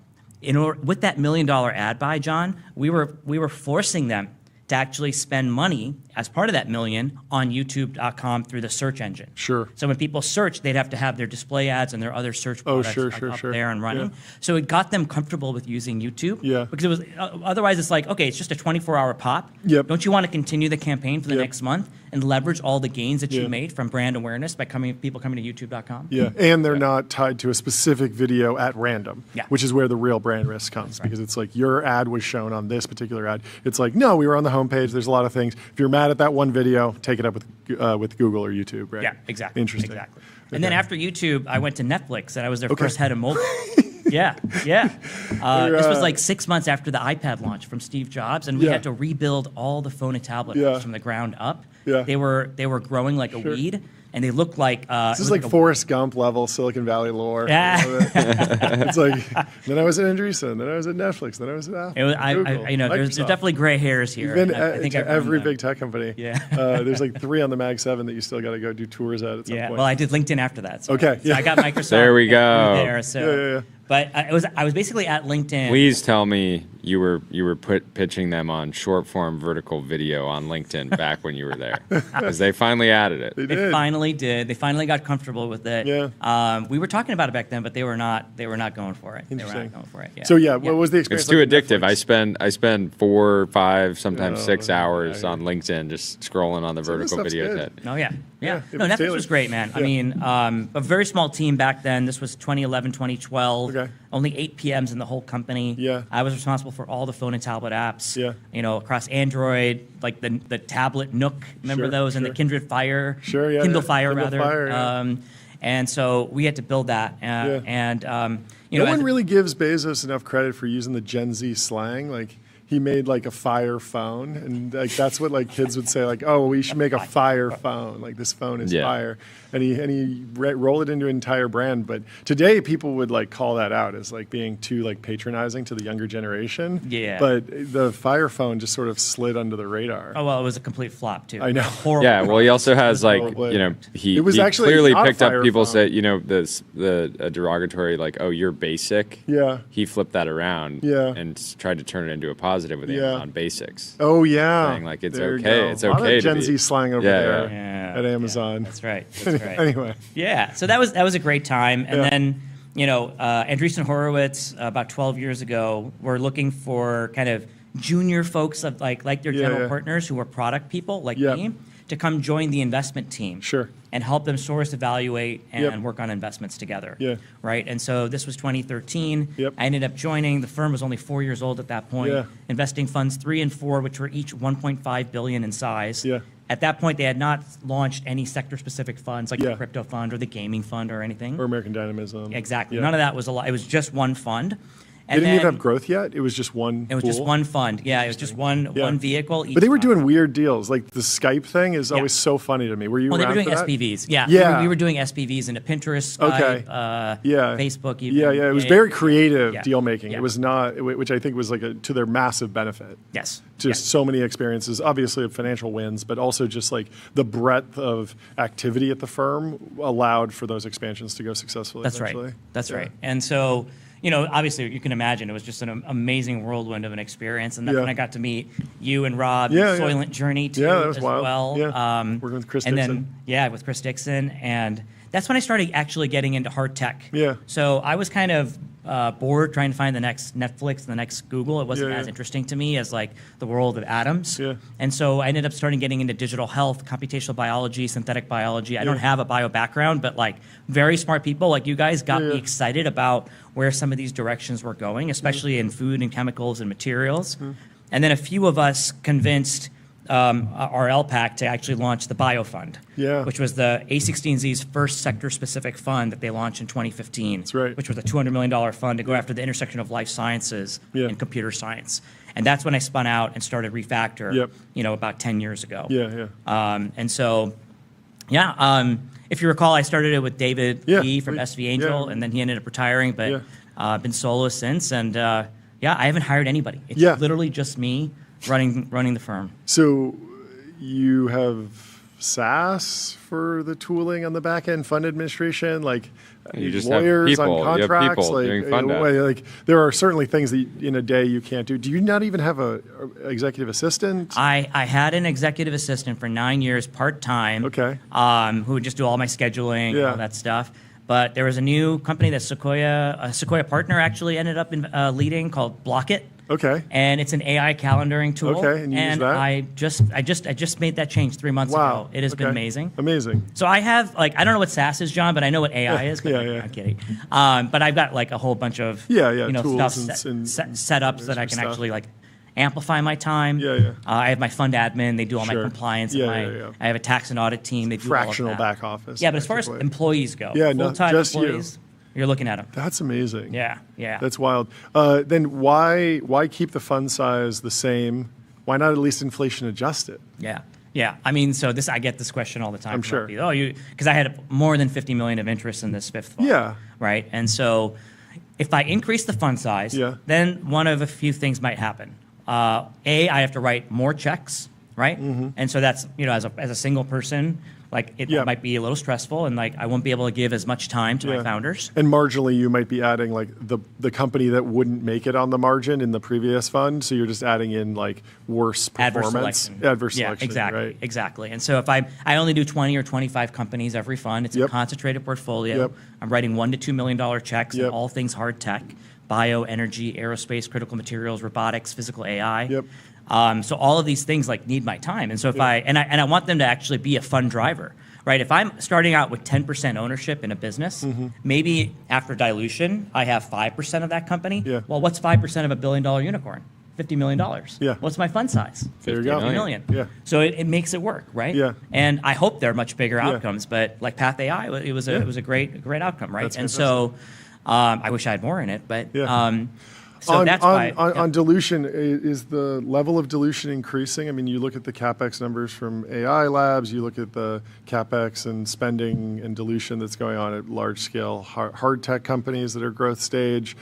with that $1 million ad buy, John, we were forcing them to actually spend money as part of that $1 million on YouTube.com through the search engine. Sure. So when people search, they'd have to have their display ads and their other search products up there and running. Yeah. So it got them comfortable with using YouTube. Yeah. Because it was otherwise it's like, okay, it's just a 24-hour pop. Yep. Don't you want to continue the campaign for the next month and leverage all the gains that you Yeah. made from brand awareness by people coming to YouTube.com? Yeah, and they're not tied to a specific video at random, which is where the real brand risk comes, because it's like your ad was shown on this particular ad. It's like, no, we were on the homepage. There's a lot of things. If you're mad at that one video, take it up with Google or YouTube, right? Yeah, exactly. Interesting. Exactly. And then after YouTube, I went to Netflix, and I was their Okay. first head of mobile. Yeah. This was like 6 months after the iPad launch from Steve Jobs, and we had to rebuild all the phone and tablet apps from the ground up. Yeah. They were growing like a weed, and they looked like This is like Forrest Gump level Silicon Valley lore. Yeah. It's like, then I was at Andreessen, then I was at Netflix, then I was at Apple. There's Microsoft. definitely gray hairs here. You've been I think to every big tech company. Yeah. There's like 3 on the Mag 7 that you still got to go do tours at some point. Well, I did LinkedIn after that. So Okay, so I got Microsoft. There we go. There, so. Yeah. But I was basically at LinkedIn. Please tell me you were pitching them on short form vertical video on LinkedIn back when you were there, because they finally added it. They finally did. They finally got comfortable with it. Yeah. We were talking about it back then, but they were not going for it. They were Interesting. not going for it. Yeah. So what was the experience? It's too like with addictive. Netflix? I spend 4, 5, sometimes Oh, 6 hours yeah. on LinkedIn just scrolling on the So this vertical stuff's video good. tab. Oh, yeah. Yeah, No, it's Netflix tailored. was great, man. Yeah. I mean, a very small team back then. This was 2011, 2012. Okay. Only 8 PMs in the whole company. Yeah. I was responsible for all the phone and tablet apps. Yeah. Across Android, like the tablet Nook. Remember Sure, those? And the sure. Kindred Fire. Sure, yeah, Kindle yeah. Fire, Kindle rather. Fire, yeah. And so we had to build that. And, No one really gives Bezos enough credit for using the Gen Z slang. Like, he made like a fire phone, and like that's what like kids would say, like, oh, we should make a fire phone. Like, this phone is fire, and he rolled it into an entire brand. But today, people would like call that out as like being too like patronizing to the younger generation. Yeah. But the fire phone just sort of slid under the radar. Oh, well, it was a complete flop, too. I know. Horrible. Yeah, well, he also has like, he actually clearly not a picked up fire people phone. say, the derogatory, like, oh, you're basic. Yeah. He flipped that around and tried to turn it into a positive with Amazon Basics. Oh yeah. Saying like it's There you okay. go. It's A lot okay of to Gen be. Z slang over there at Amazon. That's right. That's right. Anyway. Yeah. So that was a great time. And then, Andreessen Horowitz about 12 years ago were looking for kind of junior folks of like their general partners who were product people like me to come join the investment team. Sure. And help them source, evaluate, and work on investments together. Yeah. Right. And so this was 2013. Yep. I ended up joining. The firm was only 4 years old at that point. Yeah. Investing funds 3 and 4, which were each 1.5 billion in size. Yeah. At that point, they had not launched any sector-specific funds like the crypto fund or the gaming fund or anything. Or American Dynamism. Exactly. Yeah. None of that was a lot. It was just one fund. They didn't even have growth yet? It was just one It was just pool? one fund. Yeah, it was just one vehicle. Each But they were fund. doing weird deals. Like the Skype thing is always so funny to me. Were you Well, they were around doing for that? SPVs. Yeah. Yeah. We were doing SPVs into Pinterest, Skype, Facebook even. Yeah. It was very creative Yeah. deal making. Yeah. It was not, which I think was like to their massive benefit. Yes. Just so many experiences, obviously of financial wins, but also just like the breadth of activity at the firm allowed for those expansions to go successfully. That's eventually. right. That's right. And so, obviously you can imagine it was just an amazing whirlwind of an experience, and that's when I got to meet you and Rob, Soylent Journey too, that was as wild. well. Working with Chris and Dixon. then with Chris Dixon, and that's when I started actually getting into hard tech. Yeah. So I was kind of bored trying to find the next Netflix, the next Google. It wasn't as interesting to me as like the world of atoms. Yeah. And so I ended up getting into digital health, computational biology, synthetic biology. I don't have a bio background, but like very smart people like you guys got me excited about where some of these directions were going, especially in food and chemicals and materials. And then a few of us convinced our LPAC to actually launch the BioFund, which was the A16Z's first sector-specific fund that they launched in 2015. That's right. Which was a $200 million fund to go after the intersection of life sciences and computer science. And that's when I spun out and started Refactor, about 10 years ago. And so, if you recall, I started it with David Lee from SV Angel, and then he ended up retiring, but I've been solo since. And I haven't hired anybody. It's literally just me running the firm. So you have SaaS for the tooling on the back end, fund administration, like you just lawyers have people, on contracts. you have people doing fund admin. Like there are certainly things that in a day you can't do. Do you not even have a executive assistant? I had an executive assistant for 9 years part-time. Okay. Who would just do all my scheduling, all that stuff. But there was a new company that Sequoia partner actually ended up leading called Blockit. Okay. And it's an AI calendaring tool. Okay, and you use that? I just made that change 3 months ago. It has been amazing. Amazing. So I have I don't know what SaaS is, John, but I know what AI is. I'm kidding. But I've got like a whole bunch of tools stuff and setups that I can actually like amplify my time. I have my fund admin. They do all my compliance. I have a tax and audit team. They do fractional all of that. back office. Yeah, but as far as employees go, full-time just employees, you're looking at them. That's amazing. Yeah. That's wild. Then why keep the fund size the same? Why not at least inflation adjust it? Yeah. I mean, so I get this question all the time. I'm sure. Because I had more than 50 million of interest in this fifth fund. Yeah. Right. And so, if I increase the fund size, then one of a few things might happen. I have to write more checks, right? And so that's as a single person, like it might be a little stressful, and like I won't be able to give as much time to my founders. And marginally, you might be adding like the company that wouldn't make it on the margin in the previous fund, so you're just adding in like worse performance, adverse selection. Exactly. And so if I only do 20 or 25 companies every fund, it's a concentrated portfolio. I'm writing $1 to $2 million checks in all things hard tech. Bio, energy, aerospace, critical materials, robotics, physical AI. So all of these things like need my time. And so if I want them to actually be a fun driver, right? If I'm starting out with 10% ownership in a business, maybe after dilution, I have 5% of that company. Well, what's 5% of $1 billion unicorn? $50 million. What's my fund size? There you go. 50 million. So it makes it work, right? And I hope they're much bigger outcomes, but like Path AI, it was a great outcome, right? That's so I wish I had more in it, but so that's why. On dilution, is the level of dilution increasing? I mean, you look at the CapEx numbers from AI labs, you look at the CapEx and spending and dilution that's going on at large scale hard tech companies that are growth stage.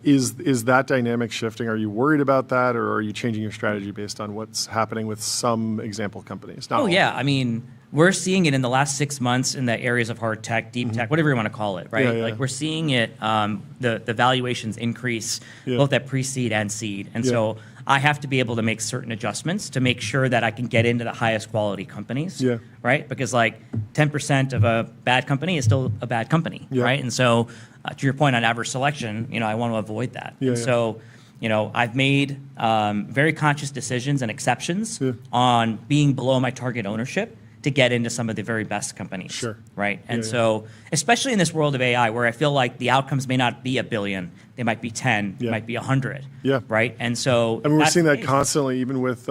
Is that dynamic shifting? Are you worried about that, or are you changing your strategy based on what's happening with some example companies? I mean, we're seeing it in the last 6 months in the areas of hard tech, deep tech, whatever you want to call it, right? Like we're seeing it, the valuations increase both at pre-seed and seed. And so I have to be able to make certain adjustments to make sure that I can get into the highest quality companies, right? Because like 10% of a bad company is still a bad company, right? And so to your point on adverse selection, I want to avoid that. So I've made very conscious decisions and exceptions on being below my target ownership to get into some of the very best companies, right? And so, especially in this world of AI, where I feel like the outcomes may not be $1 billion, they might be 10, they might be 100, right? And so, we're seeing that constantly, even with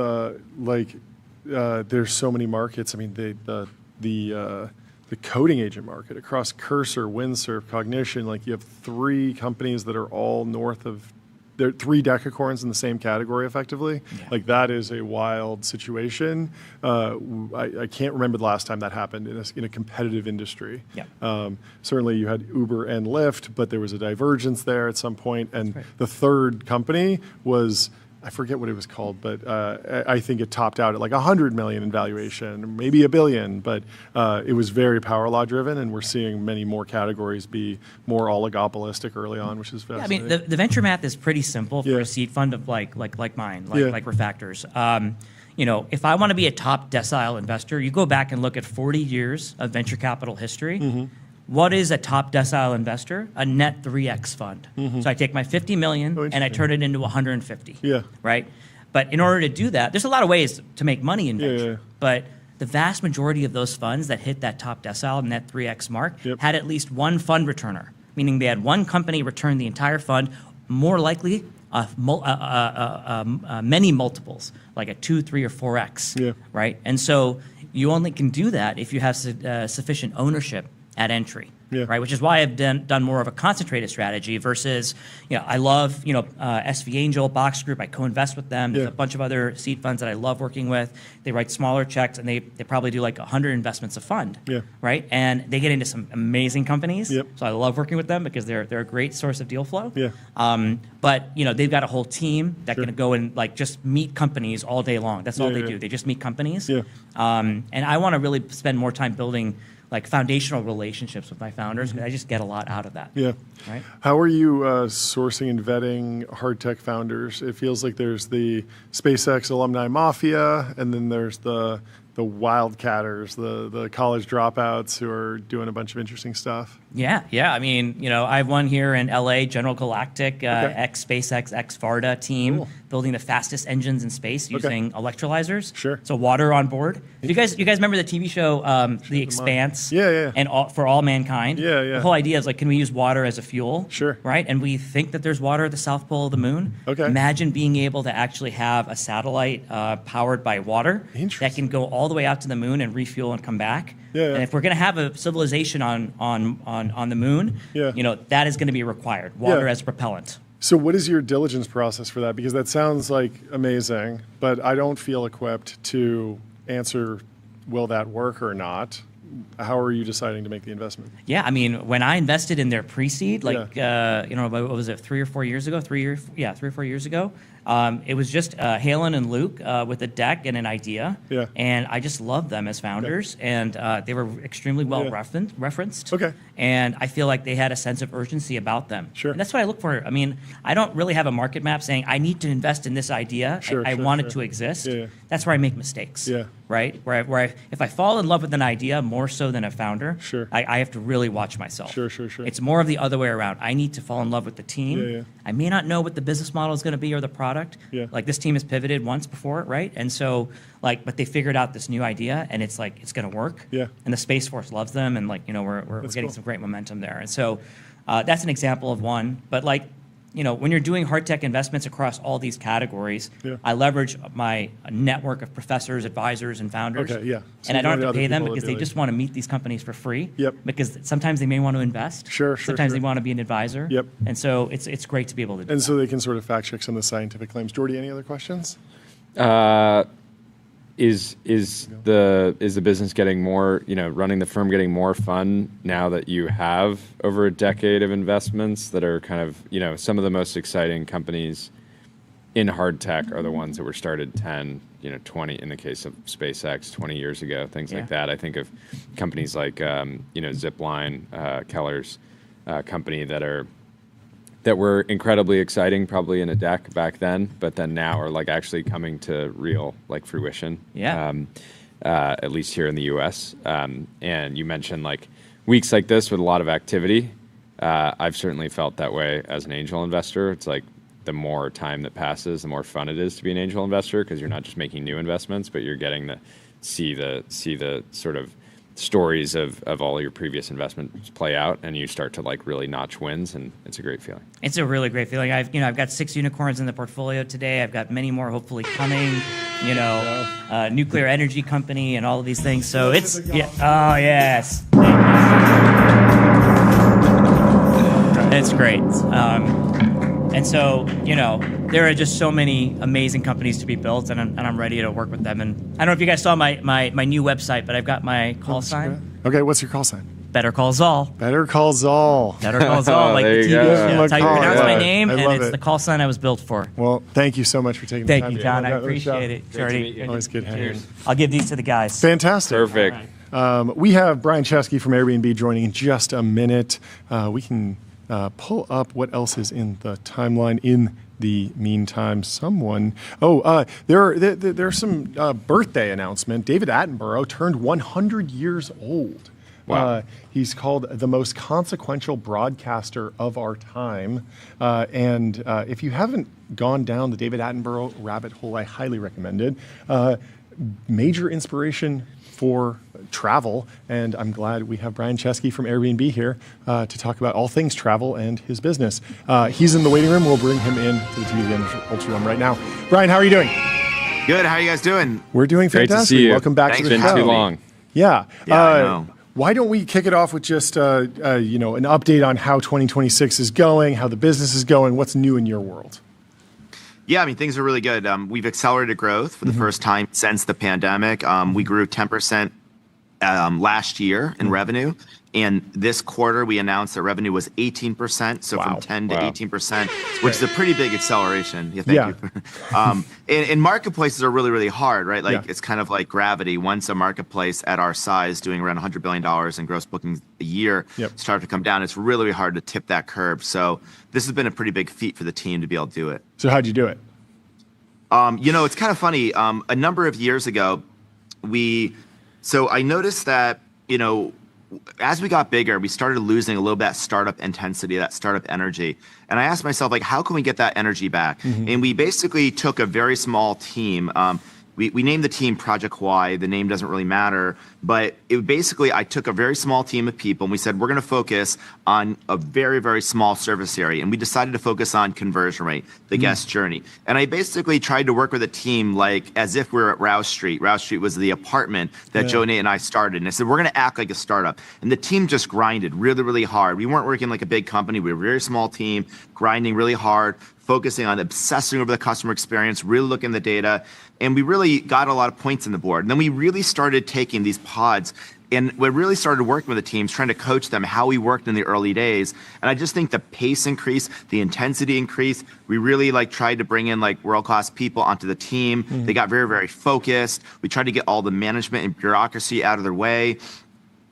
there's so many markets. I mean, the coding agent market across Cursor, Windsurf, Cognition, like you have 3 companies that are all north of. There are 3 decacorns in the same category, effectively. Like that is a wild situation. I can't remember the last time that happened in a competitive industry. Certainly, you had Uber and Lyft, but there was a divergence there at some point, and the third company was I forget what it was called, but I think it topped out at like 100 million in valuation, maybe $1 billion, but it was very power law driven, and we're seeing many more categories be more oligopolistic early on, which is fascinating. Yeah, I mean, the venture math is pretty simple for a seed fund of like mine, like Refactors. You know, if I want to be a top decile investor, you go back and look at 40 years of venture capital history. Mm-hmm. What is a top decile investor? A net 3x fund. Mm-hmm. So I take my 50 million and I turn it into 150. Yeah. Right? But in order to do that, there's a lot of ways to make money in venture. Yeah. But the vast majority of those funds that hit that top decile net 3x mark had at least one fund returner, meaning they had one company return the entire fund, more likely many multiples, like a 2, 3, or 4x. Yeah. Right? And so you only can do that if you have sufficient ownership at entry, right? Which is why I've done more of a concentrated strategy versus, you know, I love, SV Angel, Box Group. I co-invest with them. There's a bunch of other seed funds that I love working with. They write smaller checks, and they probably do like 100 investments a fund, right? And they get into some amazing companies. Yep. So I love working with them because they're a great source of deal flow. Yeah. But they've got a whole team that can go and like just meet companies all day long. That's all they do. They just meet companies. Yeah. And I want to really spend more time building like foundational relationships with my founders, because I just get a lot out of that. Yeah. Right. How are you sourcing and vetting hard tech founders? It feels like there's the SpaceX alumni mafia, and then there's the wildcatters, the college dropouts who are doing a bunch of interesting stuff. Yeah. I mean, I have one here in LA, General Galactic, ex-SpaceX, ex-Varda team, building the fastest engines in space using electrolyzers. Sure. So water on board. You guys remember the TV show, The Expanse? Yeah. And for all mankind. Yeah. The whole idea is like, can we use water as a fuel? Sure. Right. And we think that there's water at the South Pole of the moon. Okay. Imagine being able to actually have a satellite powered by water that can go all the way out to the moon and refuel and come back. Yeah. And if we're going to have a civilization on the moon, that is going to be required. Water as propellant. So what is your diligence process for that? Because that sounds like amazing, but I don't feel equipped to answer, will that work or not? How are you deciding to make the investment? Yeah, I mean, when I invested in their pre-seed, what was it, 3 or 4 years ago? 3 or 4 years ago. It was just Halen and Luke with a deck and an idea. Yeah. And I just loved them as founders, and they were extremely well referenced. Okay. And I feel like they had a sense of urgency about them. Sure. And that's what I look for. I mean, I don't really have a market map saying I need to invest in this idea. I want it to exist. Yeah. That's where I make mistakes. Yeah. Right? Where if I fall in love with an idea more so than a founder, I have to really watch myself. Sure. It's more of the other way around. I need to fall in love with the team. Yeah. I may not know what the business model is going to be or the product. Yeah. Like this team has pivoted once before, right? And so but they figured out this new idea, and it's like it's going to work. Yeah. And the Space Force loves them, and we're getting some great momentum there. And so that's an example of one. But when you're doing hard tech investments across all these categories, I leverage my network of professors, advisors, and founders. Okay, yeah. So and I don't have to pay them because they just want to meet these companies for free. Yep. Because sometimes they may want to invest. Sure. Sometimes they want to be an advisor. Yep. And so it's great to be able to do that. And so they can sort of fact check some of the scientific claims. Jordy, any other questions? Is the business getting more, running the firm getting more fun now that you have over a decade of investments that are kind of, some of the most exciting companies in hard tech are the ones that were started 10, 20, in the case of SpaceX, 20 years ago, things like that. I think of companies like, Zipline, Keller's company that were incredibly exciting, probably in a deck back then, but then now are actually coming to real fruition. Yeah. At least here in the U.S. And you mentioned weeks like this with a lot of activity. I've certainly felt that way as an angel investor. It's the more time that passes, the more fun it is to be an angel investor, because you're not just making new investments, but you're getting to see the sort of stories of all your previous investments play out, and you start to really notch wins, and it's a great feeling. It's a really great feeling. I've got 6 unicorns in the portfolio today. I've got many more hopefully coming. Nuclear energy company and all of these things. So it's oh yes, it's great. And so, there are just so many amazing companies to be built, and I'm ready to work with them. And I don't know if you guys saw my new website, but I've got my call sign. Okay, what's your call sign? Better Call Saul. Better Call Saul. Better Call Saul, like the TV. That's how you pronounce my name, and it's the call sign I was built for. Well, thank you so much for taking the time. Thank you, John. I appreciate it. Jordy. Always good hanging. I'll give these to the guys. Fantastic. Perfect. We have Brian Chesky from Airbnb joining in just a minute. We can pull up what else is in the timeline in the meantime. There's some birthday announcement. David Attenborough turned 100 years old. Wow. He's called the most consequential broadcaster of our time. And if you haven't gone down the David Attenborough rabbit hole, I highly recommend it. Major inspiration for travel, and I'm glad we have Brian Chesky from Airbnb here to talk about all things travel and his business. He's in the waiting room. We'll bring him in to the TBPN Ultra Room right now. Brian, how are you doing? Good. How are you guys doing? We're doing Great fantastic. To see you. Welcome back Thanks to the show. It's been too long. Yeah. I know. Why don't we kick it off with just an update on how 2026 is going, how the business is going, what's new in your world? Yeah, I mean, things are really good. We've accelerated growth for the first time since the pandemic. We grew 10% last year in revenue. And this quarter, we announced that revenue was 18%. So from 10 to 18%, which is a pretty big acceleration. Yeah, thank you. And marketplaces are really, really hard, right? Like it's kind of like gravity. Once a marketplace at our size doing around $100 billion in gross bookings a year start to come down, it's really, really hard to tip that curve. So this has been a pretty big feat for the team to be able to do it. So how'd you do it? It's kind of funny. A number of years ago, I noticed that, as we got bigger, we started losing a little bit of that startup intensity, that startup energy. And I asked myself, how can we get that energy back? And we basically took a very small team. We named the team Project Hawaii. The name doesn't really matter. But I took a very small team of people, and we said, we're going to focus on a very, very small service area. And we decided to focus on conversion rate, the guest journey. And I basically tried to work with a team as if we were at Rouse Street. Rouse Street was the apartment that Joe, Nate, and I started. And I said, we're going to act like a startup. And the team just grinded really, really hard. We weren't working like a big company. We were a very small team, grinding really hard, focusing on obsessing over the customer experience, really looking at the data. And we really got a lot of points on the board. And then we really started taking these pods, and we really started working with the teams, trying to coach them how we worked in the early days. And I just think the pace increased, the intensity increased. We really tried to bring in world-class people onto the team. They got very, very focused. We tried to get all the management and bureaucracy out of their way.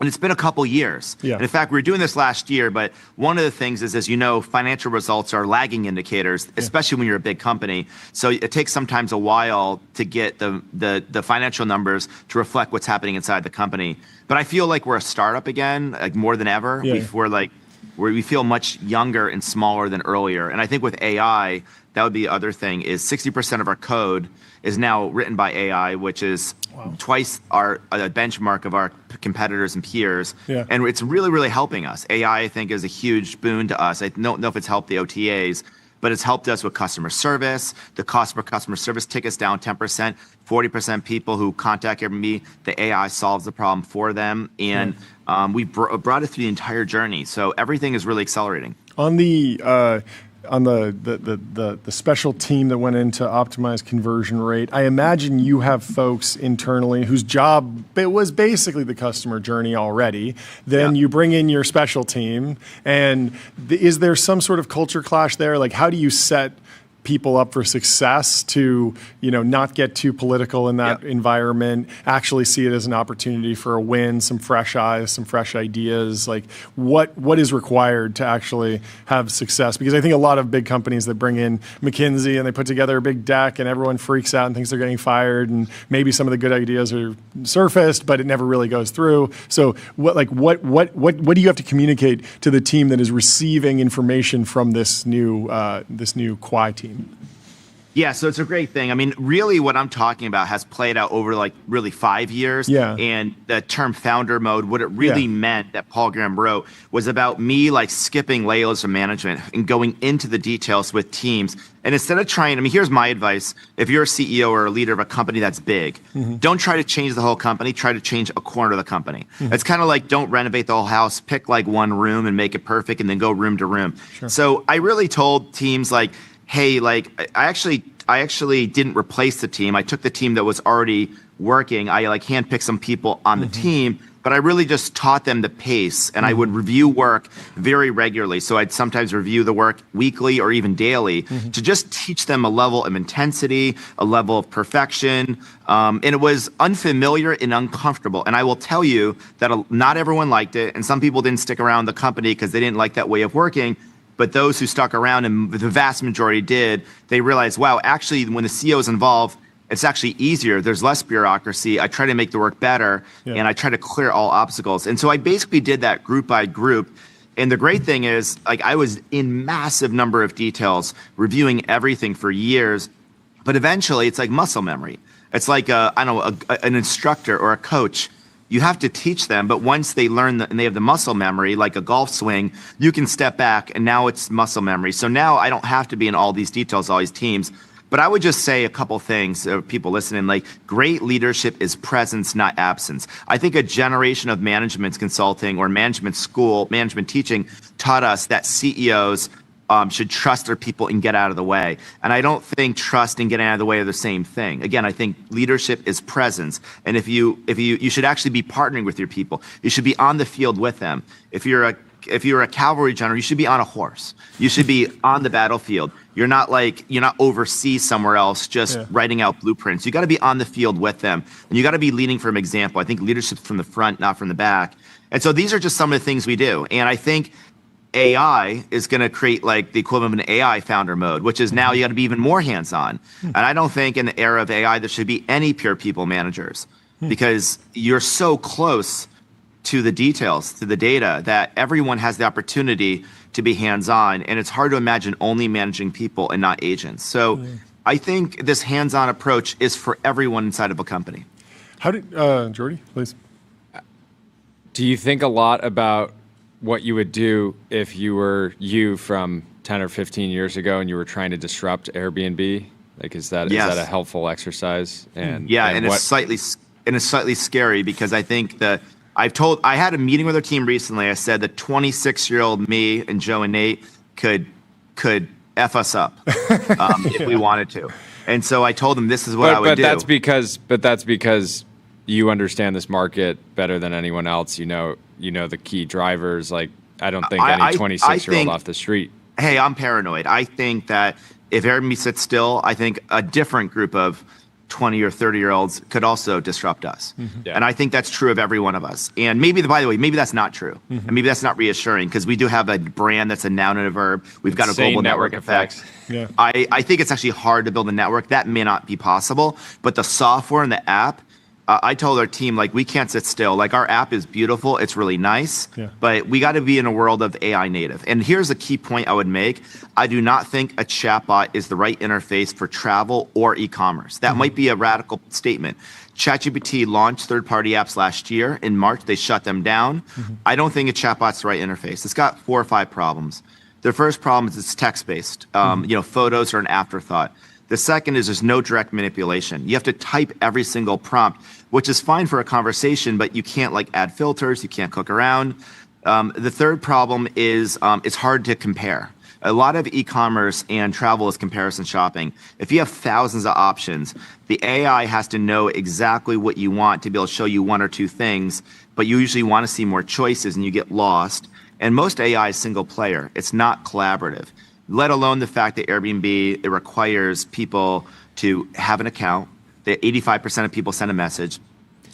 And it's been a couple years. And in fact, we were doing this last year, but one of the things is, as you know, financial results are lagging indicators, especially when you're a big company. So it takes sometimes a while to get the financial numbers to reflect what's happening inside the company. But I feel like we're a startup again, more than ever. We feel much younger and smaller than earlier. And I think with AI, that would be the other thing, is 60% of our code is now written by AI, which is twice our benchmark of our competitors and peers. And it's really, really helping us. AI, I think, is a huge boon to us. I don't know if it's helped the OTAs, but it's helped us with customer service. The cost per customer service tickets down 10%, 40% people who contact Airbnb, the AI solves the problem for them. And we brought it through the entire journey. So everything is really accelerating. On the special team that went in to optimize conversion rate, I imagine you have folks internally whose job was basically the customer journey already. Then you bring in your special team, and is there some sort of culture clash there? How do you set people up for success to, not get too political in that environment, actually see it as an opportunity for a win, some fresh eyes, some fresh ideas? What is required to actually have success? Because I think a lot of big companies that bring in McKinsey and they put together a big deck and everyone freaks out and thinks they're getting fired, and maybe some of the good ideas are surfaced, but it never really goes through. So what do you have to communicate to the team that is receiving information from this new Quai team? Yeah, so it's a great thing. I mean, really what I'm talking about has played out over really 5 years. And the term founder mode, what it really meant that Paul Graham wrote was about me skipping layers of management and going into the details with teams. And instead of here's my advice. If you're a CEO or a leader of a company that's big, don't try to change the whole company, try to change a corner of the company. It's kind of don't renovate the whole house, pick one room and make it perfect and then go room to room. So I really told teams hey, I actually didn't replace the team. I took the team that was already working. I like handpicked some people on the team, but I really just taught them the pace, and I would review work very regularly. So I'd sometimes review the work weekly or even daily to just teach them a level of intensity, a level of perfection. And it was unfamiliar and uncomfortable. And I will tell you that not everyone liked it, and some people didn't stick around the company because they didn't like that way of working. But those who stuck around, and the vast majority did, they realized, wow, actually, when the CEO is involved, it's actually easier. There's less bureaucracy. I try to make the work better, and I try to clear all obstacles. And so I basically did that group by group. And the great thing is, like, I was in massive number of details, reviewing everything for years. But eventually, it's like muscle memory. It's like an instructor or a coach. You have to teach them, but once they learn and they have the muscle memory, like a golf swing, you can step back, and now it's muscle memory. So now I don't have to be in all these details, all these teams. But I would just say a couple things, people listening, like great leadership is presence, not absence. I think a generation of management consulting or management school, management teaching taught us that CEOs should trust their people and get out of the way. And I don't think trust and getting out of the way are the same thing. Again, I think leadership is presence. And if you should actually be partnering with your people. You should be on the field with them. If you're a cavalry general, you should be on a horse. You should be on the battlefield. You're not overseas somewhere else just writing out blueprints. You got to be on the field with them. And you got to be leading from example. I think leadership's from the front, not from the back. And so these are just some of the things we do. And I think AI is going to create like the equivalent of an AI founder mode, which is now you got to be even more hands-on. And I don't think in the era of AI there should be any pure people managers because you're so close to the details, to the data, that everyone has the opportunity to be hands-on. And it's hard to imagine only managing people and not agents. So I think this hands-on approach is for everyone inside of a company. How did, Jordy, please. Do you think a lot about what you would do if you were from 10 or 15 years ago and you were trying to disrupt Airbnb? Like, is that a helpful exercise? And it's slightly scary because I think that I had a meeting with our team recently. I said that 26-year-old me and Joe and Nate could F us up if we wanted to. And so I told them this is what I would do. But that's because you understand this market better than anyone else. You know the key drivers. Like, I don't think any 26-year-old off the street. Hey, I'm paranoid. I think that if Airbnb sits still, I think a different group of 20 or 30-year-olds could also disrupt us. And I think that's true of every one of us. And maybe, by the way, maybe that's not true. And maybe that's not reassuring because we do have a brand that's a noun and a verb. We've got a global network effect. Yeah. I think it's actually hard to build a network. That may not be possible. But the software and the app, I told our team, like, we can't sit still. Like, our app is beautiful. It's really nice. But we got to be in a world of AI native. And here's a key point I would make. I do not think a chatbot is the right interface for travel or e-commerce. That might be a radical statement. ChatGPT launched third-party apps last year. In March, they shut them down. I don't think a chatbot's the right interface. It's got 4 or 5 problems. The first problem is it's text-based. Photos are an afterthought. The second is there's no direct manipulation. You have to type every single prompt, which is fine for a conversation, but you can't like add filters, you can't cook around. The third problem is it's hard to compare. A lot of e-commerce and travel is comparison shopping. If you have thousands of options, the AI has to know exactly what you want to be able to show you 1 or 2 things, but you usually want to see more choices and you get lost. And most AI is single player. It's not collaborative. Let alone the fact that Airbnb, it requires people to have an account. That 85% of people send a message.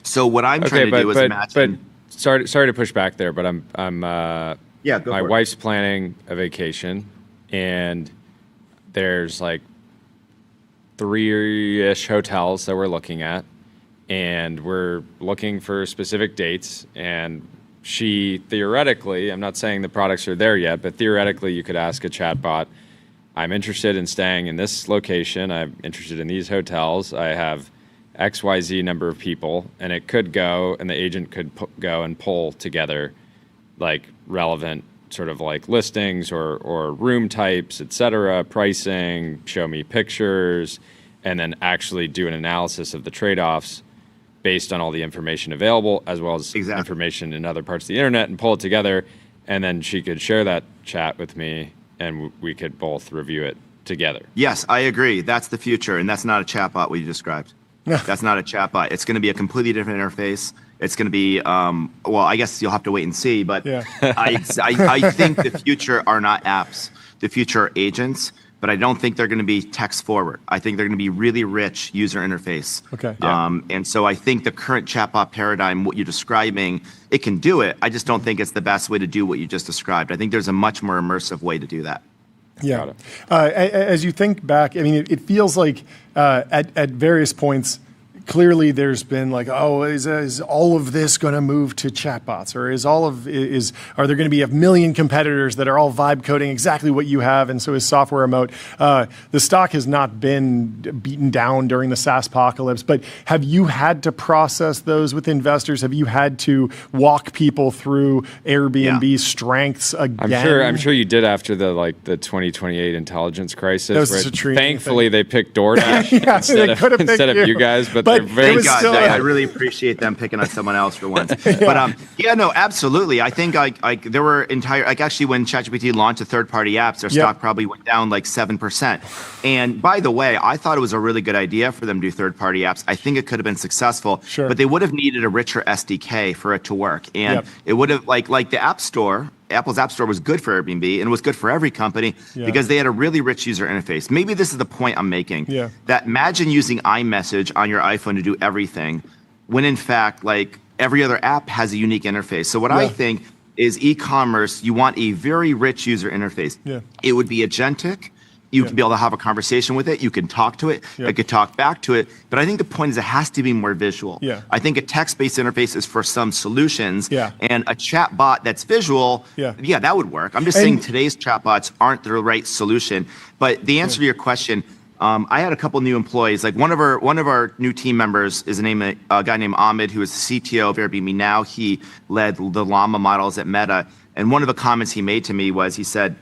So what I'm trying to do is imagine. But sorry to push back there, but my wife's planning a vacation, and there's like 3-ish hotels that we're looking at, and we're looking for specific dates. And she theoretically, I'm not saying the products are there yet, but theoretically you could ask a chatbot, I'm interested in staying in this location, I'm interested in these hotels, I have XYZ number of people, and it could go, and the agent could go and pull together like relevant sort of like listings or room types, et cetera, pricing, show me pictures, and then actually do an analysis of the trade-offs based on all the information available, as well as information in other parts of the internet, and pull it together. And then she could share that chat with me, and we could both review it together. Yes, I agree. That's the future, and that's not a chatbot we described. That's not a chatbot. It's going to be a completely different interface. It's going to be, well, I guess you'll have to wait and see. But I think the future are not apps. The future are agents. But I don't think they're going to be text forward. I think they're going to be really rich user interface. Okay. And so I think the current chatbot paradigm, what you're describing, it can do it. I just don't think it's the best way to do what you just described. I think there's a much more immersive way to do that. Yeah. As you think back, I mean, it feels like at various points, clearly there's been like, oh, is all of this going to move to chatbots, or are there going to be a million competitors that are all vibe coding exactly what you have, and so is software remote? The stock has not been beaten down during the SaaS apocalypse, but have you had to process those with investors? Have you had to walk people through Airbnb's strengths again? I'm sure you did after the 2028 intelligence crisis. That was thankfully, they picked DoorDash instead of you guys, but Thank God. I really appreciate them picking on someone else for once. But no, absolutely. I think there were actually when ChatGPT launched the third-party apps, their stock probably went down like 7%. And by the way, I thought it was a really good idea for them to do third-party apps. I think it could have been successful, but they would have needed a richer SDK for it to work. And it would have like the App Store. Apple's App Store was good for Airbnb, and it was good for every company because they had a really rich user interface. Maybe this is the point I'm making. That imagine using iMessage on your iPhone to do everything, when in fact, like every other app has a unique interface. So what I think is e-commerce, you want a very rich user interface. It would be agentic. You can be able to have a conversation with it. You can talk to it. It could talk back to it. But I think the point is it has to be more visual. I think a text-based interface is for some solutions. And a chat bot that's visual, that would work. I'm just saying today's chatbots aren't the right solution. But the answer to your question, I had a couple new employees. Like one of our new team members is a guy named Ahmed, who is the CTO of Airbnb now. He led the Llama models at Meta. And one of the comments he made to me was, he said,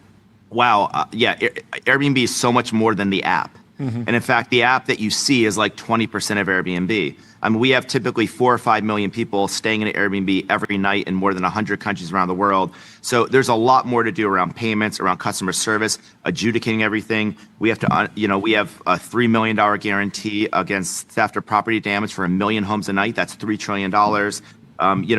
wow, Airbnb is so much more than the app. And in fact, the app that you see is like 20% of Airbnb. I mean, we have typically 4 or 5 million people staying in an Airbnb every night in more than 100 countries around the world. So there's a lot more to do around payments, around customer service, adjudicating everything. We have to, we have a $3 million guarantee against theft or property damage for 1 million homes a night. That's $3 trillion.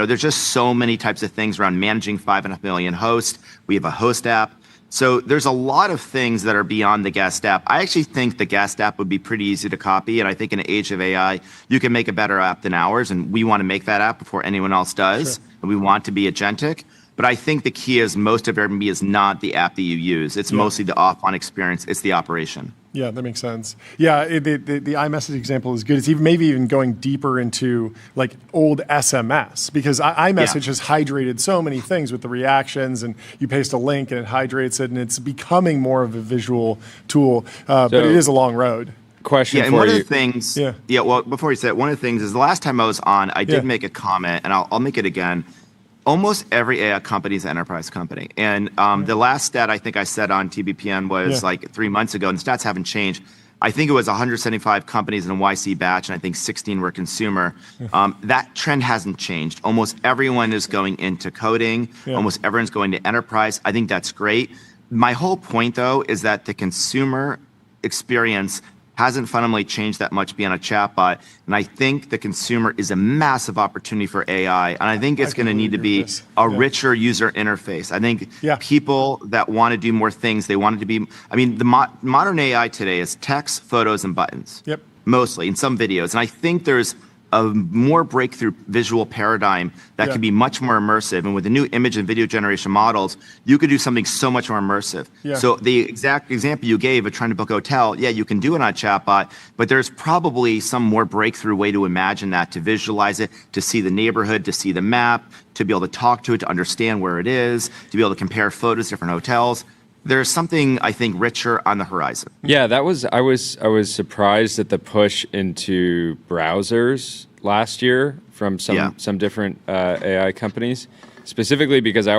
There's just so many types of things around managing 5.5 million hosts. We have a host app. So there's a lot of things that are beyond the guest app. I actually think the guest app would be pretty easy to copy. And I think in an age of AI, you can make a better app than ours. And we want to make that app before anyone else does. And we want to be agentic. But I think the key is most of Airbnb is not the app that you use. It's mostly the offline experience. It's the operation. Yeah, that makes sense. Yeah, the iMessage example is good. It's maybe even going deeper into like old SMS, because iMessage has hydrated so many things with the reactions, and you paste a link and it hydrates it, and it's becoming more of a visual tool. But it is a long road. Question for you. And one of the things, well, before you say it, one of the things is the last time I was on, I did make a comment, and I'll make it again. Almost every AI company is an enterprise company. And the last stat I think I said on TBPN was like 3 months ago, and the stats haven't changed. I think it was 175 companies in a YC batch, and I think 16 were consumer. That trend hasn't changed. Almost everyone is going into coding. Almost everyone's going to enterprise. I think that's great. My whole point, though, is that the consumer experience hasn't fundamentally changed that much beyond a chatbot. And I think the consumer is a massive opportunity for AI. And I think it's going to need to be a richer user interface. I think people that want to do more things, they want it to be, I mean, the modern AI today is text, photos, and buttons. Mostly, in some videos. And I think there's a more breakthrough visual paradigm that can be much more immersive. And with the new image and video generation models, you could do something so much more immersive. So the exact example you gave of trying to book a hotel, you can do it on a chatbot, but there's probably some more breakthrough way to imagine that, to visualize it, to see the neighborhood, to see the map, to be able to talk to it, to understand where it is, to be able to compare photos, different hotels. There's something, I think, richer on the horizon. Yeah, I was surprised at the push into browsers last year from some different AI companies, specifically because I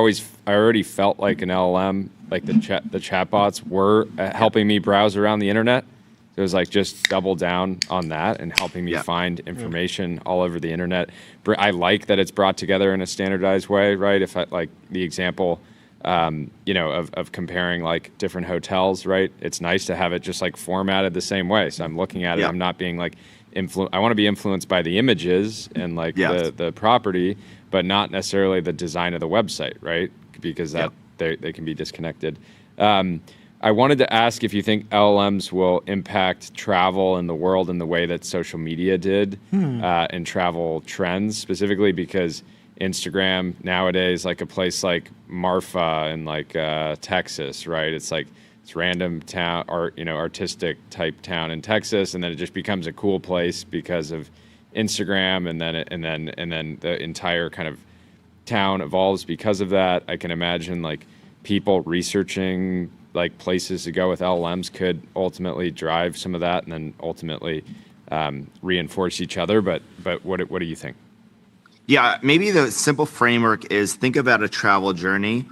already felt like an LLM, like the chatbots were helping me browse around the internet. So it was like just double down on that and helping me find information all over the internet. I like that it's brought together in a standardized way, right? If I like the example, of comparing like different hotels, right? It's nice to have it just like formatted the same way. So I'm looking at it, I'm not being like I want to be influenced by the images and like the property, but not necessarily the design of the website, right? Because they can be disconnected. I wanted to ask if you think LLMs will impact travel in the world in the way that social media did and travel trends, specifically because Instagram nowadays, like a place like Marfa in like Texas, right? It's like it's random town, artistic type town in Texas, and then it just becomes a cool place because of Instagram, and then the entire kind of town evolves because of that. I can imagine like people researching like places to go with LLMs could ultimately drive some of that, and then ultimately reinforce each other. But what do you think? Yeah, maybe the simple framework is think about a travel journey.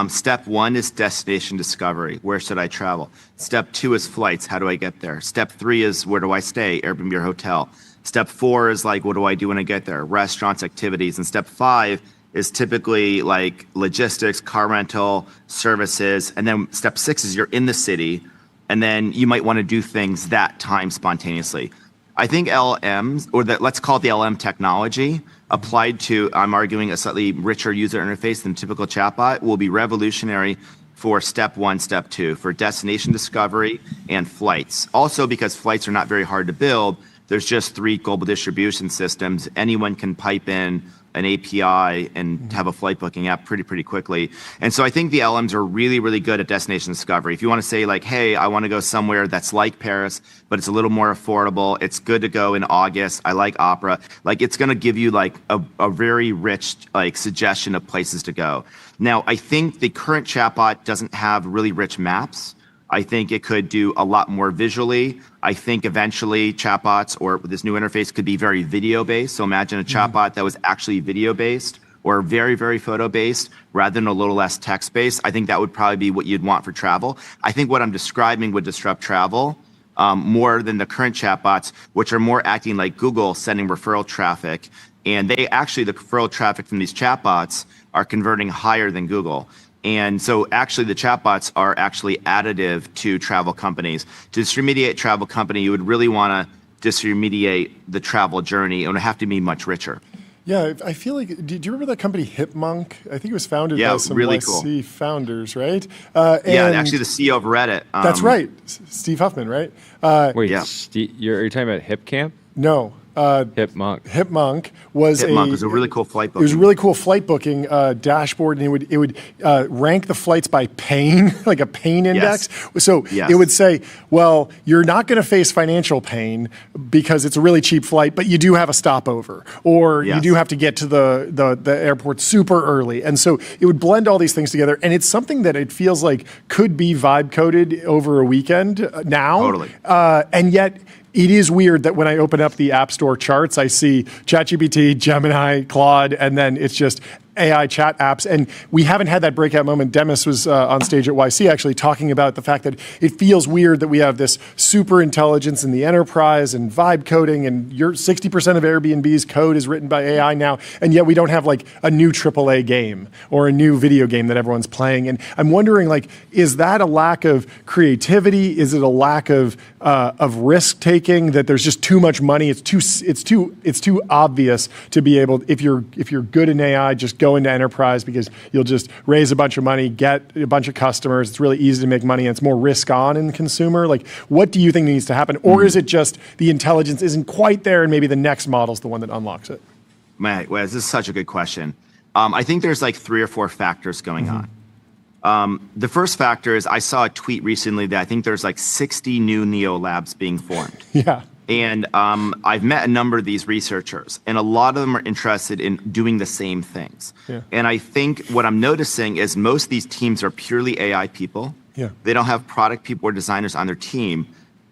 Step 1 is destination discovery. Where should I travel? Step 2 is flights. How do I get there? Step 3 is where do I stay? Airbnb or hotel. Step 4 is like, what do I do when I get there? Restaurants, activities. And step 5 is typically like logistics, car rental, services. And then step 6 is you're in the city, and then you might want to do things that time spontaneously. I think LLMs, or let's call it the LLM technology, applied to, I'm arguing, a slightly richer user interface than typical chatbot, will be revolutionary for step 1, step 2, for destination discovery and flights. Also, because flights are not very hard to build, there's just 3 global distribution systems. Anyone can pipe in an API and have a flight booking app pretty quickly. And so I think the LMs are really, really good at destination discovery. If you want to say like, hey, I want to go somewhere that's like Paris, but it's a little more affordable. It's good to go in August. I like opera. Like it's going to give you like a very rich like suggestion of places to go. Now, I think the current chatbot doesn't have really rich maps. I think it could do a lot more visually. I think eventually chatbots or this new interface could be very video-based. So imagine a chatbot that was actually video-based or very, very photo-based rather than a little less text-based. I think that would probably be what you'd want for travel. I think what I'm describing would disrupt travel more than the current chatbots, which are more acting like Google, sending referral traffic. And they actually, the referral traffic from these chatbots are converting higher than Google. And so actually the chatbots are actually additive to travel companies. To disintermediate travel company, you would really want to disintermediate the travel journey. It would have to be much richer. Yeah, I feel like, do you remember that company Hipmunk? I think it was founded by some really YC founders, right? And actually the CEO of Reddit. That's right, Steve Huffman, right? Wait, you're talking about HipCamp? No. Hipmunk. Hipmunk was a really cool flight booking. It was a really cool flight booking dashboard, and it would rank the flights by pain, like a pain index. Yes. So it would say, well, you're not going to face financial pain because it's a really cheap flight, but you do have a stopover, or you do have to get to the airport super early. And so it would blend all these things together, and it's something that it feels like could be vibe coded over a weekend now. Totally. And yet, it is weird that when I open up the App Store charts, I see ChatGPT, Gemini, Claude, and then it's just AI chat apps. And we haven't had that breakout moment. Demis was on stage at YC actually talking about the fact that it feels weird that we have this super intelligence in the enterprise and vibe coding, and 60% of Airbnb's code is written by AI now, and yet we don't have like a new AAA game or a new video game that everyone's playing. And I'm wondering, like, is that a lack of creativity? Is it a lack of risk taking, that there's just too much money? It's too obvious to be able, if you're good in AI, just go into enterprise because you'll just raise a bunch of money, get a bunch of customers. It's really easy to make money, and it's more risk on in consumer. Like, what do you think needs to happen? Or is it just the intelligence isn't quite there, and maybe the next model's the one that unlocks it? Man, this is such a good question. I think there's like 3 or 4 factors going on. The first factor is I saw a tweet recently that I think there's like 60 new Neo labs being formed. Yeah. And I've met a number of these researchers, and a lot of them are interested in doing the same things. Yeah. And I think what I'm noticing is most of these teams are purely AI people. Yeah. They don't have product people or designers on their team.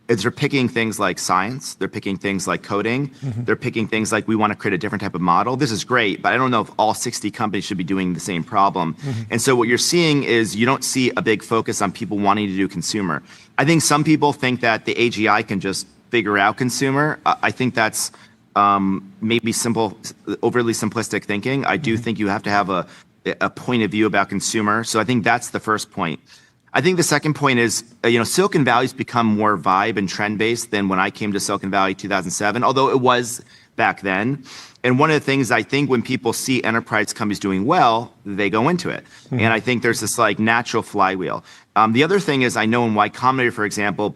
They're picking things like science. They're picking things like coding. They're picking things like we want to create a different type of model. This is great, but I don't know if all 60 companies should be doing the same problem. And so what you're seeing is you don't see a big focus on people wanting to do consumer. I think some people think that the AGI can just figure out consumer. I think that's maybe overly simplistic thinking. I do think you have to have a point of view about consumer. So I think that's the first point. I think the second point is, Silicon Valley's become more vibe and trend based than when I came to Silicon Valley 2007, although it was back then. And one of the things I think when people see enterprise companies doing well, they go into it. Mm-hmm. And I think there's this like natural flywheel. The other thing is, I know in Y Combinator, for example,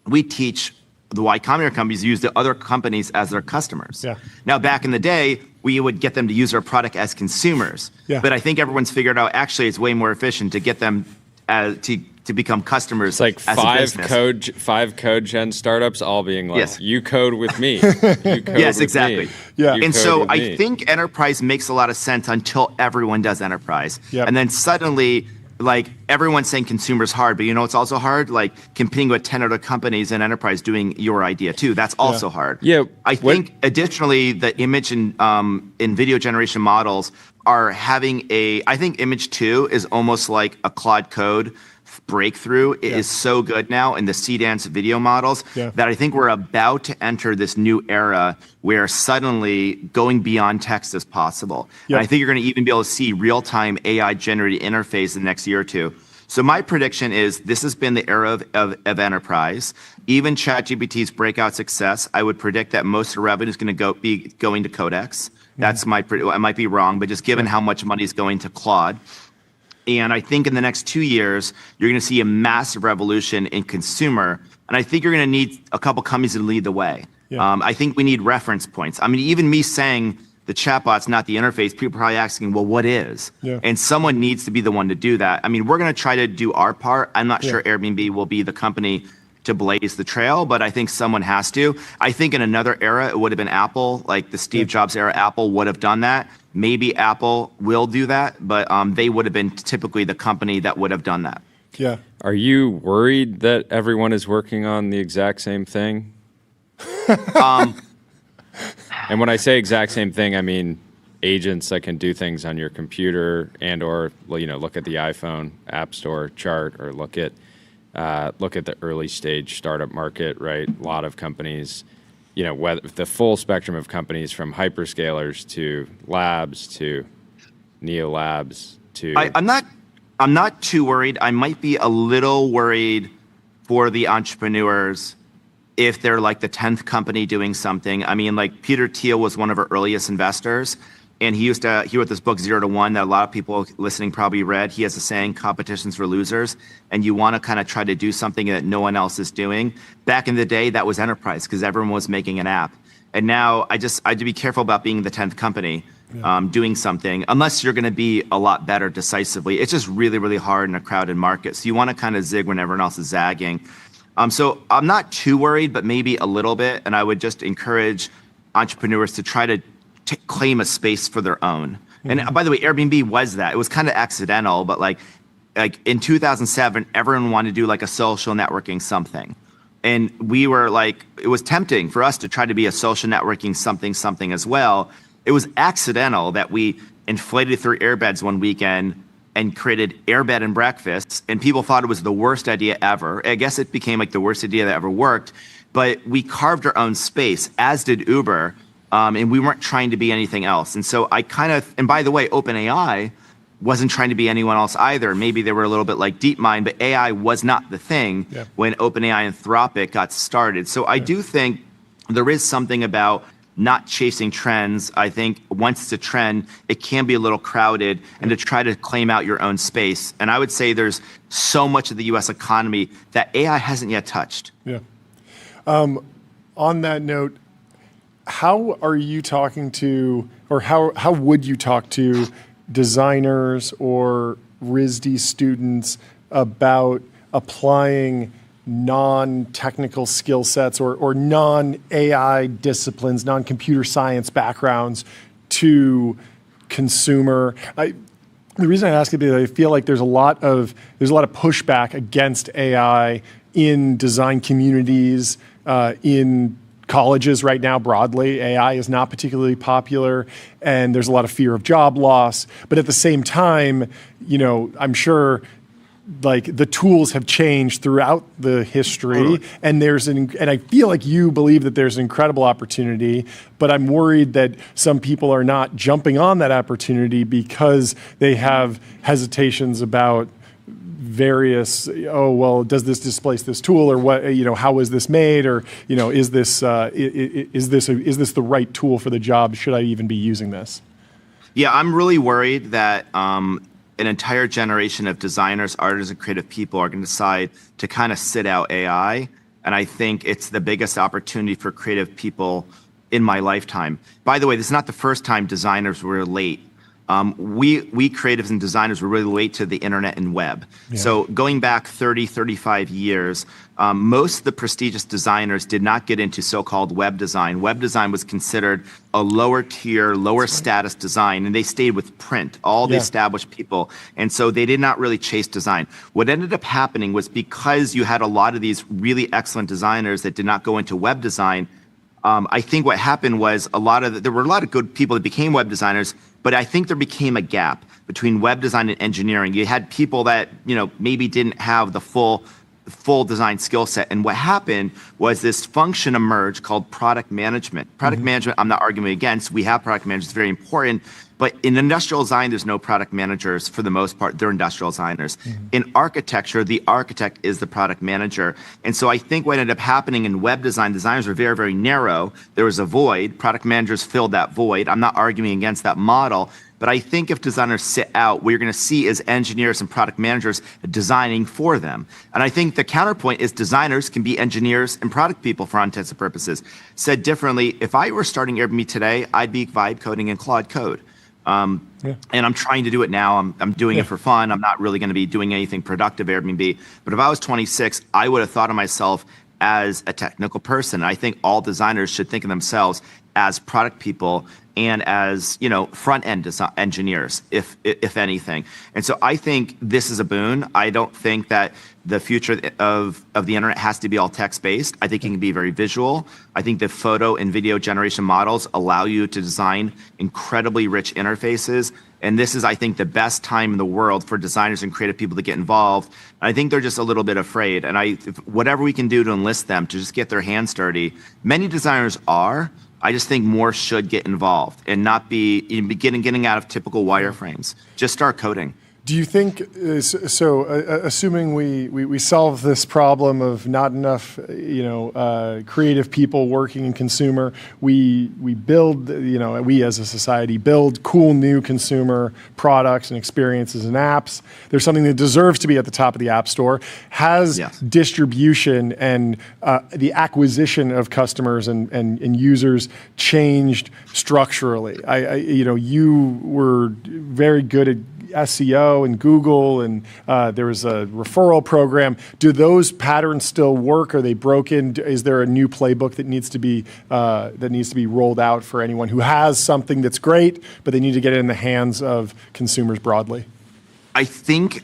we teach the Y Combinator companies use the other companies as their customers. Yeah. Now, back in the day, we would get them to use our product as consumers. Yeah. But I think everyone's figured out actually it's way more efficient to get them to become customers. It's like five code gen startups all being like, you code with me. You code yes, exactly. Me. Yeah. And so I think enterprise makes a lot of sense until everyone does enterprise. Yep. And then suddenly, like, everyone's saying consumer's hard, but it's also hard, like competing with 10 other companies in enterprise doing your idea too. That's also hard. Yeah. I think additionally, the image and video generation models are having I think image 2 is almost like a Claude Code breakthrough. It is so good now in the C-Dance video models that I think we're about to enter this new era where suddenly going beyond text is possible. And I think you're going to even be able to see real-time AI generated interface in the next year or two. So my prediction is this has been the era of enterprise. Even ChatGPT's breakout success, I would predict that most of the revenue is going to be going to Codex. That's I might be wrong, but just given how much money is going to Claude. And I think in the next 2 years, you're going to see a massive revolution in consumer. And I think you're going to need a couple companies to lead the way. Yeah. I think we need reference points. I mean, even me saying the chatbot's not the interface, people are probably asking, well, what is? Yeah. And someone needs to be the one to do that. I mean, we're going to try to do our part. I'm not sure Airbnb will be the company to blaze the trail, but I think someone has to. I think in another era, it would have been Apple, like the Steve Jobs era, Apple would have done that. Maybe Apple will do that, but they would have been typically the company that would have done that. Yeah. Are you worried that everyone is working on the exact same thing? And when I say exact same thing, I mean agents that can do things on your computer and or look at the iPhone App Store chart or look at the early stage startup market, right? A lot of companies, whether the full spectrum of companies from hyperscalers to labs to neo labs to. I'm not too worried. I might be a little worried for the entrepreneurs if they're like the 10th company doing something. I mean, like Peter Thiel was one of our earliest investors. And he wrote this book, 0 to 1, that a lot of people listening probably read. He has a saying, competition's for losers. And you want to kind of try to do something that no one else is doing. Back in the day, that was enterprise because everyone was making an app. And now I have to be careful about being the 10th company doing something, unless you're going to be a lot better decisively. It's just really, really hard in a crowded market. So you want to kind of zig when everyone else is zagging. So I'm not too worried, but maybe a little bit. And I would just encourage entrepreneurs to try to claim a space for their own. Mm-hmm. And by the way, Airbnb was that. It was kind of accidental, but like in 2007, everyone wanted to do like a social networking something. And we were like, it was tempting for us to try to be a social networking something as well. It was accidental that we inflated through airbeds one weekend and created airbed and breakfasts. And people thought it was the worst idea ever. I guess it became like the worst idea that ever worked. But we carved our own space, as did Uber. And we weren't trying to be anything else. And so and by the way, OpenAI wasn't trying to be anyone else either. Maybe they were a little bit like DeepMind, but AI was not the thing when OpenAI and Anthropic got started. So I do think there is something about not chasing trends. I think once it's a trend, it can be a little crowded and to try to claim out your own space. And I would say there's so much of the US economy that AI hasn't yet touched. Yeah. On that note, how are you talking to, or how would you talk to designers or RISD students about applying non-technical skill sets or non-AI disciplines, non-computer science backgrounds to consumer? The reason I ask it is I feel like there's a lot of pushback against AI in design communities, in colleges right now broadly. AI is not particularly popular, and there's a lot of fear of job loss. But at the same time, I'm sure like the tools have changed throughout the history, and and I feel like you believe that there's an incredible opportunity, but I'm worried that some people are not jumping on that opportunity because they have hesitations about various, does this displace this tool, or what, how is this made, or, is this the right tool for the job? Should I even be using this? Yeah, I'm really worried that an entire generation of designers, artists, and creative people are going to decide to kind of sit out AI. And I think it's the biggest opportunity for creative people in my lifetime. By the way, this is not the first time designers were late. We creatives and designers were really late to the internet and web. Yeah. So going back 30, 35 years, most of the prestigious designers did not get into so-called web design. Web design was considered a lower tier, lower status design, and they stayed with print, all the established people. And so they did not really chase design. What ended up happening was, because you had a lot of these really excellent designers that did not go into web design, I think what happened was there were a lot of good people that became web designers, but I think there became a gap between web design and engineering. You had people that, maybe didn't have the full design skill set. And what happened was this function emerged called product management. Product management, I'm not arguing against. We have product managers, it's very important. But in industrial design, there's no product managers for the most part. They're industrial designers. In architecture, the architect is the product manager. And so I think what ended up happening in web design, designers were very, very narrow. There was a void. Product managers filled that void. I'm not arguing against that model. But I think if designers sit out, what you're going to see is engineers and product managers designing for them. And I think the counterpoint is designers can be engineers and product people for all intents and purposes. Said differently, if I were starting Airbnb today, I'd be vibe coding in Claude Code. And I'm trying to do it now. I'm doing it for fun. I'm not really going to be doing anything productive Airbnb. But if I was 26, I would have thought of myself as a technical person. I think all designers should think of themselves as product people and as, front end engineers, if anything. And so I think this is a boon. I don't think that the future of the internet has to be all text-based. I think it can be very visual. I think the photo and video generation models allow you to design incredibly rich interfaces. And this is, I think, the best time in the world for designers and creative people to get involved. And I think they're just a little bit afraid. And whatever we can do to enlist them to just get their hands dirty, many designers are. I just think more should get involved and not be getting out of typical wireframes. Just start coding. Do you think, assuming we solve this problem of not enough, creative people working in consumer, we build, we as a society build cool new consumer products and experiences and apps. There's something that deserves to be at the top of the App Store. Has distribution and the acquisition of customers and users changed structurally? You were very good at SEO and Google, and there was a referral program. Do those patterns still work? Are they broken? Is there a new playbook that needs to be rolled out for anyone who has something that's great, but they need to get it in the hands of consumers broadly? I think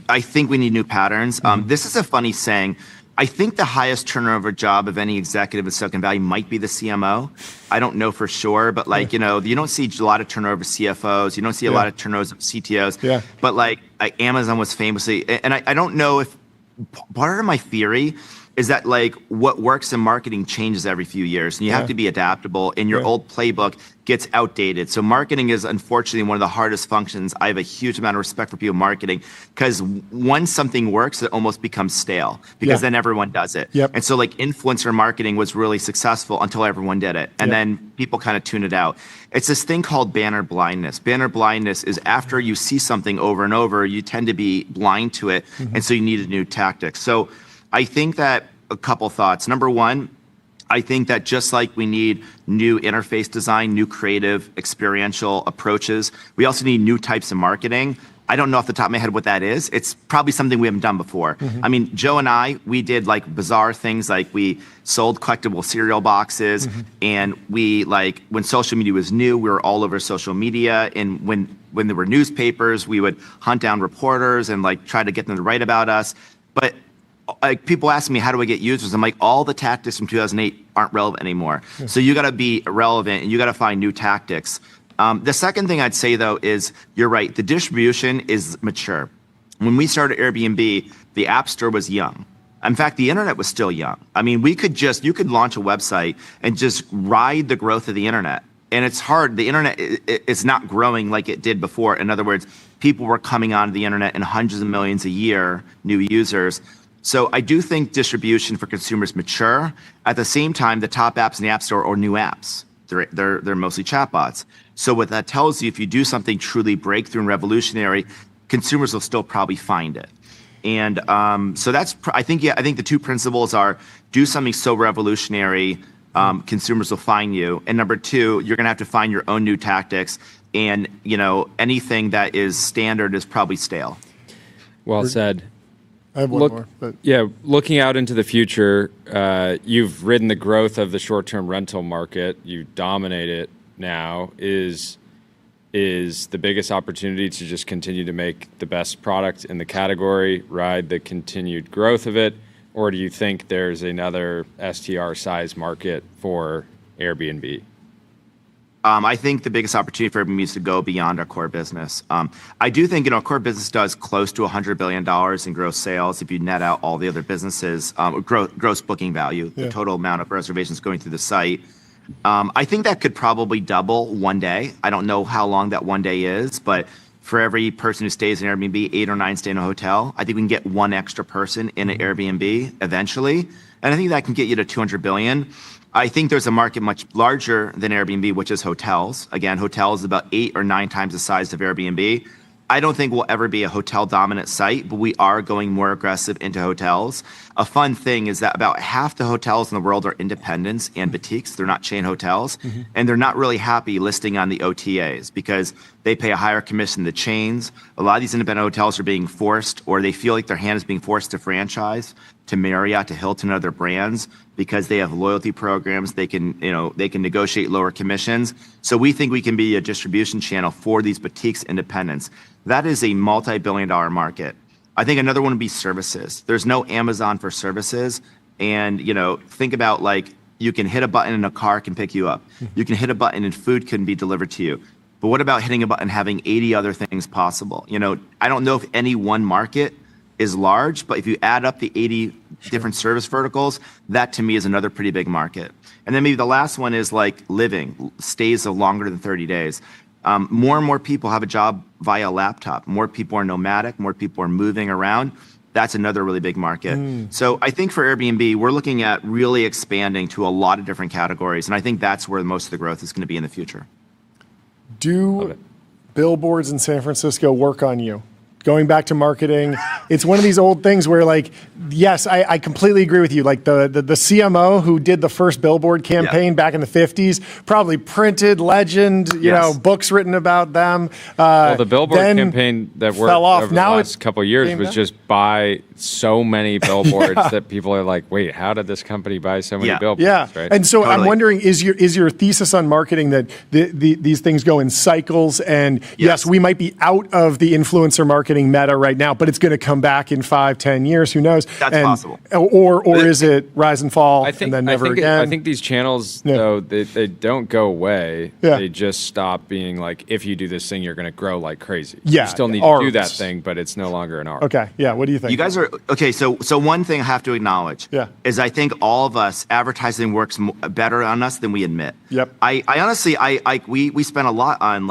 we need new patterns. This is a funny saying. I think the highest turnover job of any executive in Silicon Valley might be the CMO. I don't know for sure, but you don't see a lot of turnover of CFOs. You don't see a lot of turnovers of CTOs. Yeah. But like Amazon was famously, and I don't know if part of my theory is that what works in marketing changes every few years, and you have to be adaptable, and your old playbook gets outdated. So marketing is unfortunately one of the hardest functions. I have a huge amount of respect for people marketing, because once something works, it almost becomes stale, because then everyone does it. And so influencer marketing was really successful until everyone did it. And then people kind of tune it out. It's this thing called banner blindness. Banner blindness is after you see something over and over, you tend to be blind to it. And so you need a new tactic. So I think that a couple thoughts. Number one, I think that just like we need new interface design, new creative experiential approaches, we also need new types of marketing. I don't know off the top of my head what that is. It's probably something we haven't done before. I mean, Joe and I, we did bizarre things, like we sold collectible cereal boxes, and we when social media was new, we were all over social media. And when there were newspapers, we would hunt down reporters and try to get them to write about us. But people ask me, how do I get users? I'm like, all the tactics from 2008 aren't relevant anymore. So you got to be relevant, and you got to find new tactics. The second thing I'd say, though, is you're right. The distribution is mature. When we started Airbnb, the App Store was young. In fact, the internet was still young. I mean, you could launch a website and just ride the growth of the internet. And it's hard. The internet is not growing like it did before. In other words, people were coming onto the internet in hundreds of millions a year, new users. So I do think distribution for consumers mature. At the same time, the top apps in the App Store are new apps. They're mostly chatbots. So what that tells you, if you do something truly breakthrough and revolutionary, consumers will still probably find it. And so that's, I think the two principles are do something so revolutionary, consumers will find you. And number two, you're going to have to find your own new tactics. And, anything that is standard is probably stale. Well said. I have one more. But. Yeah, looking out into the future, you've ridden the growth of the short-term rental market. You dominate it now. Is the biggest opportunity to just continue to make the best product in the category, ride the continued growth of it, or do you think there's another STR size market for Airbnb? I think the biggest opportunity for Airbnb is to go beyond our core business. I do think our core business does close to $100 billion in gross sales if you net out all the other businesses, gross booking value, the total amount of reservations going through the site. I think that could probably double one day. I don't know how long that one day is, but for every person who stays in Airbnb, 8 or 9 stay in a hotel. I think we can get one extra person in an Airbnb eventually. And I think that can get you to 200 billion. I think there's a market much larger than Airbnb, which is hotels. Again, hotels is about 8 or 9 times the size of Airbnb. I don't think we'll ever be a hotel dominant site, but we are going more aggressive into hotels. A fun thing is that about half the hotels in the world are independents and boutiques. They're not chain hotels. And they're not really happy listing on the OTAs because they pay a higher commission than the chains. A lot of these independent hotels are being forced, or they feel like their hand is being forced to franchise to Marriott, to Hilton, and other brands because they have loyalty programs. They can negotiate lower commissions. So we think we can be a distribution channel for these boutiques independents. That is a multi-billion-dollar market. I think another one would be services. There's no Amazon for services. And, think about you can hit a button and a car can pick you up. You can hit a button and food can be delivered to you. But what about hitting a button and having 80 other things possible? I don't know if any one market is large, but if you add up the 80 different service verticals, that to me is another pretty big market. And then maybe the last one is living, stays of longer than 30 days. More and more people have a job via laptop. More people are nomadic. More people are moving around. That's another really big market. So I think for Airbnb, we're looking at really expanding to a lot of different categories. And I think that's where most of the growth is going to be in the future. Do billboards in San Francisco work on you? Going back to marketing, it's one of these old things where, yes, I completely agree with you. The CMO who did the first billboard campaign back in the 50s probably printed legend, books written about them. Well, the billboard campaign that worked over the last couple of years was just buy so many billboards that people are like, wait, how did this company buy so many billboards? Yeah, right? And so I'm wondering, is your thesis on marketing that these things go in cycles? And yes, we might be out of the influencer marketing meta right now, but it's going to come back in 5-10 years. Who knows? That's possible. Or is it rise and fall and then never again? I think these channels, though, they don't go away. They just stop being if you do this thing, you're going to grow like crazy. Yeah, you still need to do that thing, but it's no longer an art. Okay. Yeah. What do you think? You guys are okay. So one thing I have to acknowledge is I think all of us, advertising works better on us than we admit. Yep. I honestly, we spent a lot on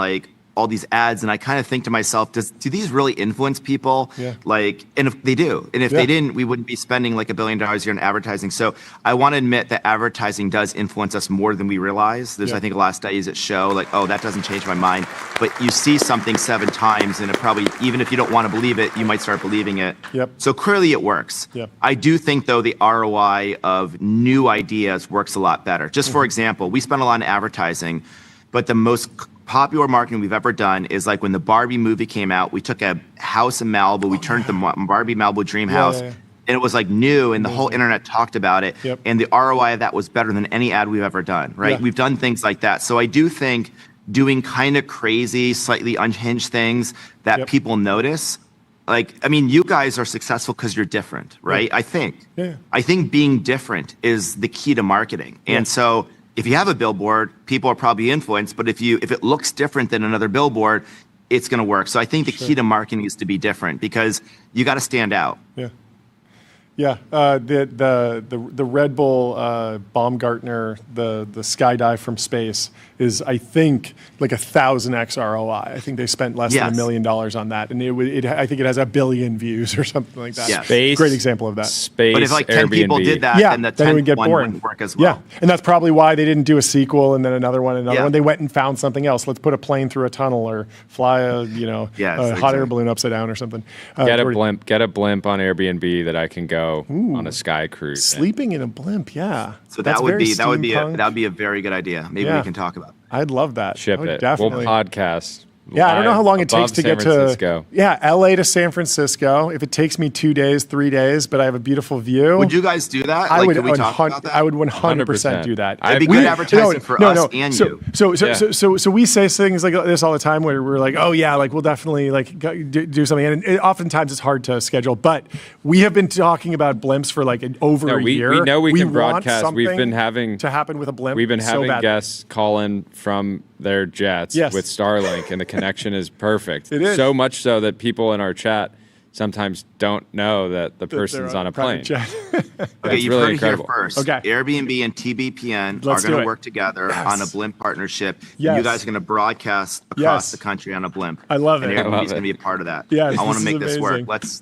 all these ads, and I kind of think to myself, do these really influence people? Yeah. And if they do, and if they didn't, we wouldn't be spending $1 billion a year in advertising. So I want to admit that advertising does influence us more than we realize. There's, I think, a lot of studies that show that doesn't change my mind. But you see something 7 times, and it probably, even if you don't want to believe it, you might start believing it. Yep. So clearly it works. Yep. I do think, though, the ROI of new ideas works a lot better. Just for example, we spend a lot on advertising, but the most popular marketing we've ever done is when the Barbie movie came out, we took a house in Malibu, we turned the Barbie Malibu dream house, and it was new, and the whole internet talked about it, and the ROI of that was better than any ad we've ever done, right? We've done things like that. So I do think doing kind of crazy, slightly unhinged things that people notice, you guys are successful because you're different, right? I think being different is the key to marketing. And so if you have a billboard, people are probably influenced, but if it looks different than another billboard, it's going to work. So I think the key to marketing is to be different because you got to stand out. Yeah. Yeah, the Red Bull Baumgartner, the skydive from space is, I think, like 1,000x ROI. I think they spent less than $1 million on that, and I think it has 1 billion views or something like that. Yeah. Space, great example of that. Space, but if like 10 Airbnb. people did that, then the 10th one wouldn't work as well. Yeah, and that's probably why they didn't do a sequel and then another one, one. They went and found something else. Let's put a plane through a tunnel or fly a hot air balloon upside down or something. Get a blimp on Airbnb that I can go on a sky cruise. Sleeping in a blimp, yeah. So that would be a very good idea. Maybe we can talk about it. I'd love that. Ship it. Definitely. We'll podcast. Yeah, I don't know how long it takes to get to LA to San Francisco. If it takes me 2 days, 3 days, but I have a beautiful view. Would you guys do that? I would. Could we talk about that? I would 100% do that. It'd be good advertising for us and you. So we say things like this all the time where we're like, oh yeah, like we'll definitely like do something, and oftentimes it's hard to schedule. But we have been talking about blimps for like over a year. We know we can broadcast. We've been having to happen with a blimp. We've been having guests call in from their jets with Starlink, and the connection is perfect. It is. So much so that people in our chat sometimes don't know that the person's on a plane. Okay, you've heard it here first. Okay. Airbnb and TBPN are going to work together on a blimp partnership. You guys are going to broadcast across the country on a blimp. I love it. And Airbnb's going to be a part of that. Yes, I want to make this work. Let's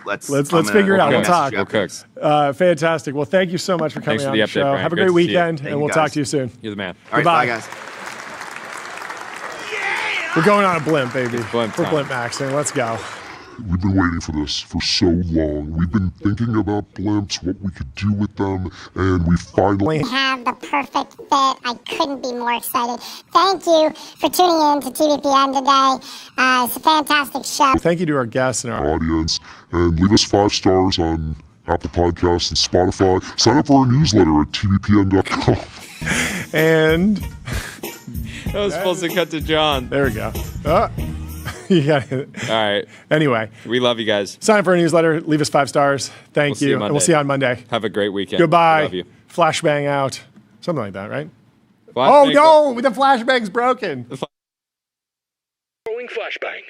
figure it out. We'll talk. We'll cook. Fantastic. Well, thank you so much for coming on the show. Brian. Have a great weekend, and we'll talk to you soon. You're the man. All right, bye guys. We're going on a blimp, baby. We're blimp maxing. Let's go. We've been waiting for this for so long. We've been thinking about blimps, what we could do with them, and we finally have the perfect fit. I couldn't be more excited. Thank you for tuning in to TBPN today. It's a fantastic show. Thank you to our guests and our audience, and leave us 5 stars on Apple Podcasts and Spotify. Sign up for our newsletter at tbpn.com. And that was supposed to cut to John. There we go. You got it. All right. Anyway, we love you guys. Sign up for our newsletter. Leave us 5 stars. Thank you. And we'll see you on Monday. Have a great weekend. Goodbye. Love you. Flashbang out. Something like that, right? Oh no, the flashbang's broken. Rolling flashbang.